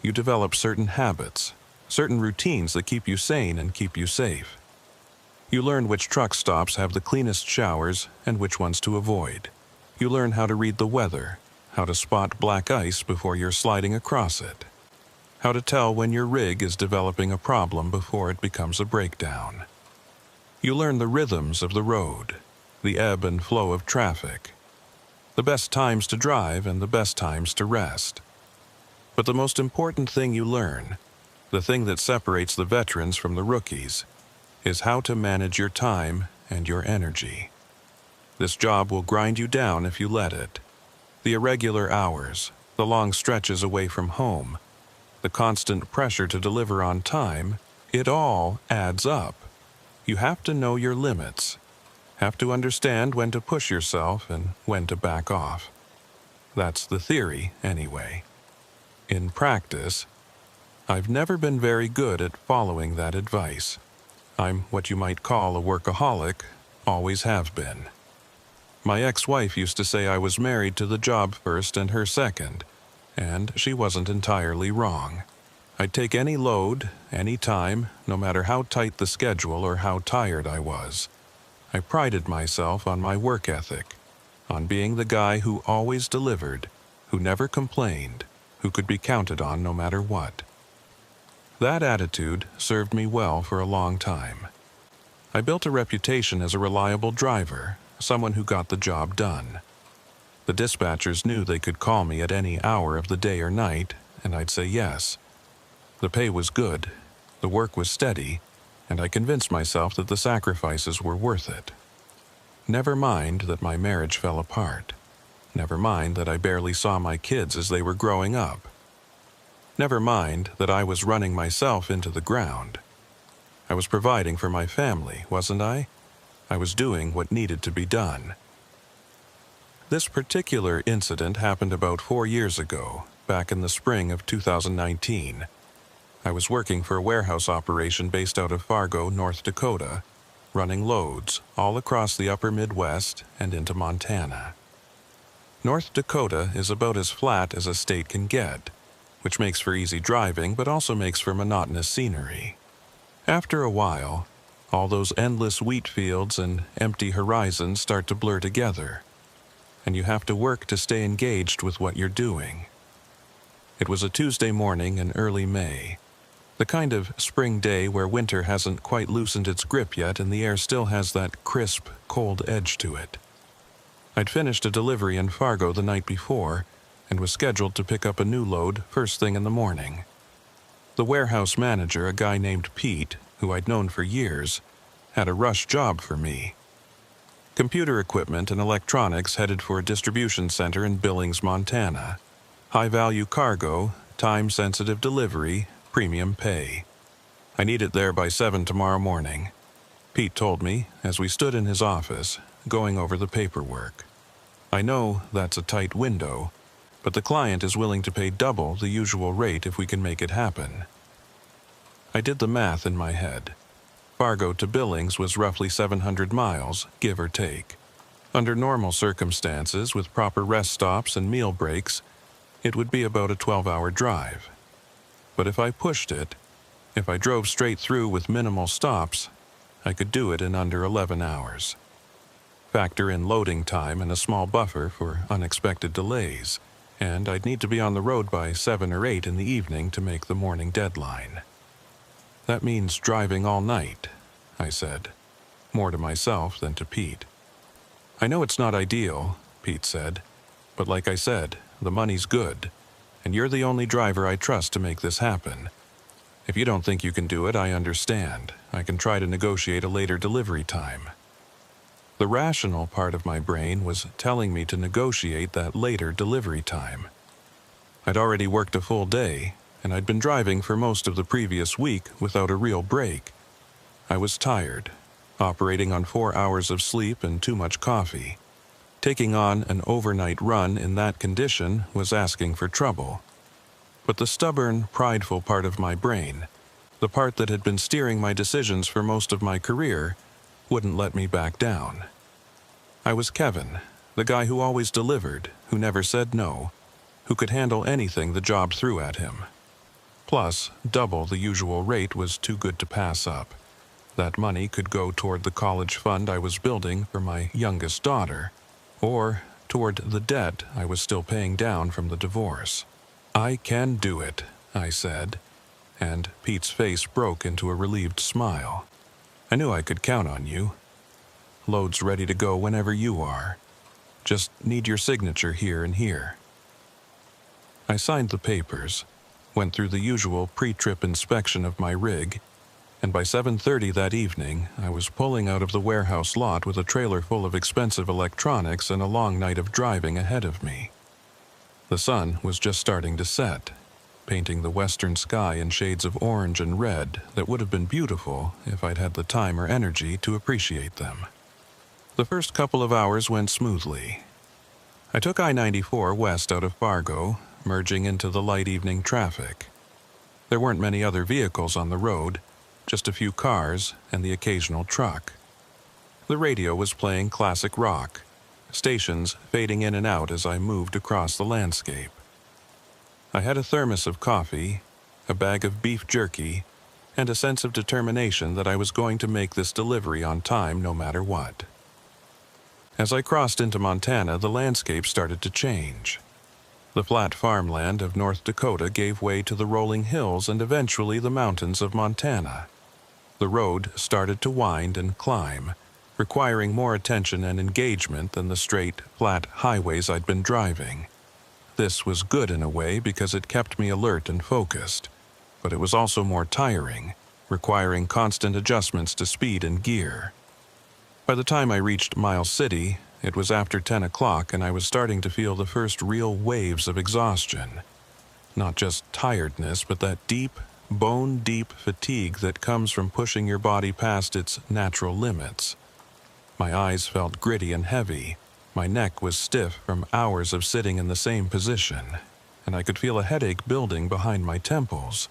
you develop certain habits, certain routines that keep you sane and keep you safe. You learn which truck stops have the cleanest showers and which ones to avoid. You learn how to read the weather, how to spot black ice before you're sliding across it, how to tell when your rig is developing a problem before it becomes a breakdown. You learn the rhythms of the road, the ebb and flow of traffic, the best times to drive and the best times to rest. But the most important thing you learn, the thing that separates the veterans from the rookies, is how to manage your time and your energy. This job will grind you down if you let it. The irregular hours, the long stretches away from home, the constant pressure to deliver on time, it all adds up. You have to know your limits, have to understand when to push yourself and when to back off. That's the theory, anyway. In practice, I've never been very good at following that advice. I'm what you might call a workaholic, always have been. My ex-wife used to say I was married to the job first and her second, and she wasn't entirely wrong. I'd take any load, any time, no matter how tight the schedule or how tired I was. I prided myself on my work ethic, on being the guy who always delivered, who never complained, who could be counted on no matter what. That attitude served me well for a long time. I built a reputation as a reliable driver, someone who got the job done. The dispatchers knew they could call me at any hour of the day or night, and I'd say yes. The pay was good, the work was steady, and I convinced myself that the sacrifices were worth it. Never mind that my marriage fell apart. Never mind that I barely saw my kids as they were growing up. Never mind that I was running myself into the ground. I was providing for my family, wasn't I? I was doing what needed to be done. This particular incident happened about 4 years ago, back in the spring of 2019. I was working for a warehouse operation based out of Fargo, North Dakota, running loads all across the upper Midwest and into Montana. North Dakota is about as flat as a state can get, which makes for easy driving but also makes for monotonous scenery. After a while, all those endless wheat fields and empty horizons start to blur together, and you have to work to stay engaged with what you're doing. It was a Tuesday morning in early May, the kind of spring day where winter hasn't quite loosened its grip yet and the air still has that crisp, cold edge to it. I'd finished a delivery in Fargo the night before and was scheduled to pick up a new load first thing in the morning. The warehouse manager, a guy named Pete, who I'd known for years, had a rush job for me. Computer equipment and electronics headed for a distribution center in Billings, Montana. High-value cargo, time-sensitive delivery, premium pay. I need it there by 7 tomorrow morning, Pete told me as we stood in his office, going over the paperwork. I know that's a tight window, but the client is willing to pay double the usual rate if we can make it happen. I did the math in my head. Fargo to Billings was roughly 700 miles, give or take. Under normal circumstances, with proper rest stops and meal breaks, it would be about a 12-hour drive. But if I pushed it, if I drove straight through with minimal stops, I could do it in under 11 hours. Factor in loading time and a small buffer for unexpected delays, and I'd need to be on the road by 7 or 8 in the evening to make the morning deadline. That means driving all night, I said, more to myself than to Pete. I know it's not ideal, Pete said, but like I said, the money's good, and you're the only driver I trust to make this happen. If you don't think you can do it, I understand. I can try to negotiate a later delivery time. The rational part of my brain was telling me to negotiate that later delivery time. I'd already worked a full day, and I'd been driving for most of the previous week without a real break. I was tired, operating on 4 hours of sleep and too much coffee. Taking on an overnight run in that condition was asking for trouble. But the stubborn, prideful part of my brain, the part that had been steering my decisions for most of my career, wouldn't let me back down. I was Kevin, the guy who always delivered, who never said no, who could handle anything the job threw at him. Plus, double the usual rate was too good to pass up. That money could go toward the college fund I was building for my youngest daughter, or toward the debt I was still paying down from the divorce. I can do it, I said, and Pete's face broke into a relieved smile. I knew I could count on you. Load's ready to go whenever you are. Just need your signature here and here. I signed the papers, went through the usual pre-trip inspection of my rig, and by 7:30 that evening, I was pulling out of the warehouse lot with a trailer full of expensive electronics and a long night of driving ahead of me. The sun was just starting to set, painting the western sky in shades of orange and red that would have been beautiful if I'd had the time or energy to appreciate them. The first couple of hours went smoothly. I took I-94 west out of Fargo, merging into the light evening traffic. There weren't many other vehicles on the road, just a few cars and the occasional truck. The radio was playing classic rock, stations fading in and out as I moved across the landscape. I had a thermos of coffee, a bag of beef jerky, and a sense of determination that I was going to make this delivery on time no matter what. As I crossed into Montana, the landscape started to change. The flat farmland of North Dakota gave way to the rolling hills and eventually the mountains of Montana. The road started to wind and climb, requiring more attention and engagement than the straight, flat highways I'd been driving. This was good in a way because it kept me alert and focused, but it was also more tiring, requiring constant adjustments to speed and gear. By the time I reached Miles City, it was after 10 o'clock and I was starting to feel the first real waves of exhaustion. Not just tiredness, but that deep, bone-deep fatigue that comes from pushing your body past its natural limits. My eyes felt gritty and heavy. My neck was stiff from hours of sitting in the same position, and I could feel a headache building behind my temples.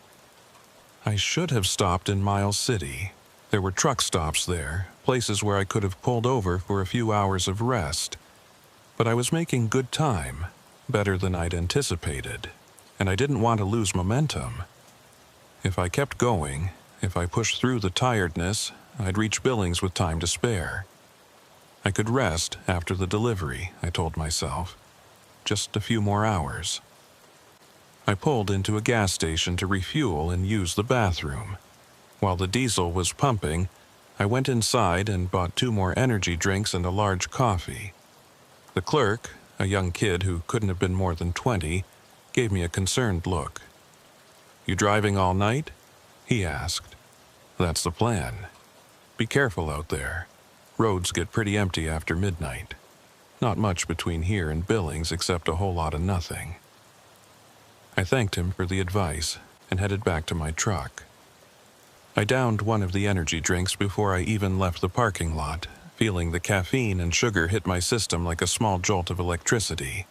I should have stopped in Miles City. There were truck stops there, places where I could have pulled over for a few hours of rest. But I was making good time, better than I'd anticipated, and I didn't want to lose momentum. If I kept going, if I pushed through the tiredness, I'd reach Billings with time to spare. I could rest after the delivery, I told myself. Just a few more hours. I pulled into a gas station to refuel and use the bathroom. While the diesel was pumping, I went inside and bought 2 more energy drinks and a large coffee. The clerk, a young kid who couldn't have been more than 20, gave me a concerned look. "You driving all night?" he asked. "That's the plan. Be careful out there. Roads get pretty empty after midnight. Not much between here and Billings except a whole lot of nothing." I thanked him for the advice and headed back to my truck. I downed one of the energy drinks before I even left the parking lot, feeling the caffeine and sugar hit my system like a small jolt of electricity.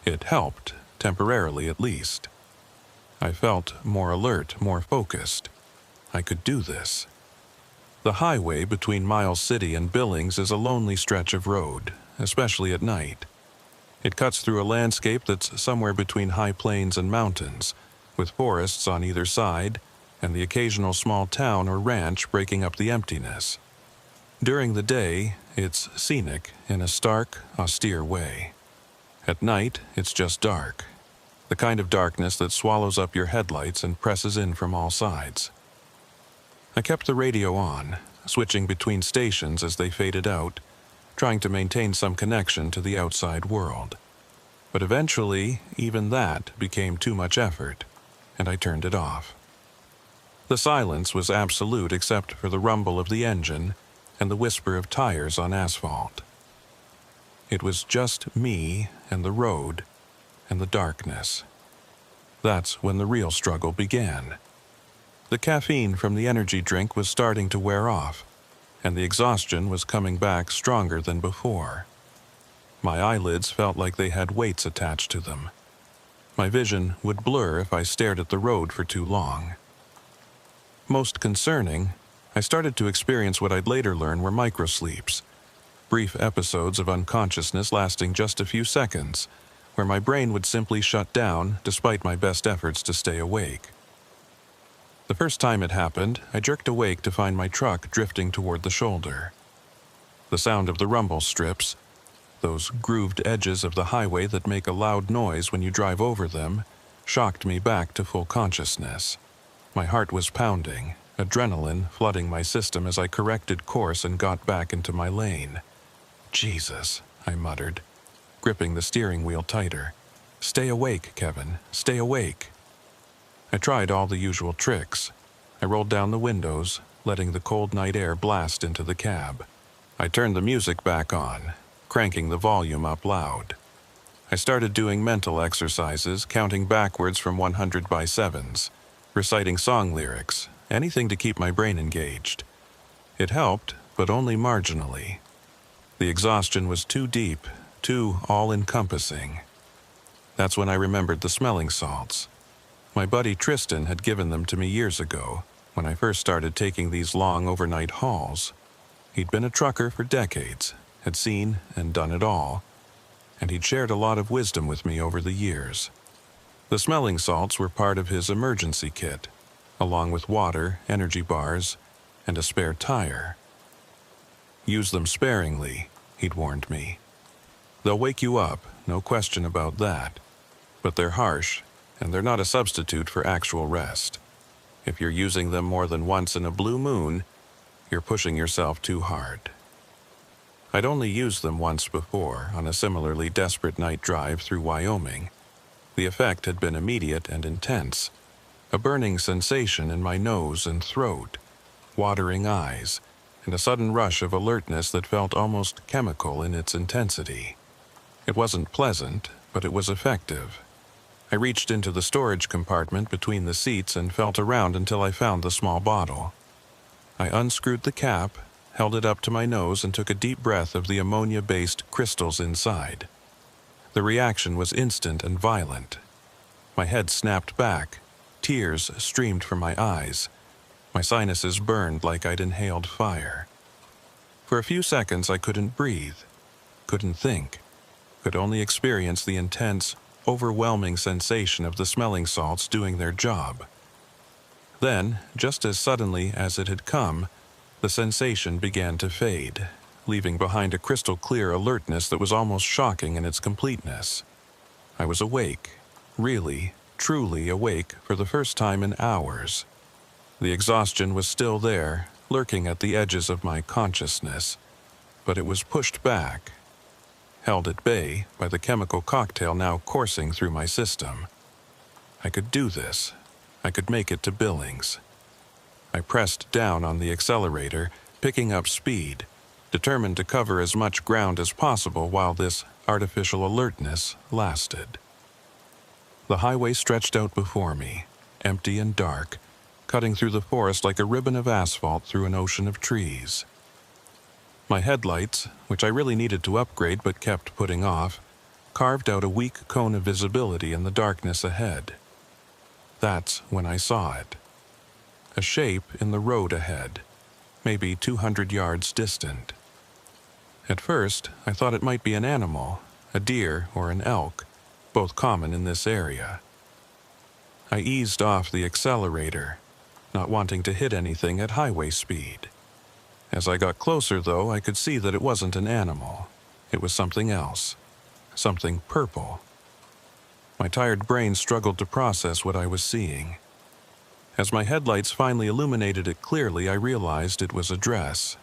It helped, temporarily at least. I felt more alert, more focused. I could do this. The highway between Miles City and Billings is a lonely stretch of road, especially at night. It cuts through a landscape that's somewhere between high plains and mountains, with forests on either side, and the occasional small town or ranch breaking up the emptiness. During the day, it's scenic in a stark, austere way. At night, it's just dark. The kind of darkness that swallows up your headlights and presses in from all sides. I kept the radio on, switching between stations as they faded out, trying to maintain some connection to the outside world. But eventually, even that became too much effort, and I turned it off. The silence was absolute except for the rumble of the engine and the whisper of tires on asphalt. It was just me and the road and the darkness. That's when the real struggle began. The caffeine from the energy drink was starting to wear off, and the exhaustion was coming back stronger than before. My eyelids felt like they had weights attached to them. My vision would blur if I stared at the road for too long. Most concerning, I started to experience what I'd later learn were microsleeps, brief episodes of unconsciousness lasting just a few seconds, where my brain would simply shut down despite my best efforts to stay awake. The first time it happened, I jerked awake to find my truck drifting toward the shoulder. The sound of the rumble strips, those grooved edges of the highway that make a loud noise when you drive over them, shocked me back to full consciousness. My heart was pounding, adrenaline flooding my system as I corrected course and got back into my lane. "Jesus," I muttered, gripping the steering wheel tighter. "Stay awake, Kevin, stay awake." I tried all the usual tricks. I rolled down the windows, letting the cold night air blast into the cab. I turned the music back on, cranking the volume up loud. I started doing mental exercises, counting backwards from 100 by sevens, reciting song lyrics, anything to keep my brain engaged. It helped, but only marginally. The exhaustion was too deep, too all-encompassing. That's when I remembered the smelling salts. My buddy Tristan had given them to me years ago, when I first started taking these long overnight hauls. He'd been a trucker for decades, had seen and done it all, and he'd shared a lot of wisdom with me over the years. The smelling salts were part of his emergency kit, along with water, energy bars, and a spare tire. Use them sparingly, he'd warned me. They'll wake you up, no question about that, but they're harsh, and they're not a substitute for actual rest. If you're using them more than once in a blue moon, you're pushing yourself too hard. I'd only used them once before, on a similarly desperate night drive through Wyoming. The effect had been immediate and intense. A burning sensation in my nose and throat, watering eyes, and a sudden rush of alertness that felt almost chemical in its intensity. It wasn't pleasant, but it was effective. I reached into the storage compartment between the seats and felt around until I found the small bottle. I unscrewed the cap, held it up to my nose, and took a deep breath of the ammonia-based crystals inside. The reaction was instant and violent. My head snapped back, tears streamed from my eyes. My sinuses burned like I'd inhaled fire. For a few seconds I couldn't breathe, couldn't think, could only experience the intense, overwhelming sensation of the smelling salts doing their job. Then, just as suddenly as it had come, the sensation began to fade, leaving behind a crystal-clear alertness that was almost shocking in its completeness. I was awake, really, truly awake for the first time in hours. The exhaustion was still there, lurking at the edges of my consciousness, but it was pushed back, held at bay by the chemical cocktail now coursing through my system. I could do this. I could make it to Billings. I pressed down on the accelerator, picking up speed, determined to cover as much ground as possible while this artificial alertness lasted. The highway stretched out before me, empty and dark, cutting through the forest like a ribbon of asphalt through an ocean of trees. My headlights, which I really needed to upgrade but kept putting off, carved out a weak cone of visibility in the darkness ahead. That's when I saw it. A shape in the road ahead, maybe 200 yards distant. At first, I thought it might be an animal, a deer or an elk, both common in this area. I eased off the accelerator, not wanting to hit anything at highway speed. As I got closer, though, I could see that it wasn't an animal. It was something else. Something purple. My tired brain struggled to process what I was seeing. As my headlights finally illuminated it clearly, I realized it was a dress.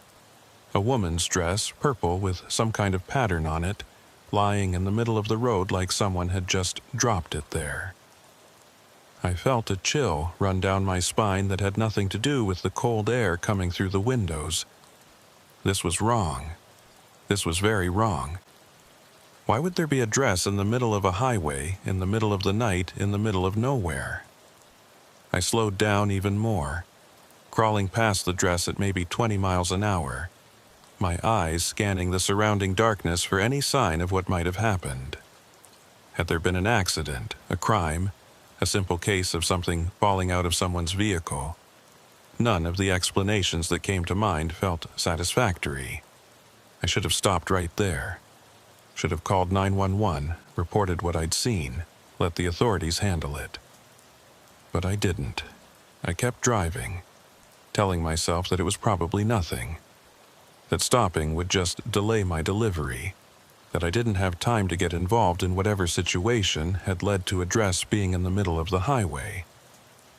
A woman's dress, purple with some kind of pattern on it, lying in the middle of the road like someone had just dropped it there. I felt a chill run down my spine that had nothing to do with the cold air coming through the windows. This was wrong. This was very wrong. Why would there be a dress in the middle of a highway, in the middle of the night, in the middle of nowhere? I slowed down even more, crawling past the dress at maybe 20 miles an hour, my eyes scanning the surrounding darkness for any sign of what might have happened. Had there been an accident, a crime, a simple case of something falling out of someone's vehicle? None of the explanations that came to mind felt satisfactory. I should have stopped right there. Should have called 911, reported what I'd seen, let the authorities handle it. But I didn't. I kept driving, telling myself that it was probably nothing, that stopping would just delay my delivery, that I didn't have time to get involved in whatever situation had led to a dress being in the middle of the highway.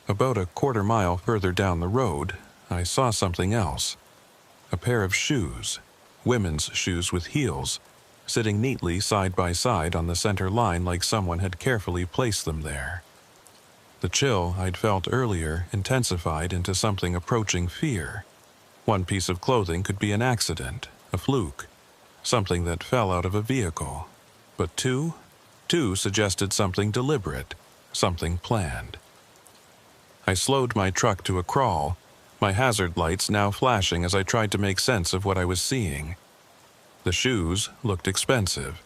About a quarter mile further down the road, I saw something else. A pair of shoes, women's shoes with heels, sitting neatly side by side on the center line like someone had carefully placed them there. The chill I'd felt earlier intensified into something approaching fear. One piece of clothing could be an accident, a fluke, something that fell out of a vehicle. But two suggested something deliberate, something planned. I slowed my truck to a crawl, my hazard lights now flashing as I tried to make sense of what I was seeing. The shoes looked expensive,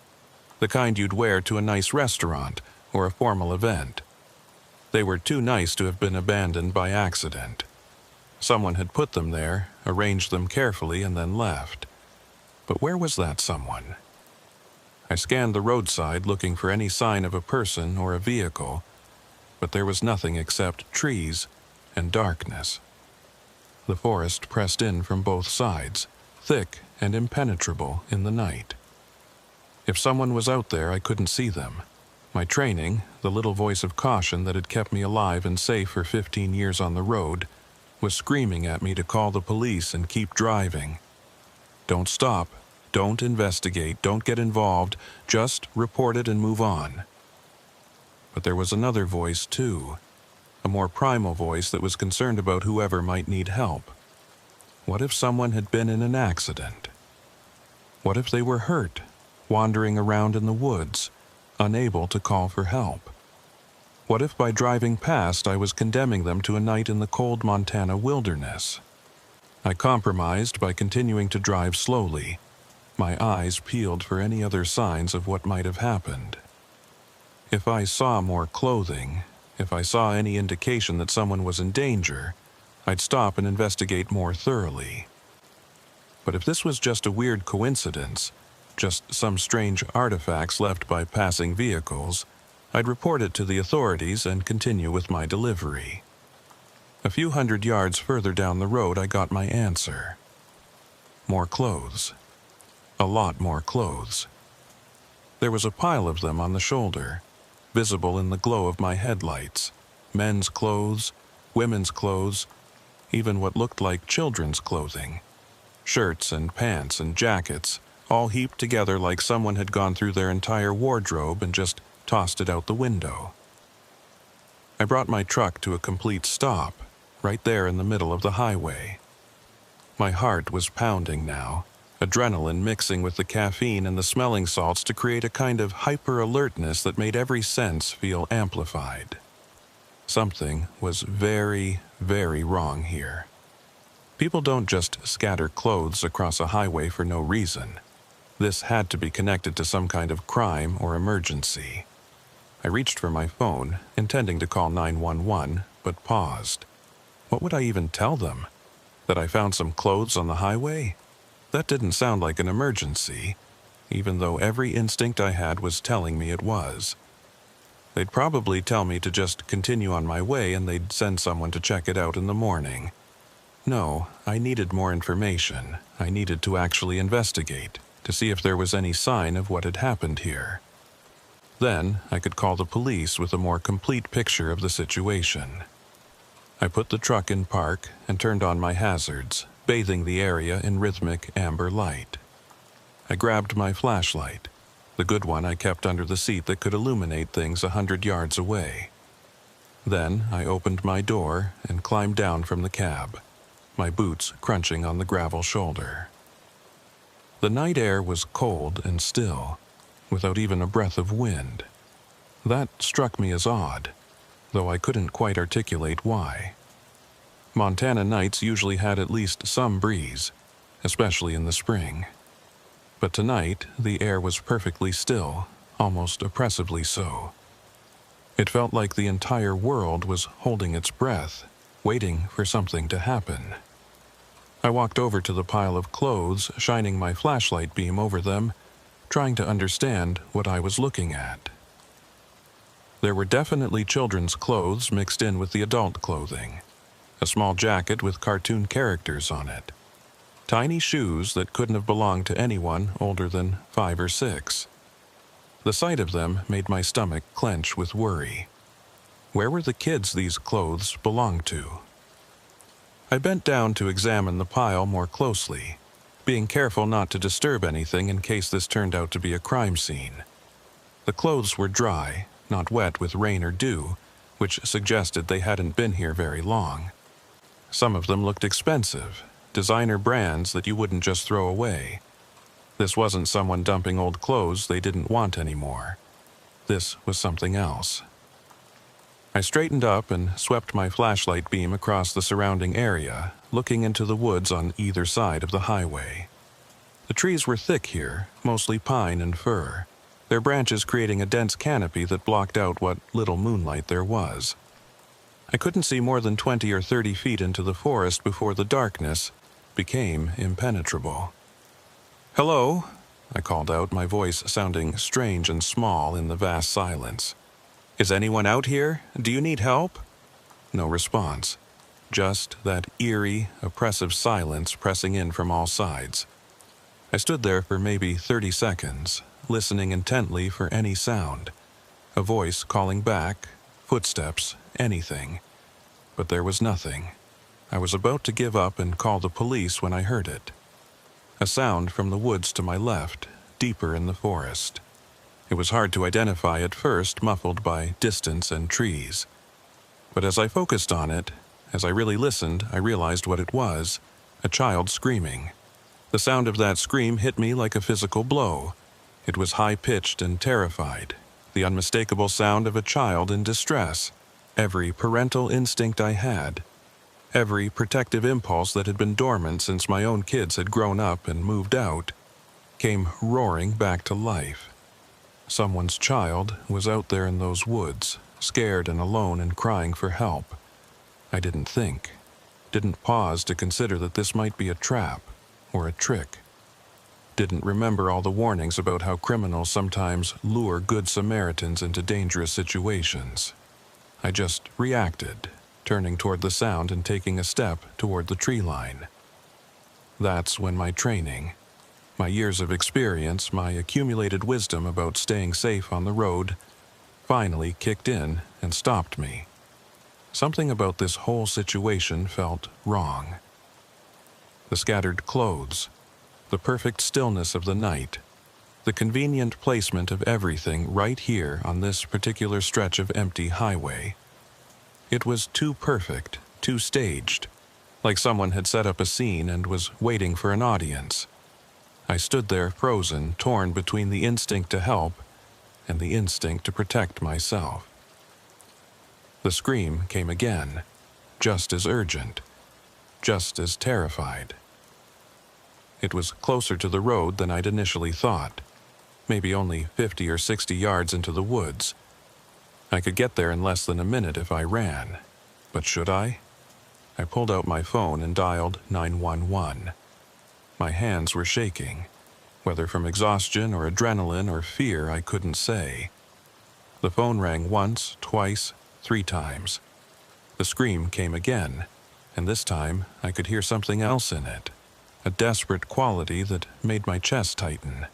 the kind you'd wear to a nice restaurant or a formal event. They were too nice to have been abandoned by accident. Someone had put them there, arranged them carefully, and then left. But where was that someone? I scanned the roadside looking for any sign of a person or a vehicle, but there was nothing except trees and darkness. The forest pressed in from both sides, thick and impenetrable in the night. If someone was out there, I couldn't see them. My training, the little voice of caution that had kept me alive and safe for 15 years on the road, was screaming at me to call the police and keep driving. Don't stop, don't investigate, don't get involved, just report it and move on. But there was another voice too, a more primal voice that was concerned about whoever might need help. What if someone had been in an accident? What if they were hurt, wandering around in the woods, unable to call for help? What if by driving past I was condemning them to a night in the cold Montana wilderness? I compromised by continuing to drive slowly, my eyes peeled for any other signs of what might have happened. If I saw more clothing, if I saw any indication that someone was in danger, I'd stop and investigate more thoroughly. But if this was just a weird coincidence, just some strange artifacts left by passing vehicles, I'd report it to the authorities and continue with my delivery. A few hundred yards further down the road, I got my answer. More clothes. A lot more clothes. There was a pile of them on the shoulder, visible in the glow of my headlights. Men's clothes, women's clothes, even what looked like children's clothing. Shirts and pants and jackets, all heaped together like someone had gone through their entire wardrobe and just tossed it out the window. I brought my truck to a complete stop, right there in the middle of the highway. My heart was pounding now, adrenaline mixing with the caffeine and the smelling salts to create a kind of hyper-alertness that made every sense feel amplified. Something was very, very wrong here. People don't just scatter clothes across a highway for no reason. This had to be connected to some kind of crime or emergency. I reached for my phone, intending to call 911, but paused. What would I even tell them? That I found some clothes on the highway? That didn't sound like an emergency, even though every instinct I had was telling me it was. They'd probably tell me to just continue on my way and they'd send someone to check it out in the morning. No, I needed more information. I needed to actually investigate, to see if there was any sign of what had happened here. Then I could call the police with a more complete picture of the situation. I put the truck in park and turned on my hazards, bathing the area in rhythmic amber light. I grabbed my flashlight, the good one I kept under the seat that could illuminate things 100 yards away. Then I opened my door and climbed down from the cab, my boots crunching on the gravel shoulder. The night air was cold and still, without even a breath of wind. That struck me as odd, though I couldn't quite articulate why. Montana nights usually had at least some breeze, especially in the spring. But tonight, the air was perfectly still, almost oppressively so. It felt like the entire world was holding its breath, waiting for something to happen. I walked over to the pile of clothes, shining my flashlight beam over them, trying to understand what I was looking at. There were definitely children's clothes mixed in with the adult clothing. A small jacket with cartoon characters on it. Tiny shoes that couldn't have belonged to anyone older than 5 or 6. The sight of them made my stomach clench with worry. Where were the kids these clothes belonged to? I bent down to examine the pile more closely, being careful not to disturb anything in case this turned out to be a crime scene. The clothes were dry, not wet with rain or dew, which suggested they hadn't been here very long. Some of them looked expensive, designer brands that you wouldn't just throw away. This wasn't someone dumping old clothes they didn't want anymore. This was something else. I straightened up and swept my flashlight beam across the surrounding area, looking into the woods on either side of the highway. The trees were thick here, mostly pine and fir, their branches creating a dense canopy that blocked out what little moonlight there was. I couldn't see more than 20 or 30 feet into the forest before the darkness became impenetrable. "Hello," I called out, my voice sounding strange and small in the vast silence. "Is anyone out here? Do you need help?" No response. Just that eerie, oppressive silence pressing in from all sides. I stood there for maybe 30 seconds, listening intently for any sound. A voice calling back, footsteps, anything. But there was nothing. I was about to give up and call the police when I heard it. A sound from the woods to my left, deeper in the forest. It was hard to identify at first, muffled by distance and trees. But as I focused on it, as I really listened, I realized what it was: a child screaming. The sound of that scream hit me like a physical blow. It was high-pitched and terrified, the unmistakable sound of a child in distress. Every parental instinct I had, every protective impulse that had been dormant since my own kids had grown up and moved out, came roaring back to life. Someone's child was out there in those woods, scared and alone and crying for help. I didn't pause to consider that this might be a trap or a trick. Didn't remember all the warnings about how criminals sometimes lure good Samaritans into dangerous situations. I just reacted, turning toward the sound and taking a step toward the tree line. That's when my training, my years of experience, my accumulated wisdom about staying safe on the road finally kicked in and stopped me. Something about this whole situation felt wrong. The scattered clothes, the perfect stillness of the night, the convenient placement of everything right here on this particular stretch of empty highway. It was too perfect, too staged, like someone had set up a scene and was waiting for an audience. I stood there frozen, torn between the instinct to help and the instinct to protect myself. The scream came again, just as urgent, just as terrified. It was closer to the road than I'd initially thought, maybe only 50 or 60 yards into the woods. I could get there in less than a minute if I ran, but should I? I pulled out my phone and dialed 911. My hands were shaking, whether from exhaustion or adrenaline or fear I couldn't say. The phone rang once, twice, 3 times. The scream came again, and this time I could hear something else in it, a desperate quality that made my chest tighten.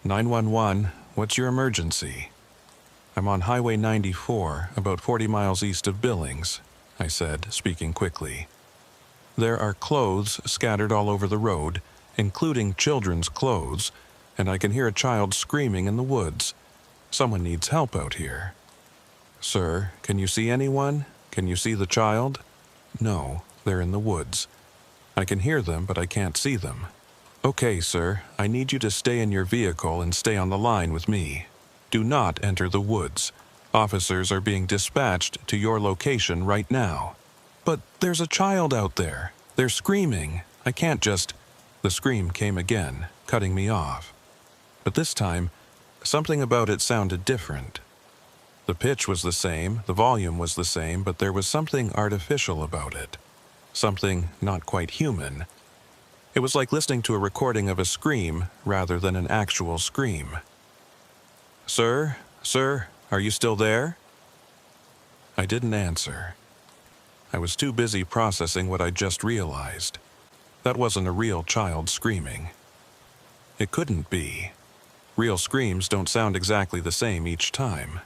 911, what's your emergency? I'm on Highway 94, about 40 miles east of Billings, I said, speaking quickly. There are clothes scattered all over the road, including children's clothes, and I can hear a child screaming in the woods. Someone needs help out here. Sir, can you see anyone? Can you see the child? No, they're in the woods. I can hear them, but I can't see them. Okay, sir, I need you to stay in your vehicle and stay on the line with me. Do not enter the woods. Officers are being dispatched to your location right now. But there's a child out there. They're screaming. I can't just... The scream came again, cutting me off. But this time, something about it sounded different. The pitch was the same, the volume was the same, but there was something artificial about it. Something not quite human. It was like listening to a recording of a scream rather than an actual scream. Sir, are you still there? I didn't answer. I was too busy processing what I'd just realized. That wasn't a real child screaming. It couldn't be. Real screams don't sound exactly the same each time.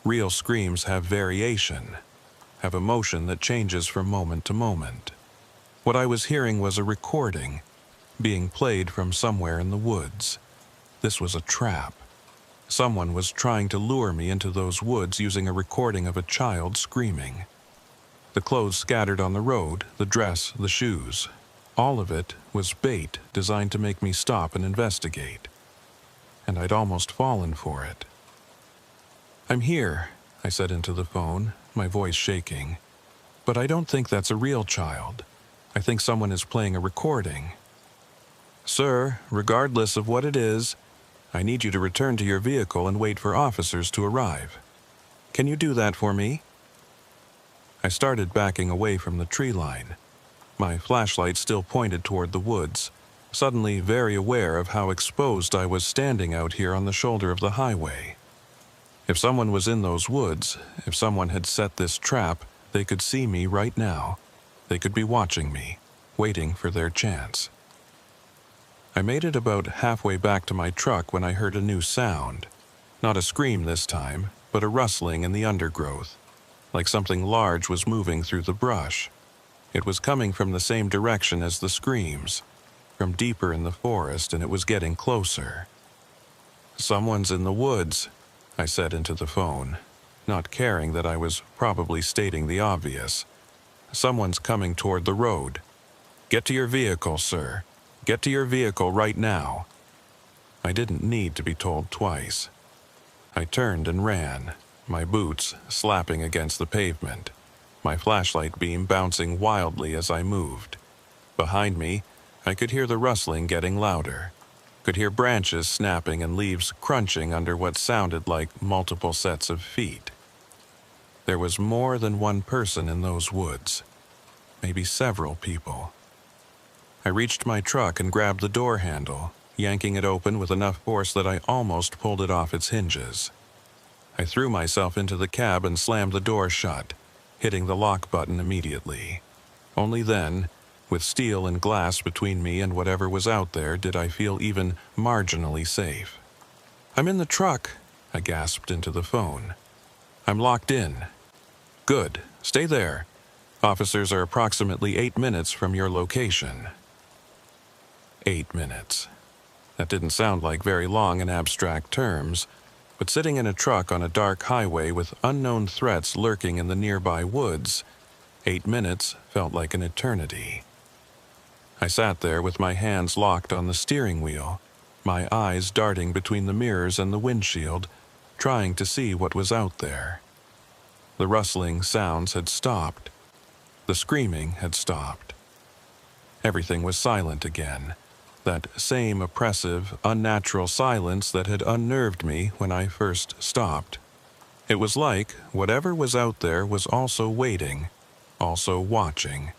Real screams have variation, have emotion that changes from moment to moment. What I was hearing was a recording, being played from somewhere in the woods. This was a trap. Someone was trying to lure me into those woods using a recording of a child screaming. The clothes scattered on the road, the dress, the shoes, all of it was bait designed to make me stop and investigate. And I'd almost fallen for it. I'm here, I said into the phone, my voice shaking. But I don't think that's a real child. I think someone is playing a recording. Sir, regardless of what it is, I need you to return to your vehicle and wait for officers to arrive. Can you do that for me? I started backing away from the tree line. My flashlight still pointed toward the woods. suddenly very aware of how exposed I was standing out here on the shoulder of the highway. If someone was in those woods, if someone had set this trap, they could see me right now. They could be watching me, waiting for their chance. I made it about halfway back to my truck when I heard a new sound. Not a scream this time, but a rustling in the undergrowth, like something large was moving through the brush. It was coming from the same direction as the screams, from deeper in the forest, and it was getting closer. "Someone's in the woods," I said into the phone, not caring that I was probably stating the obvious. "Someone's coming toward the road. Get to your vehicle, sir. Get to your vehicle right now." I didn't need to be told twice. I turned and ran, my boots slapping against the pavement, my flashlight beam bouncing wildly as I moved. Behind me, I could hear the rustling getting louder, could hear branches snapping and leaves crunching under what sounded like multiple sets of feet. There was more than one person in those woods, maybe several people. I reached my truck and grabbed the door handle, yanking it open with enough force that I almost pulled it off its hinges. I threw myself into the cab and slammed the door shut, hitting the lock button immediately. Only then, with steel and glass between me and whatever was out there, did I feel even marginally safe. "I'm in the truck," I gasped into the phone. "I'm locked in." "Good. Stay there. Officers are approximately 8 minutes from your location." 8 minutes. That didn't sound like very long in abstract terms, but sitting in a truck on a dark highway with unknown threats lurking in the nearby woods, 8 minutes felt like an eternity. I sat there with my hands locked on the steering wheel, my eyes darting between the mirrors and the windshield, trying to see what was out there. The rustling sounds had stopped. The screaming had stopped. Everything was silent again, that same oppressive, unnatural silence that had unnerved me when I first stopped. It was like whatever was out there was also waiting, also watching,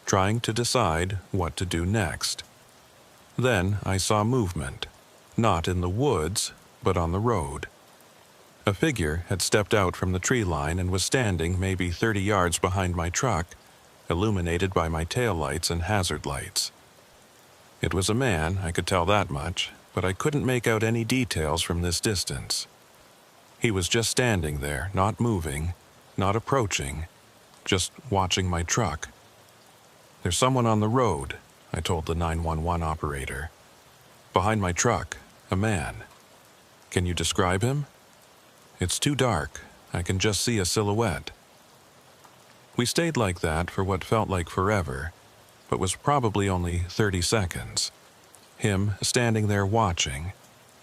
trying to decide what to do next. Then I saw movement, not in the woods, but on the road. A figure had stepped out from the tree line and was standing maybe 30 yards behind my truck, illuminated by my taillights and hazard lights. It was a man, I could tell that much, but I couldn't make out any details from this distance. He was just standing there, not moving, not approaching, just watching my truck. "There's someone on the road," I told the 911 operator. "Behind my truck, a man. Can you describe him?" "It's too dark. I can just see a silhouette." We stayed like that for what felt like forever, but was probably only 30 seconds. Him standing there watching,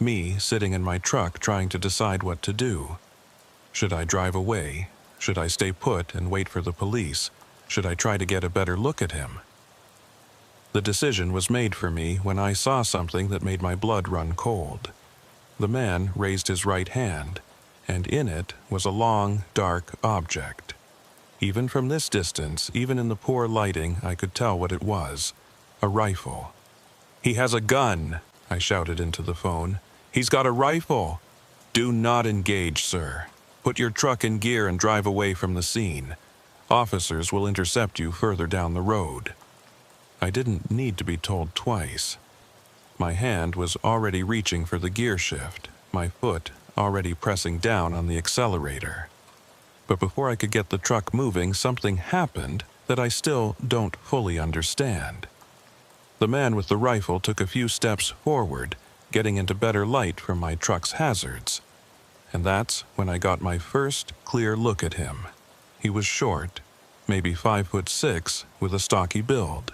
me sitting in my truck trying to decide what to do. Should I drive away? Should I stay put and wait for the police? Should I try to get a better look at him? The decision was made for me when I saw something that made my blood run cold. The man raised his right hand, and in it was a long, dark object. Even from this distance, even in the poor lighting, I could tell what it was. A rifle. "He has a gun," I shouted into the phone. "He's got a rifle." "Do not engage, sir. Put your truck in gear and drive away from the scene. Officers will intercept you further down the road." I didn't need to be told twice. My hand was already reaching for the gear shift, my foot already pressing down on the accelerator. But before I could get the truck moving, something happened that I still don't fully understand. The man with the rifle took a few steps forward, getting into better light from my truck's hazards. And that's when I got my first clear look at him. He was short, maybe 5'6", with a stocky build.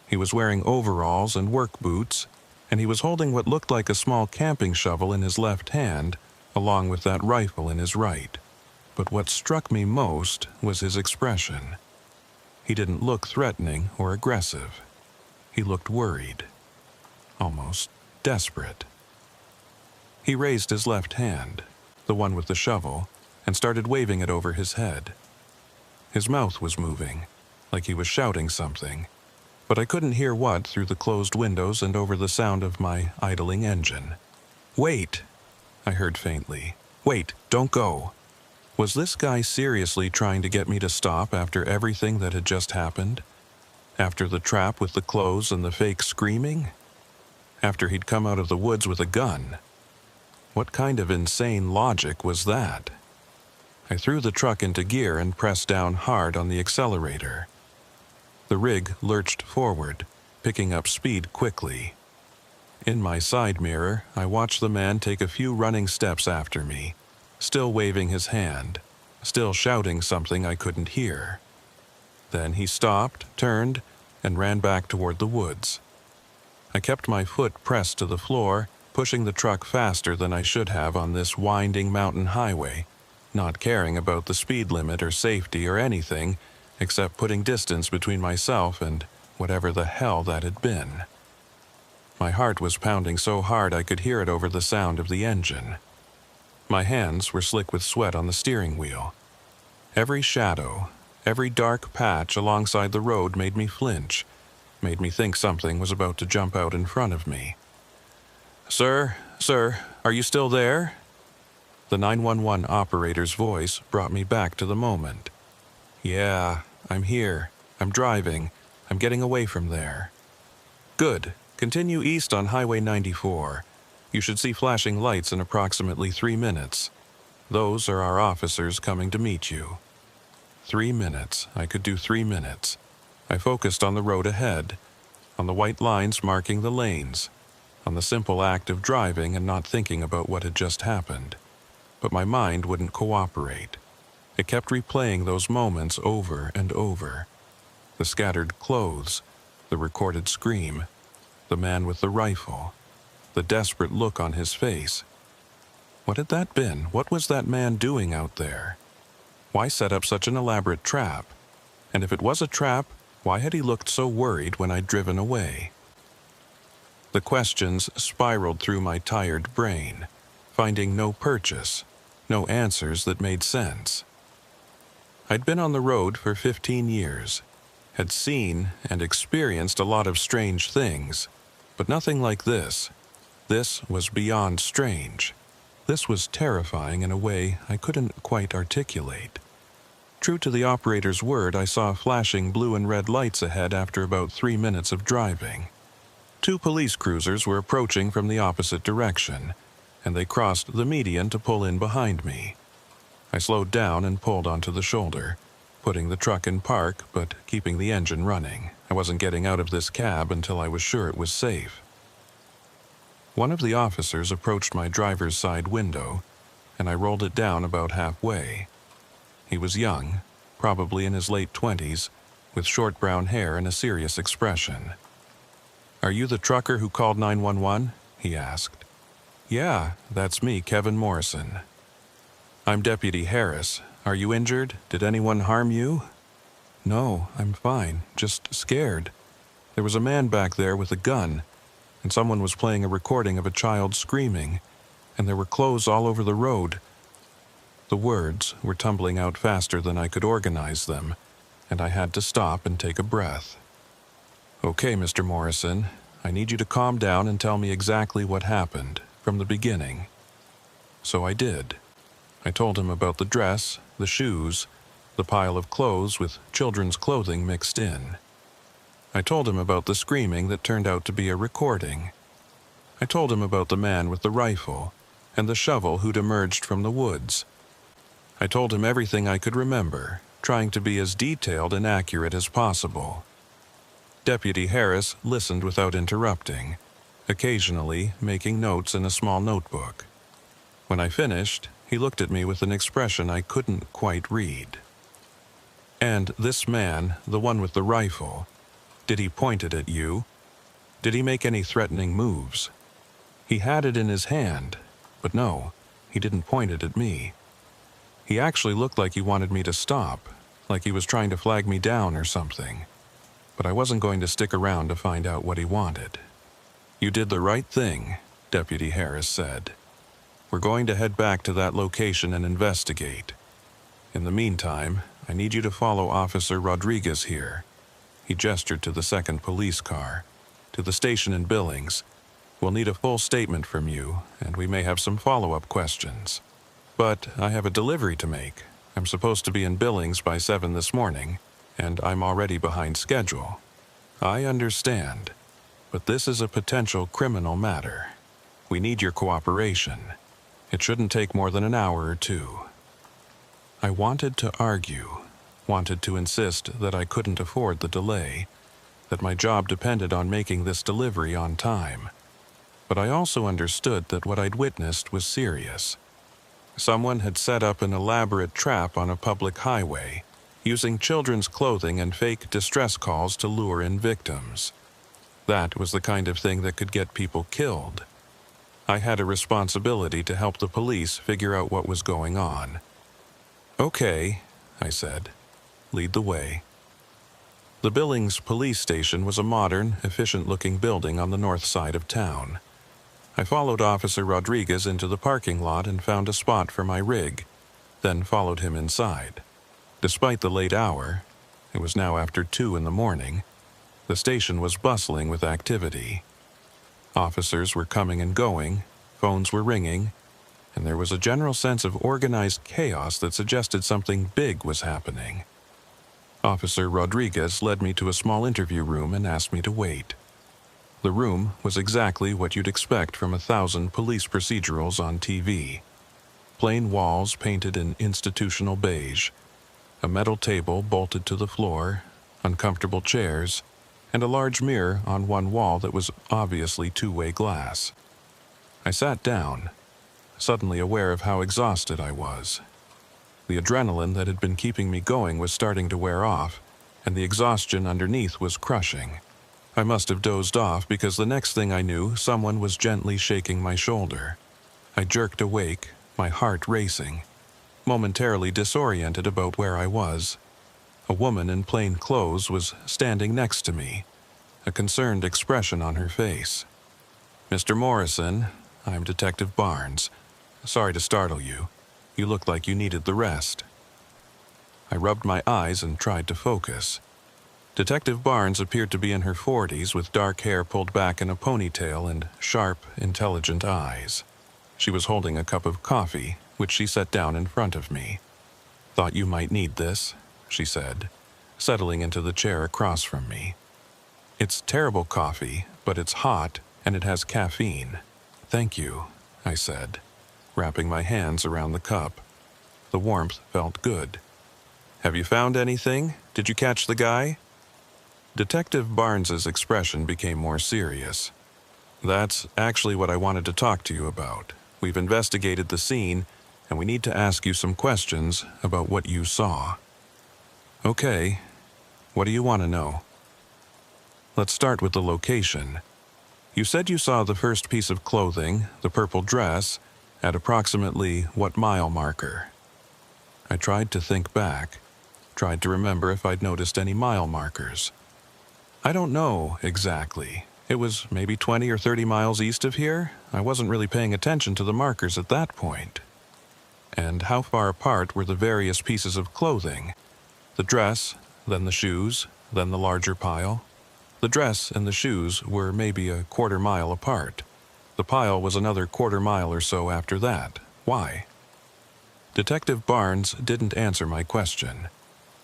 He was wearing overalls and work boots, and he was holding what looked like a small camping shovel in his left hand, along with that rifle in his right. But what struck me most was his expression. He didn't look threatening or aggressive. He looked worried, almost desperate. He raised his left hand, the one with the shovel, and started waving it over his head. His mouth was moving, like he was shouting something, but I couldn't hear what through the closed windows and over the sound of my idling engine. "Wait," I heard faintly. "Wait, don't go." Was this guy seriously trying to get me to stop after everything that had just happened? After the trap with the clothes and the fake screaming? After he'd come out of the woods with a gun? What kind of insane logic was that? I threw the truck into gear and pressed down hard on the accelerator. The rig lurched forward, picking up speed quickly. In my side mirror, I watched the man take a few running steps after me, still waving his hand, still shouting something I couldn't hear. Then he stopped, turned, and ran back toward the woods. I kept my foot pressed to the floor, pushing the truck faster than I should have on this winding mountain highway, not caring about the speed limit or safety or anything, except putting distance between myself and whatever the hell that had been. My heart was pounding so hard I could hear it over the sound of the engine. My hands were slick with sweat on the steering wheel. Every shadow, every dark patch alongside the road made me flinch, made me think something was about to jump out in front of me. Sir, are you still there?" The 911 operator's voice brought me back to the moment. "Yeah, I'm here. I'm driving. I'm getting away from there." "Good. Continue east on Highway 94. You should see flashing lights in approximately 3 minutes. Those are our officers coming to meet you." 3 minutes. I could do 3 minutes. I focused on the road ahead, on the white lines marking the lanes, on the simple act of driving and not thinking about what had just happened. But my mind wouldn't cooperate. It kept replaying those moments over and over. The scattered clothes, the recorded scream, the man with the rifle, the desperate look on his face. What had that been? What was that man doing out there? Why set up such an elaborate trap? And if it was a trap, why had he looked so worried when I'd driven away? The questions spiraled through my tired brain, finding no purchase, no answers that made sense. I'd been on the road for 15 years, had seen and experienced a lot of strange things, but nothing like this. This was beyond strange. This was terrifying in a way I couldn't quite articulate. True to the operator's word, I saw flashing blue and red lights ahead after about 3 minutes of driving. 2 police cruisers were approaching from the opposite direction, and they crossed the median to pull in behind me. I slowed down and pulled onto the shoulder, putting the truck in park but keeping the engine running. I wasn't getting out of this cab until I was sure it was safe. One of the officers approached my driver's side window, and I rolled it down about halfway. He was young, probably in his late 20s, with short brown hair and a serious expression. "Are you the trucker who called 911? He asked. "Yeah, that's me, Kevin Morrison." "I'm Deputy Harris. Are you injured? Did anyone harm you?" "No, I'm fine, just scared. There was a man back there with a gun, and someone was playing a recording of a child screaming, and there were clothes all over the road." The words were tumbling out faster than I could organize them, and I had to stop and take a breath. "Okay, Mr. Morrison, I need you to calm down and tell me exactly what happened, from the beginning." So I did. I told him about the dress, the shoes, the pile of clothes with children's clothing mixed in. I told him about the screaming that turned out to be a recording. I told him about the man with the rifle and the shovel who'd emerged from the woods. I told him everything I could remember, trying to be as detailed and accurate as possible. Deputy Harris listened without interrupting, occasionally making notes in a small notebook. When I finished, he looked at me with an expression I couldn't quite read. "And this man, the one with the rifle, did he point it at you? Did he make any threatening moves? He had it in his hand, but no, he didn't point it at me. He actually looked like he wanted me to stop, like he was trying to flag me down or something. But I wasn't going to stick around to find out what he wanted." "You did the right thing," Deputy Harris said. "We're going to head back to that location and investigate. In the meantime, I need you to follow Officer Rodriguez here. He gestured to the second police car. "To the station in Billings. We'll need a full statement from you, and we may have some follow-up questions. But I have a delivery to make. I'm supposed to be in Billings by 7 this morning, and I'm already behind schedule." "I understand, but this is a potential criminal matter. We need your cooperation. It shouldn't take more than an hour or two." I wanted to argue, wanted to insist that I couldn't afford the delay, that my job depended on making this delivery on time. But I also understood that what I'd witnessed was serious. Someone had set up an elaborate trap on a public highway, using children's clothing and fake distress calls to lure in victims. That was the kind of thing that could get people killed. I had a responsibility to help the police figure out what was going on. "Okay," I said. "Lead the way." The Billings police station was a modern, efficient-looking building on the north side of town. I followed Officer Rodriguez into the parking lot and found a spot for my rig, then followed him inside. Despite the late hour, it was now after 2 in the morning, the station was bustling with activity. Officers were coming and going, phones were ringing, and there was a general sense of organized chaos that suggested something big was happening. Officer Rodriguez led me to a small interview room and asked me to wait. The room was exactly what you'd expect from 1,000 police procedurals on TV. Plain walls painted in institutional beige, a metal table bolted to the floor, uncomfortable chairs, and a large mirror on one wall that was obviously two-way glass. I sat down, suddenly aware of how exhausted I was. The adrenaline that had been keeping me going was starting to wear off, and the exhaustion underneath was crushing. I must have dozed off because the next thing I knew, someone was gently shaking my shoulder. I jerked awake, my heart racing, momentarily disoriented about where I was. A woman in plain clothes was standing next to me, a concerned expression on her face. "Mr. Morrison, I'm Detective Barnes. Sorry to startle you. You looked like you needed the rest." I rubbed my eyes and tried to focus. Detective Barnes appeared to be in her 40s with dark hair pulled back in a ponytail and sharp, intelligent eyes. She was holding a cup of coffee, which she set down in front of me. "Thought you might need this," she said, settling into the chair across from me. "It's terrible coffee, but it's hot and it has caffeine." "Thank you," I said, wrapping my hands around the cup. The warmth felt good. "Have you found anything? Did you catch the guy?" Detective Barnes's expression became more serious. "That's actually what I wanted to talk to you about. We've investigated the scene, and we need to ask you some questions about what you saw." "Okay. What do you want to know?" "Let's start with the location. You said you saw the first piece of clothing, the purple dress, at approximately what mile marker?" I tried to think back, tried to remember if I'd noticed any mile markers. "I don't know exactly. It was maybe 20 or 30 miles east of here. I wasn't really paying attention to the markers at that point." "And how far apart were the various pieces of clothing? The dress, then the shoes, then the larger pile?" "The dress and the shoes were maybe a quarter mile apart. The pile was another quarter mile or so after that. Why?" Detective Barnes didn't answer my question.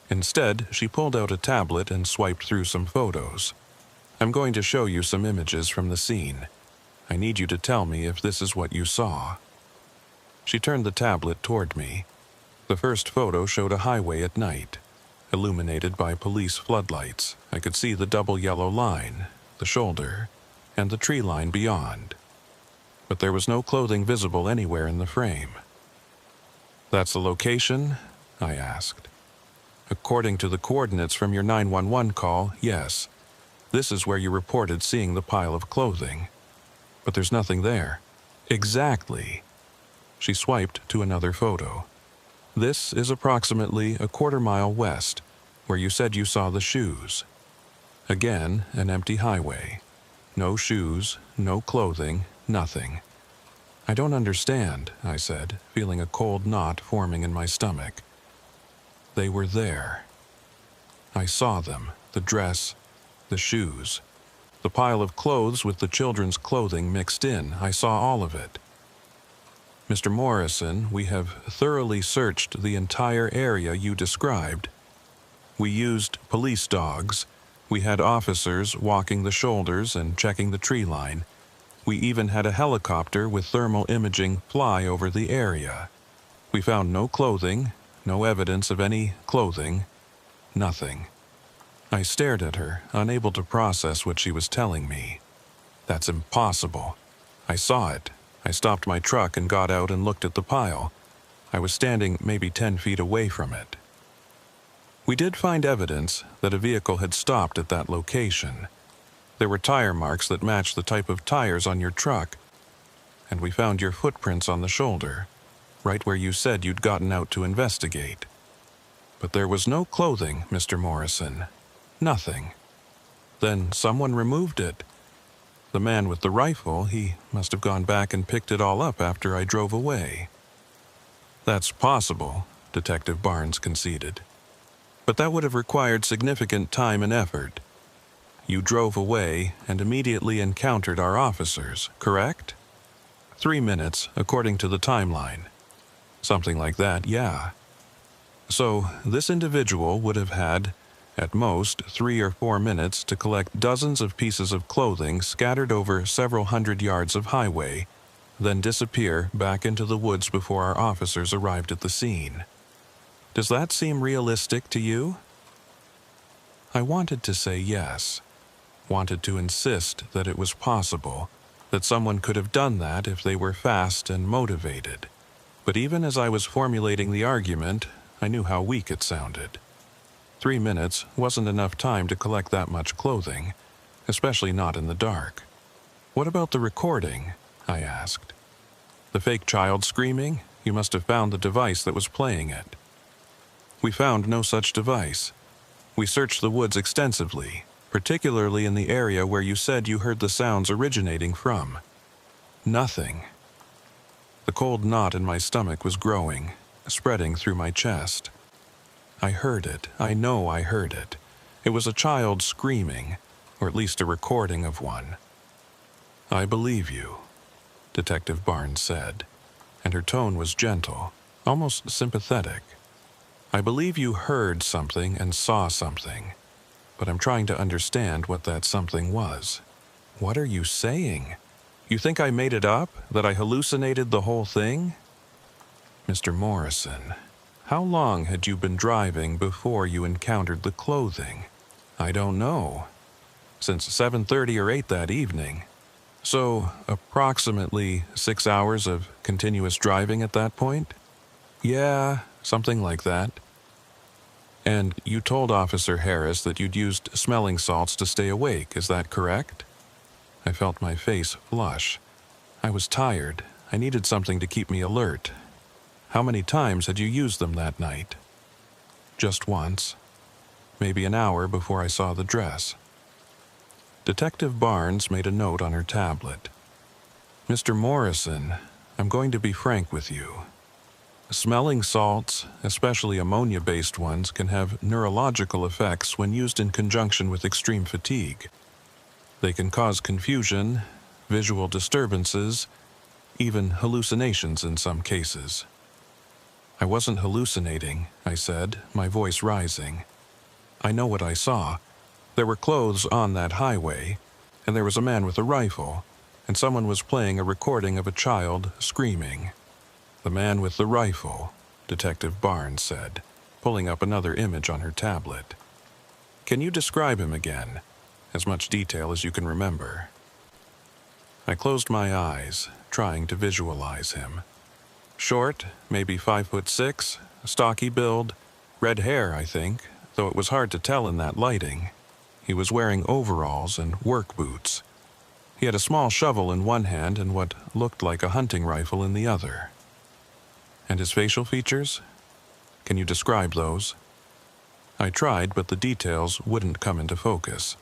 Instead, she pulled out a tablet and swiped through some photos. "I'm going to show you some images from the scene. I need you to tell me if this is what you saw." She turned the tablet toward me. The first photo showed a highway at night, illuminated by police floodlights. I could see the double yellow line, the shoulder, and the tree line beyond. But there was no clothing visible anywhere in the frame. "That's the location?" I asked. "According to the coordinates from your 911 call, yes. This is where you reported seeing the pile of clothing. But there's nothing there." "Exactly." She swiped to another photo. "This is approximately a quarter mile west, where you said you saw the shoes." Again, an empty highway. No shoes, no clothing, nothing. "I don't understand," I said, feeling a cold knot forming in my stomach. They were there. I saw them. The dress, the shoes, the pile of clothes with the children's clothing mixed in. I saw all of it. Mr. Morrison, we have thoroughly searched the entire area you described. We used police dogs. We had officers walking the shoulders and checking the tree line. We even had a helicopter with thermal imaging fly over the area. We found no clothing, no evidence of any clothing, nothing. I stared at her, unable to process what she was telling me. That's impossible. I saw it. I stopped my truck and got out and looked at the pile. I was standing maybe 10 feet away from it. We did find evidence that a vehicle had stopped at that location. There were tire marks that matched the type of tires on your truck, and we found your footprints on the shoulder, right where you said you'd gotten out to investigate. But there was no clothing, Mr. Morrison. Nothing. Then someone removed it. The man with the rifle, he must have gone back and picked it all up after I drove away. That's possible, Detective Barnes conceded. But that would have required significant time and effort. You drove away and immediately encountered our officers, correct? 3 minutes, according to the timeline. Something like that, yeah. So, this individual would have had, at most, 3 or 4 minutes to collect dozens of pieces of clothing scattered over several hundred yards of highway, then disappear back into the woods before our officers arrived at the scene. Does that seem realistic to you? I wanted to say yes, wanted to insist that it was possible, that someone could have done that if they were fast and motivated. But even as I was formulating the argument, I knew how weak it sounded. 3 minutes wasn't enough time to collect that much clothing, especially not in the dark. What about the recording? I asked. The fake child screaming? You must have found the device that was playing it. We found no such device. We searched the woods extensively, particularly in the area where you said you heard the sounds originating from. Nothing. The cold knot in my stomach was growing, spreading through my chest. I heard it. I know I heard it. It was a child screaming, or at least a recording of one. I believe you, Detective Barnes said, and her tone was gentle, almost sympathetic. I believe you heard something and saw something, but I'm trying to understand what that something was. What are you saying? You think I made it up? That I hallucinated the whole thing? Mr. Morrison, how long had you been driving before you encountered the clothing? I don't know. Since 7:30 or 8 that evening. So, approximately 6 hours of continuous driving at that point? Yeah, something like that. And you told Officer Harris that you'd used smelling salts to stay awake, is that correct? I felt my face flush. I was tired. I needed something to keep me alert. How many times had you used them that night? Just once. Maybe an hour before I saw the dress. Detective Barnes made a note on her tablet. Mr. Morrison, I'm going to be frank with you. Smelling salts, especially ammonia-based ones, can have neurological effects when used in conjunction with extreme fatigue. They can cause confusion, visual disturbances, even hallucinations in some cases. I wasn't hallucinating, I said, my voice rising. I know what I saw. There were clothes on that highway, and there was a man with a rifle, and someone was playing a recording of a child screaming. The man with the rifle, Detective Barnes said, pulling up another image on her tablet. Can you describe him again? As much detail as you can remember. I closed my eyes, trying to visualize him. Short, maybe 5'6", stocky build, red hair, I think, though it was hard to tell in that lighting. He was wearing overalls and work boots. He had a small shovel in one hand and what looked like a hunting rifle in the other. And his facial features? Can you describe those? I tried, but the details wouldn't come into focus.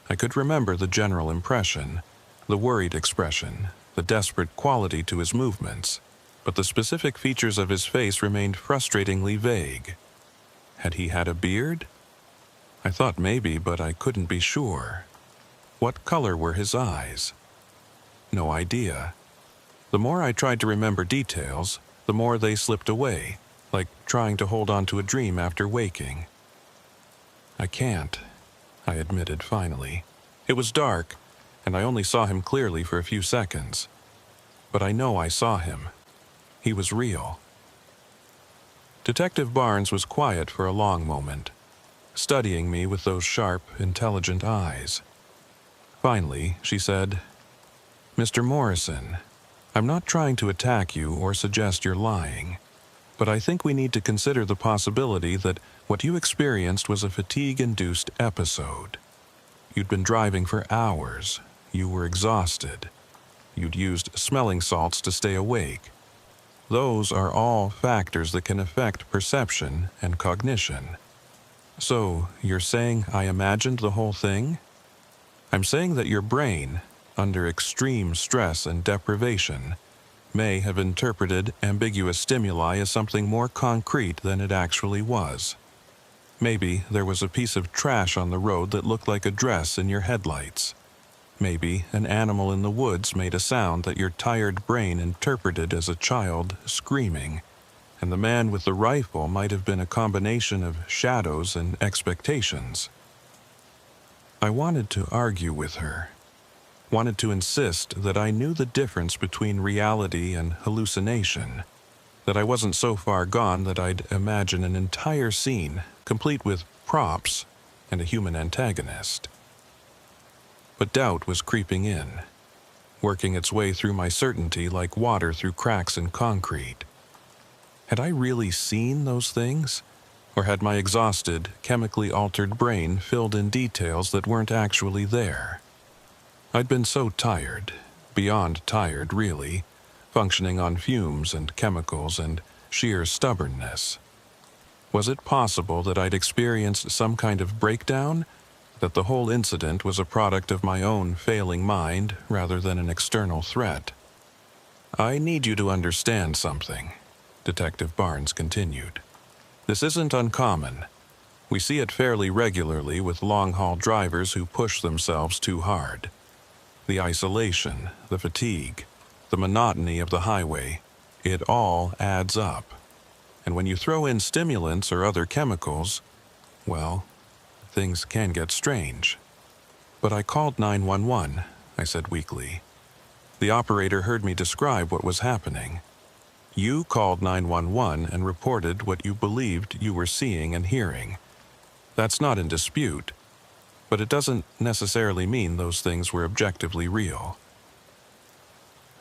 I could remember the general impression, the worried expression, the desperate quality to his movements, but the specific features of his face remained frustratingly vague. Had he had a beard? I thought maybe, but I couldn't be sure. What color were his eyes? No idea. The more I tried to remember details, the more they slipped away, like trying to hold on to a dream after waking. I can't, I admitted finally. It was dark, and I only saw him clearly for a few seconds. But I know I saw him. He was real. Detective Barnes was quiet for a long moment, studying me with those sharp, intelligent eyes. Finally, she said, "Mr. Morrison, I'm not trying to attack you or suggest you're lying, but I think we need to consider the possibility that what you experienced was a fatigue-induced episode. You'd been driving for hours. You were exhausted. You'd used smelling salts to stay awake. Those are all factors that can affect perception and cognition. So, you're saying I imagined the whole thing? I'm saying that your brain, under extreme stress and deprivation, may have interpreted ambiguous stimuli as something more concrete than it actually was. Maybe there was a piece of trash on the road that looked like a dress in your headlights. Maybe an animal in the woods made a sound that your tired brain interpreted as a child screaming, and the man with the rifle might have been a combination of shadows and expectations." I wanted to argue with her, wanted to insist that I knew the difference between reality and hallucination, that I wasn't so far gone that I'd imagine an entire scene, complete with props and a human antagonist. But doubt was creeping in, working its way through my certainty like water through cracks in concrete. Had I really seen those things? Or had my exhausted, chemically altered brain filled in details that weren't actually there? I'd been so tired, beyond tired really, functioning on fumes and chemicals and sheer stubbornness. Was it possible that I'd experienced some kind of breakdown? That the whole incident was a product of my own failing mind rather than an external threat? "I need you to understand something," Detective Barnes continued. "This isn't uncommon. We see it fairly regularly with long-haul drivers who push themselves too hard. The isolation, the fatigue, the monotony of the highway, it all adds up. And when you throw in stimulants or other chemicals, well, things can get strange." "But I called 911, I said weakly. "The operator heard me describe what was happening." "You called 911 and reported what you believed you were seeing and hearing. That's not in dispute, but it doesn't necessarily mean those things were objectively real."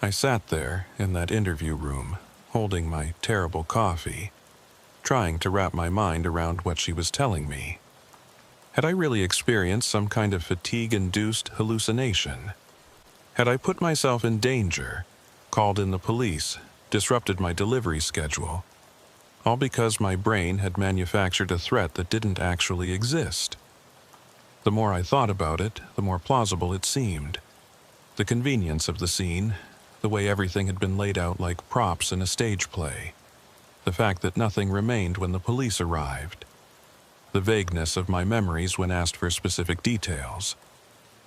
I sat there in that interview room, holding my terrible coffee, trying to wrap my mind around what she was telling me. Had I really experienced some kind of fatigue-induced hallucination? Had I put myself in danger, called in the police, disrupted my delivery schedule, all because my brain had manufactured a threat that didn't actually exist? The more I thought about it, the more plausible it seemed. The convenience of the scene, the way everything had been laid out like props in a stage play, the fact that nothing remained when the police arrived, the vagueness of my memories when asked for specific details.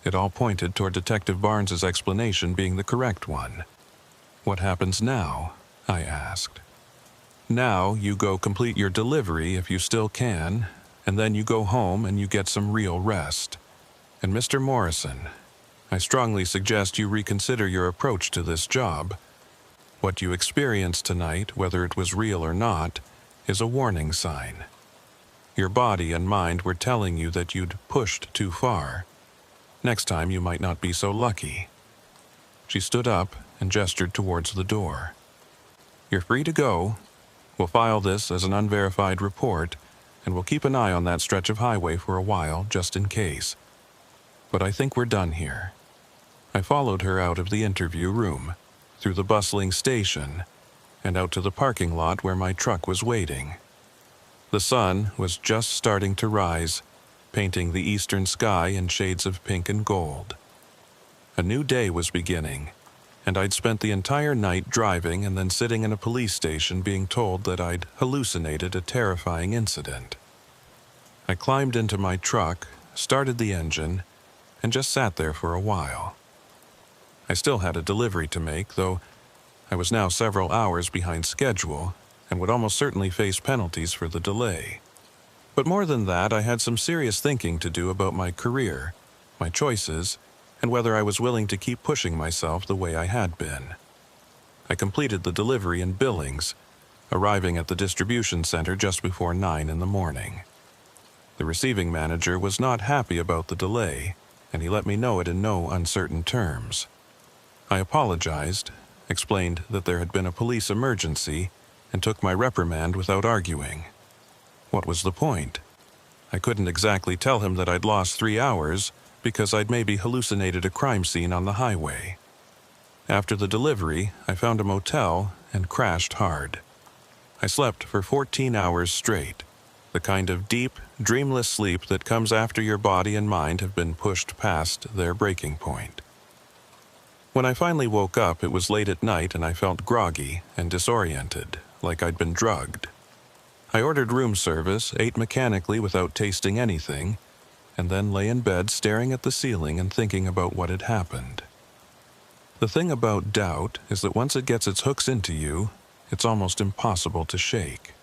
It all pointed toward Detective Barnes's explanation being the correct one. "What happens now?" I asked. "Now you go complete your delivery if you still can, and then you go home and you get some real rest. And Mr. Morrison, I strongly suggest you reconsider your approach to this job. What you experienced tonight, whether it was real or not, is a warning sign. Your body and mind were telling you that you'd pushed too far. Next time you might not be so lucky." She stood up and gestured towards the door. "You're free to go. We'll file this as an unverified report, and we'll keep an eye on that stretch of highway for a while, just in case. But I think we're done here." I followed her out of the interview room, through the bustling station, and out to the parking lot where my truck was waiting. The sun was just starting to rise, painting the eastern sky in shades of pink and gold. A new day was beginning, and I'd spent the entire night driving and then sitting in a police station being told that I'd hallucinated a terrifying incident. I climbed into my truck, started the engine, and just sat there for a while. I still had a delivery to make, though I was now several hours behind schedule and would almost certainly face penalties for the delay. But more than that, I had some serious thinking to do about my career, my choices, and whether I was willing to keep pushing myself the way I had been. I completed the delivery in Billings, arriving at the distribution center just before 9 in the morning. The receiving manager was not happy about the delay, and he let me know it in no uncertain terms. I apologized, explained that there had been a police emergency, and took my reprimand without arguing. What was the point? I couldn't exactly tell him that I'd lost 3 hours because I'd maybe hallucinated a crime scene on the highway. After the delivery, I found a motel and crashed hard. I slept for 14 hours straight, the kind of deep, dreamless sleep that comes after your body and mind have been pushed past their breaking point. When I finally woke up, it was late at night and I felt groggy and disoriented, like I'd been drugged. I ordered room service, ate mechanically without tasting anything, and then lay in bed staring at the ceiling and thinking about what had happened. The thing about doubt is that once it gets its hooks into you, it's almost impossible to shake.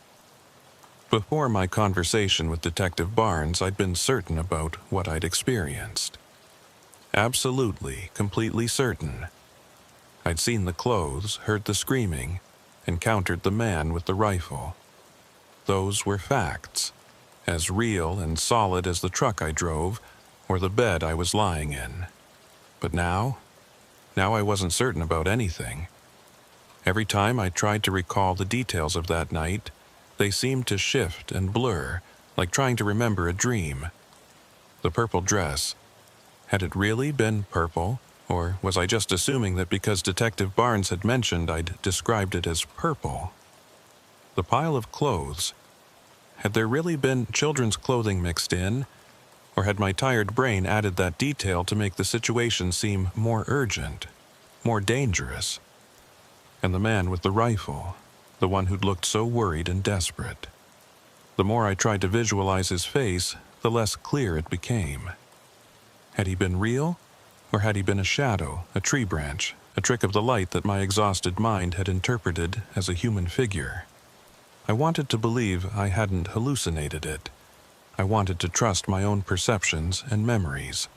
Before my conversation with Detective Barnes, I'd been certain about what I'd experienced. Absolutely, completely certain. I'd seen the clothes, heard the screaming, encountered the man with the rifle. Those were facts, as real and solid as the truck I drove or the bed I was lying in. But now I wasn't certain about anything. Every time I tried to recall the details of that night, they seemed to shift and blur, like trying to remember a dream. The purple dress. Had it really been purple, or was I just assuming that because Detective Barnes had mentioned I'd described it as purple? The pile of clothes. Had there really been children's clothing mixed in, or had my tired brain added that detail to make the situation seem more urgent, more dangerous? And the man with the rifle, the one who'd looked so worried and desperate. The more I tried to visualize his face, the less clear it became. Had he been real, or had he been a shadow, a tree branch, a trick of the light that my exhausted mind had interpreted as a human figure? I wanted to believe I hadn't hallucinated it. I wanted to trust my own perceptions and memories.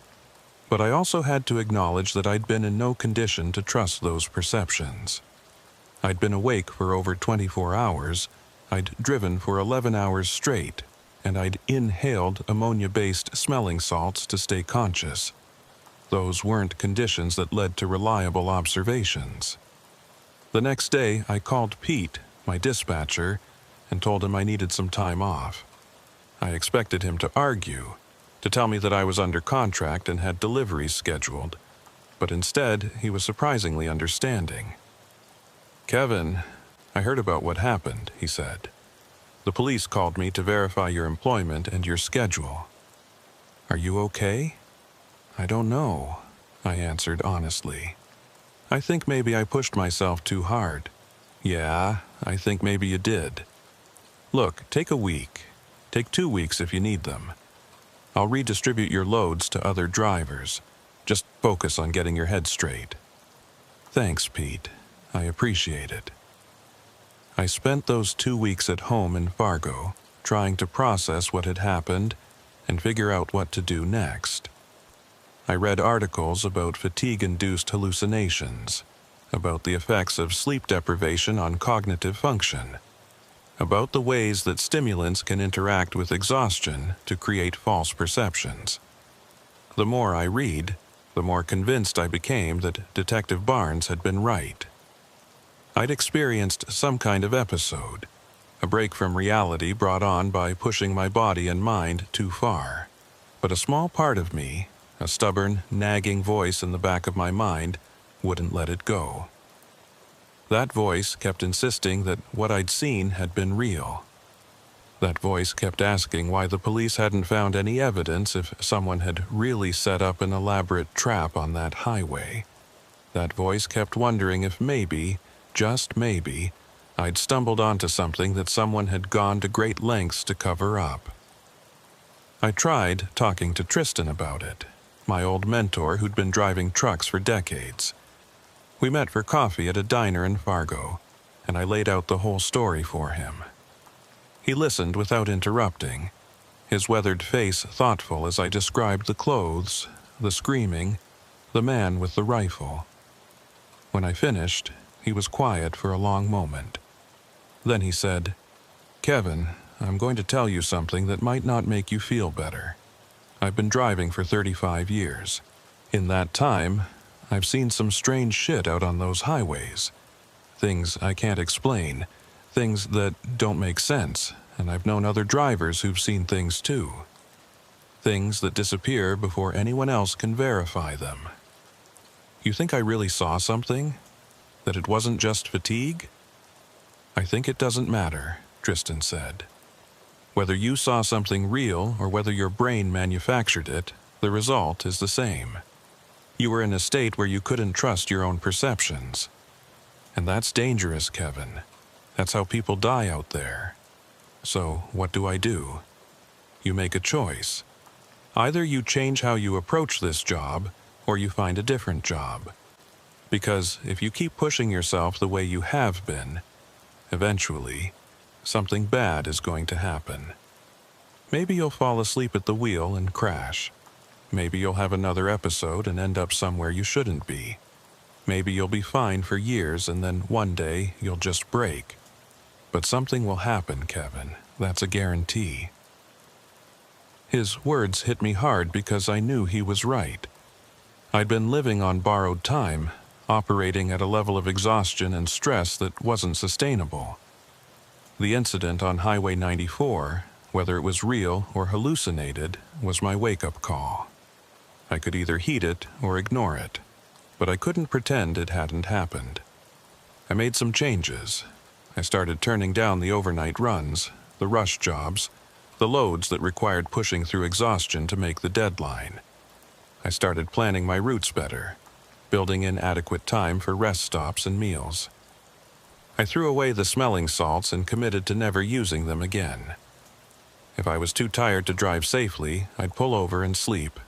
But I also had to acknowledge that I'd been in no condition to trust those perceptions. I'd been awake for over 24 hours, I'd driven for 11 hours straight, and I'd inhaled ammonia-based smelling salts to stay conscious. Those weren't conditions that led to reliable observations. The next day, I called Pete, my dispatcher, and told him I needed some time off. I expected him to argue, to tell me that I was under contract and had deliveries scheduled, but instead, he was surprisingly understanding. "Kevin, I heard about what happened," he said. "The police called me to verify your employment and your schedule. Are you okay?" "I don't know," I answered honestly. "I think maybe I pushed myself too hard." "Yeah, I think maybe you did. Look, take a week. Take 2 weeks if you need them. I'll redistribute your loads to other drivers. Just focus on getting your head straight." "Thanks, Pete. I appreciate it." I spent those 2 weeks at home in Fargo, trying to process what had happened and figure out what to do next. I read articles about fatigue-induced hallucinations, about the effects of sleep deprivation on cognitive function, about the ways that stimulants can interact with exhaustion to create false perceptions. The more I read, the more convinced I became that Detective Barnes had been right. I'd experienced some kind of episode, a break from reality brought on by pushing my body and mind too far. But a small part of me, a stubborn, nagging voice in the back of my mind, wouldn't let it go. That voice kept insisting that what I'd seen had been real. That voice kept asking why the police hadn't found any evidence if someone had really set up an elaborate trap on that highway. That voice kept wondering if maybe, just maybe, I'd stumbled onto something that someone had gone to great lengths to cover up. I tried talking to Tristan about it, my old mentor who'd been driving trucks for decades. We met for coffee at a diner in Fargo, and I laid out the whole story for him. He listened without interrupting, his weathered face thoughtful as I described the clothes, the screaming, the man with the rifle. When I finished, he was quiet for a long moment. Then he said, "Kevin, I'm going to tell you something that might not make you feel better. I've been driving for 35 years. In that time, I've seen some strange shit out on those highways. Things I can't explain, things that don't make sense, and I've known other drivers who've seen things too. Things that disappear before anyone else can verify them. You think I really saw something? That it wasn't just fatigue?" "I think it doesn't matter," Tristan said. "Whether you saw something real or whether your brain manufactured it, the result is the same. You were in a state where you couldn't trust your own perceptions. And that's dangerous, Kevin. That's how people die out there. So, what do? You make a choice. Either you change how you approach this job, or you find a different job. Because if you keep pushing yourself the way you have been, eventually, something bad is going to happen. Maybe you'll fall asleep at the wheel and crash. Maybe you'll have another episode and end up somewhere you shouldn't be. Maybe you'll be fine for years and then one day you'll just break. But something will happen, Kevin. That's a guarantee." His words hit me hard because I knew he was right. I'd been living on borrowed time, operating at a level of exhaustion and stress that wasn't sustainable. The incident on Highway 94, whether it was real or hallucinated, was my wake-up call. I could either heed it or ignore it, but I couldn't pretend it hadn't happened. I made some changes. I started turning down the overnight runs, the rush jobs, the loads that required pushing through exhaustion to make the deadline. I started planning my routes better, building in adequate time for rest stops and meals. I threw away the smelling salts and committed to never using them again. If I was too tired to drive safely, I'd pull over and sleep.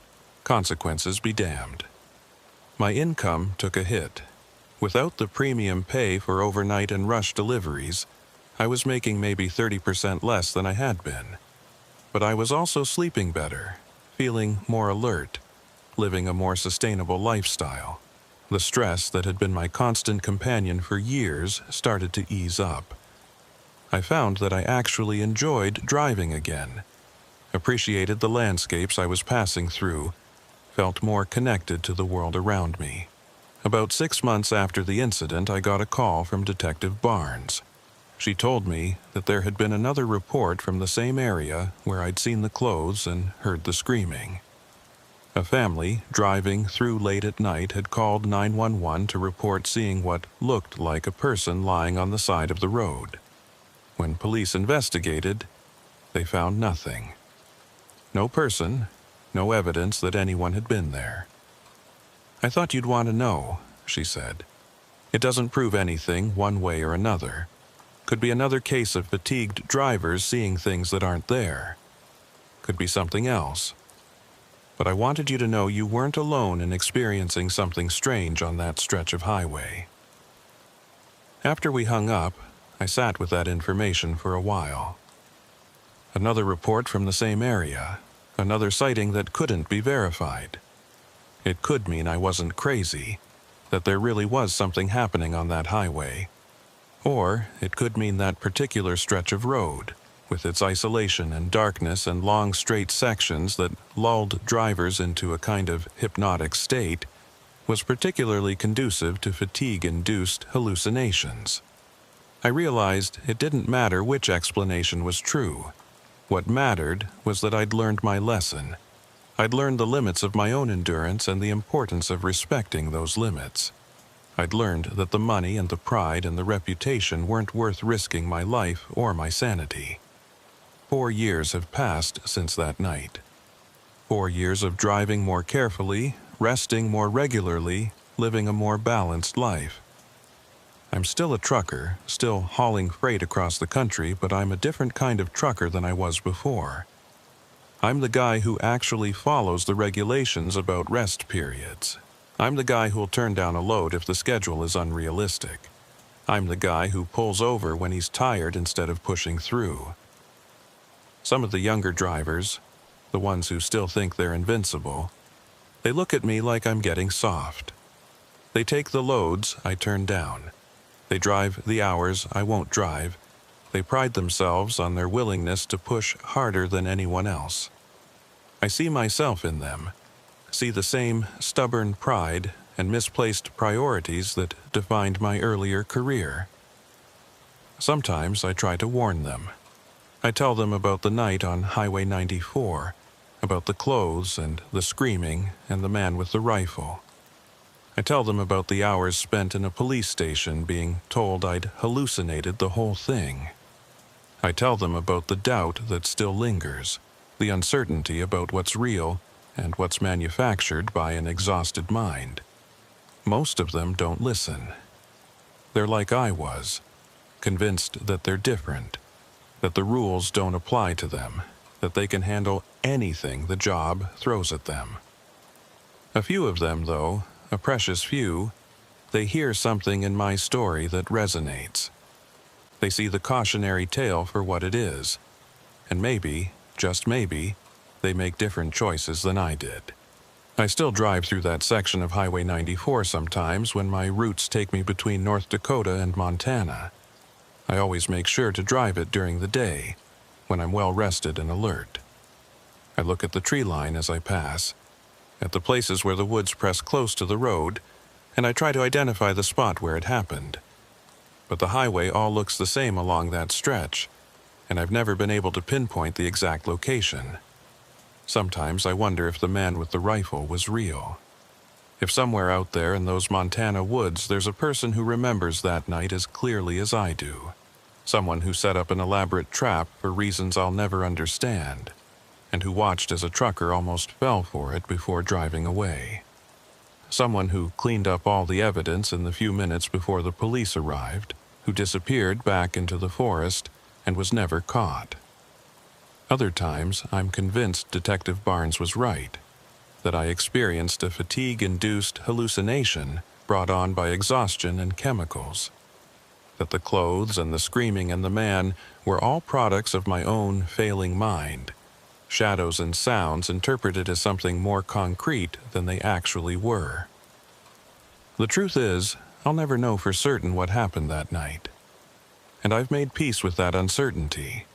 Consequences be damned. My income took a hit. Without the premium pay for overnight and rush deliveries, I was making maybe 30% less than I had been. But I was also sleeping better, feeling more alert, living a more sustainable lifestyle. The stress that had been my constant companion for years started to ease up. I found that I actually enjoyed driving again, appreciated the landscapes I was passing through, felt more connected to the world around me. About 6 months after the incident, I got a call from Detective Barnes. She told me that there had been another report from the same area where I'd seen the clothes and heard the screaming. A family driving through late at night had called 911 to report seeing what looked like a person lying on the side of the road. When police investigated, they found nothing. No person, no evidence that anyone had been there. "I thought you'd want to know," she said. "It doesn't prove anything one way or another. Could be another case of fatigued drivers seeing things that aren't there. Could be something else. But I wanted you to know you weren't alone in experiencing something strange on that stretch of highway." After we hung up, I sat with that information for a while. Another report from the same area, another sighting that couldn't be verified. It could mean I wasn't crazy, that there really was something happening on that highway. Or it could mean that particular stretch of road, with its isolation and darkness and long straight sections that lulled drivers into a kind of hypnotic state, was particularly conducive to fatigue-induced hallucinations. I realized it didn't matter which explanation was true. What mattered was that I'd learned my lesson. I'd learned the limits of my own endurance and the importance of respecting those limits. I'd learned that the money and the pride and the reputation weren't worth risking my life or my sanity. 4 years have passed since that night. 4 years of driving more carefully, resting more regularly, living a more balanced life. I'm still a trucker, still hauling freight across the country, but I'm a different kind of trucker than I was before. I'm the guy who actually follows the regulations about rest periods. I'm the guy who'll turn down a load if the schedule is unrealistic. I'm the guy who pulls over when he's tired instead of pushing through. Some of the younger drivers, the ones who still think they're invincible, they look at me like I'm getting soft. They take the loads I turn down. They drive the hours I won't drive. They pride themselves on their willingness to push harder than anyone else. I see myself in them, see the same stubborn pride and misplaced priorities that defined my earlier career. Sometimes I try to warn them. I tell them about the night on Highway 94, about the clothes and the screaming and the man with the rifle. I tell them about the hours spent in a police station being told I'd hallucinated the whole thing. I tell them about the doubt that still lingers, the uncertainty about what's real and what's manufactured by an exhausted mind. Most of them don't listen. They're like I was, convinced that they're different, that the rules don't apply to them, that they can handle anything the job throws at them. A few of them, though, a precious few, they hear something in my story that resonates. They see the cautionary tale for what it is, and maybe, just maybe, they make different choices than I did. I still drive through that section of Highway 94 sometimes when my routes take me between North Dakota and Montana. I always make sure to drive it during the day, when I'm well rested and alert. I look at the tree line as I pass, at the places where the woods press close to the road, and I try to identify the spot where it happened. But the highway all looks the same along that stretch, and I've never been able to pinpoint the exact location. Sometimes I wonder if the man with the rifle was real. If somewhere out there in those Montana woods there's a person who remembers that night as clearly as I do. Someone who set up an elaborate trap for reasons I'll never understand, and who watched as a trucker almost fell for it before driving away. Someone who cleaned up all the evidence in the few minutes before the police arrived, who disappeared back into the forest and was never caught. Other times, I'm convinced Detective Barnes was right, that I experienced a fatigue-induced hallucination brought on by exhaustion and chemicals, that the clothes and the screaming and the man were all products of my own failing mind, shadows and sounds interpreted as something more concrete than they actually were. The truth is, I'll never know for certain what happened that night, and I've made peace with that uncertainty.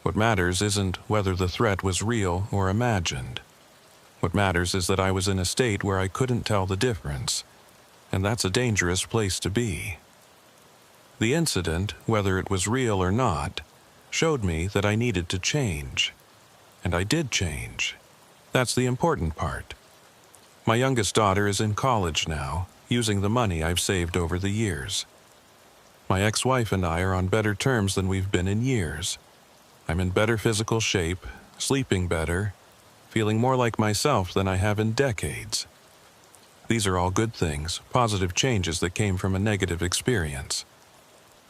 What matters isn't whether the threat was real or imagined. What matters is that I was in a state where I couldn't tell the difference, and that's a dangerous place to be. The incident, whether it was real or not, showed me that I needed to change. And I did change. That's the important part. My youngest daughter is in college now, using the money I've saved over the years. My ex-wife and I are on better terms than we've been in years. I'm in better physical shape, sleeping better, feeling more like myself than I have in decades. These are all good things, positive changes that came from a negative experience.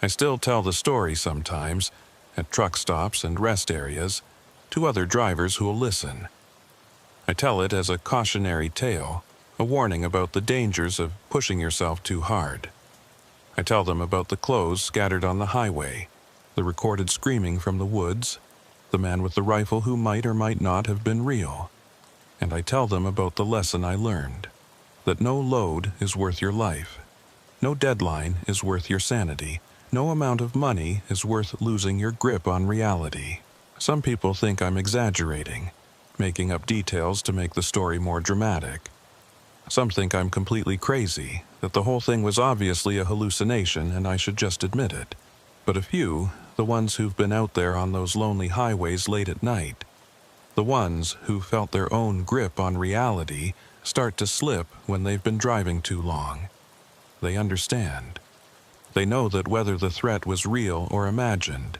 I still tell the story sometimes, at truck stops and rest areas, to other drivers who'll listen. I tell it as a cautionary tale, a warning about the dangers of pushing yourself too hard. I tell them about the clothes scattered on the highway, the recorded screaming from the woods, the man with the rifle who might or might not have been real. And I tell them about the lesson I learned, that no load is worth your life, no deadline is worth your sanity, no amount of money is worth losing your grip on reality. Some people think I'm exaggerating, making up details to make the story more dramatic. Some think I'm completely crazy, that the whole thing was obviously a hallucination and I should just admit it. But a few, the ones who've been out there on those lonely highways late at night, the ones who felt their own grip on reality start to slip when they've been driving too long. They understand. They know that whether the threat was real or imagined,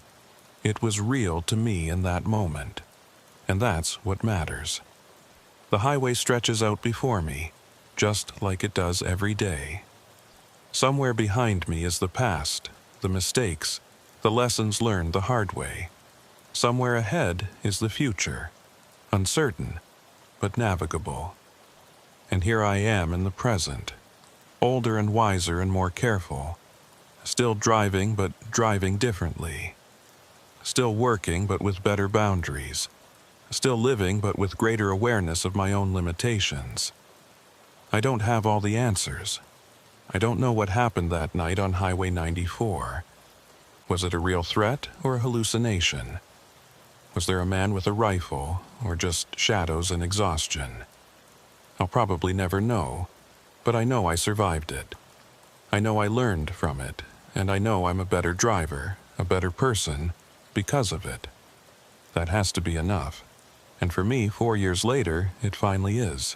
it was real to me in that moment. And that's what matters. The highway stretches out before me, just like it does every day. Somewhere behind me is the past, the mistakes, the lessons learned the hard way. Somewhere ahead is the future, uncertain, but navigable. And here I am in the present, older and wiser and more careful, still driving but driving differently, still working but with better boundaries, still living but with greater awareness of my own limitations. I don't have all the answers. I don't know what happened that night on Highway 94. Was it a real threat or a hallucination? Was there a man with a rifle, or just shadows and exhaustion? I'll probably never know, but I know I survived it. I know I learned from it, and I know I'm a better driver, a better person, because of it. That has to be enough. And for me, 4 years later, it finally is.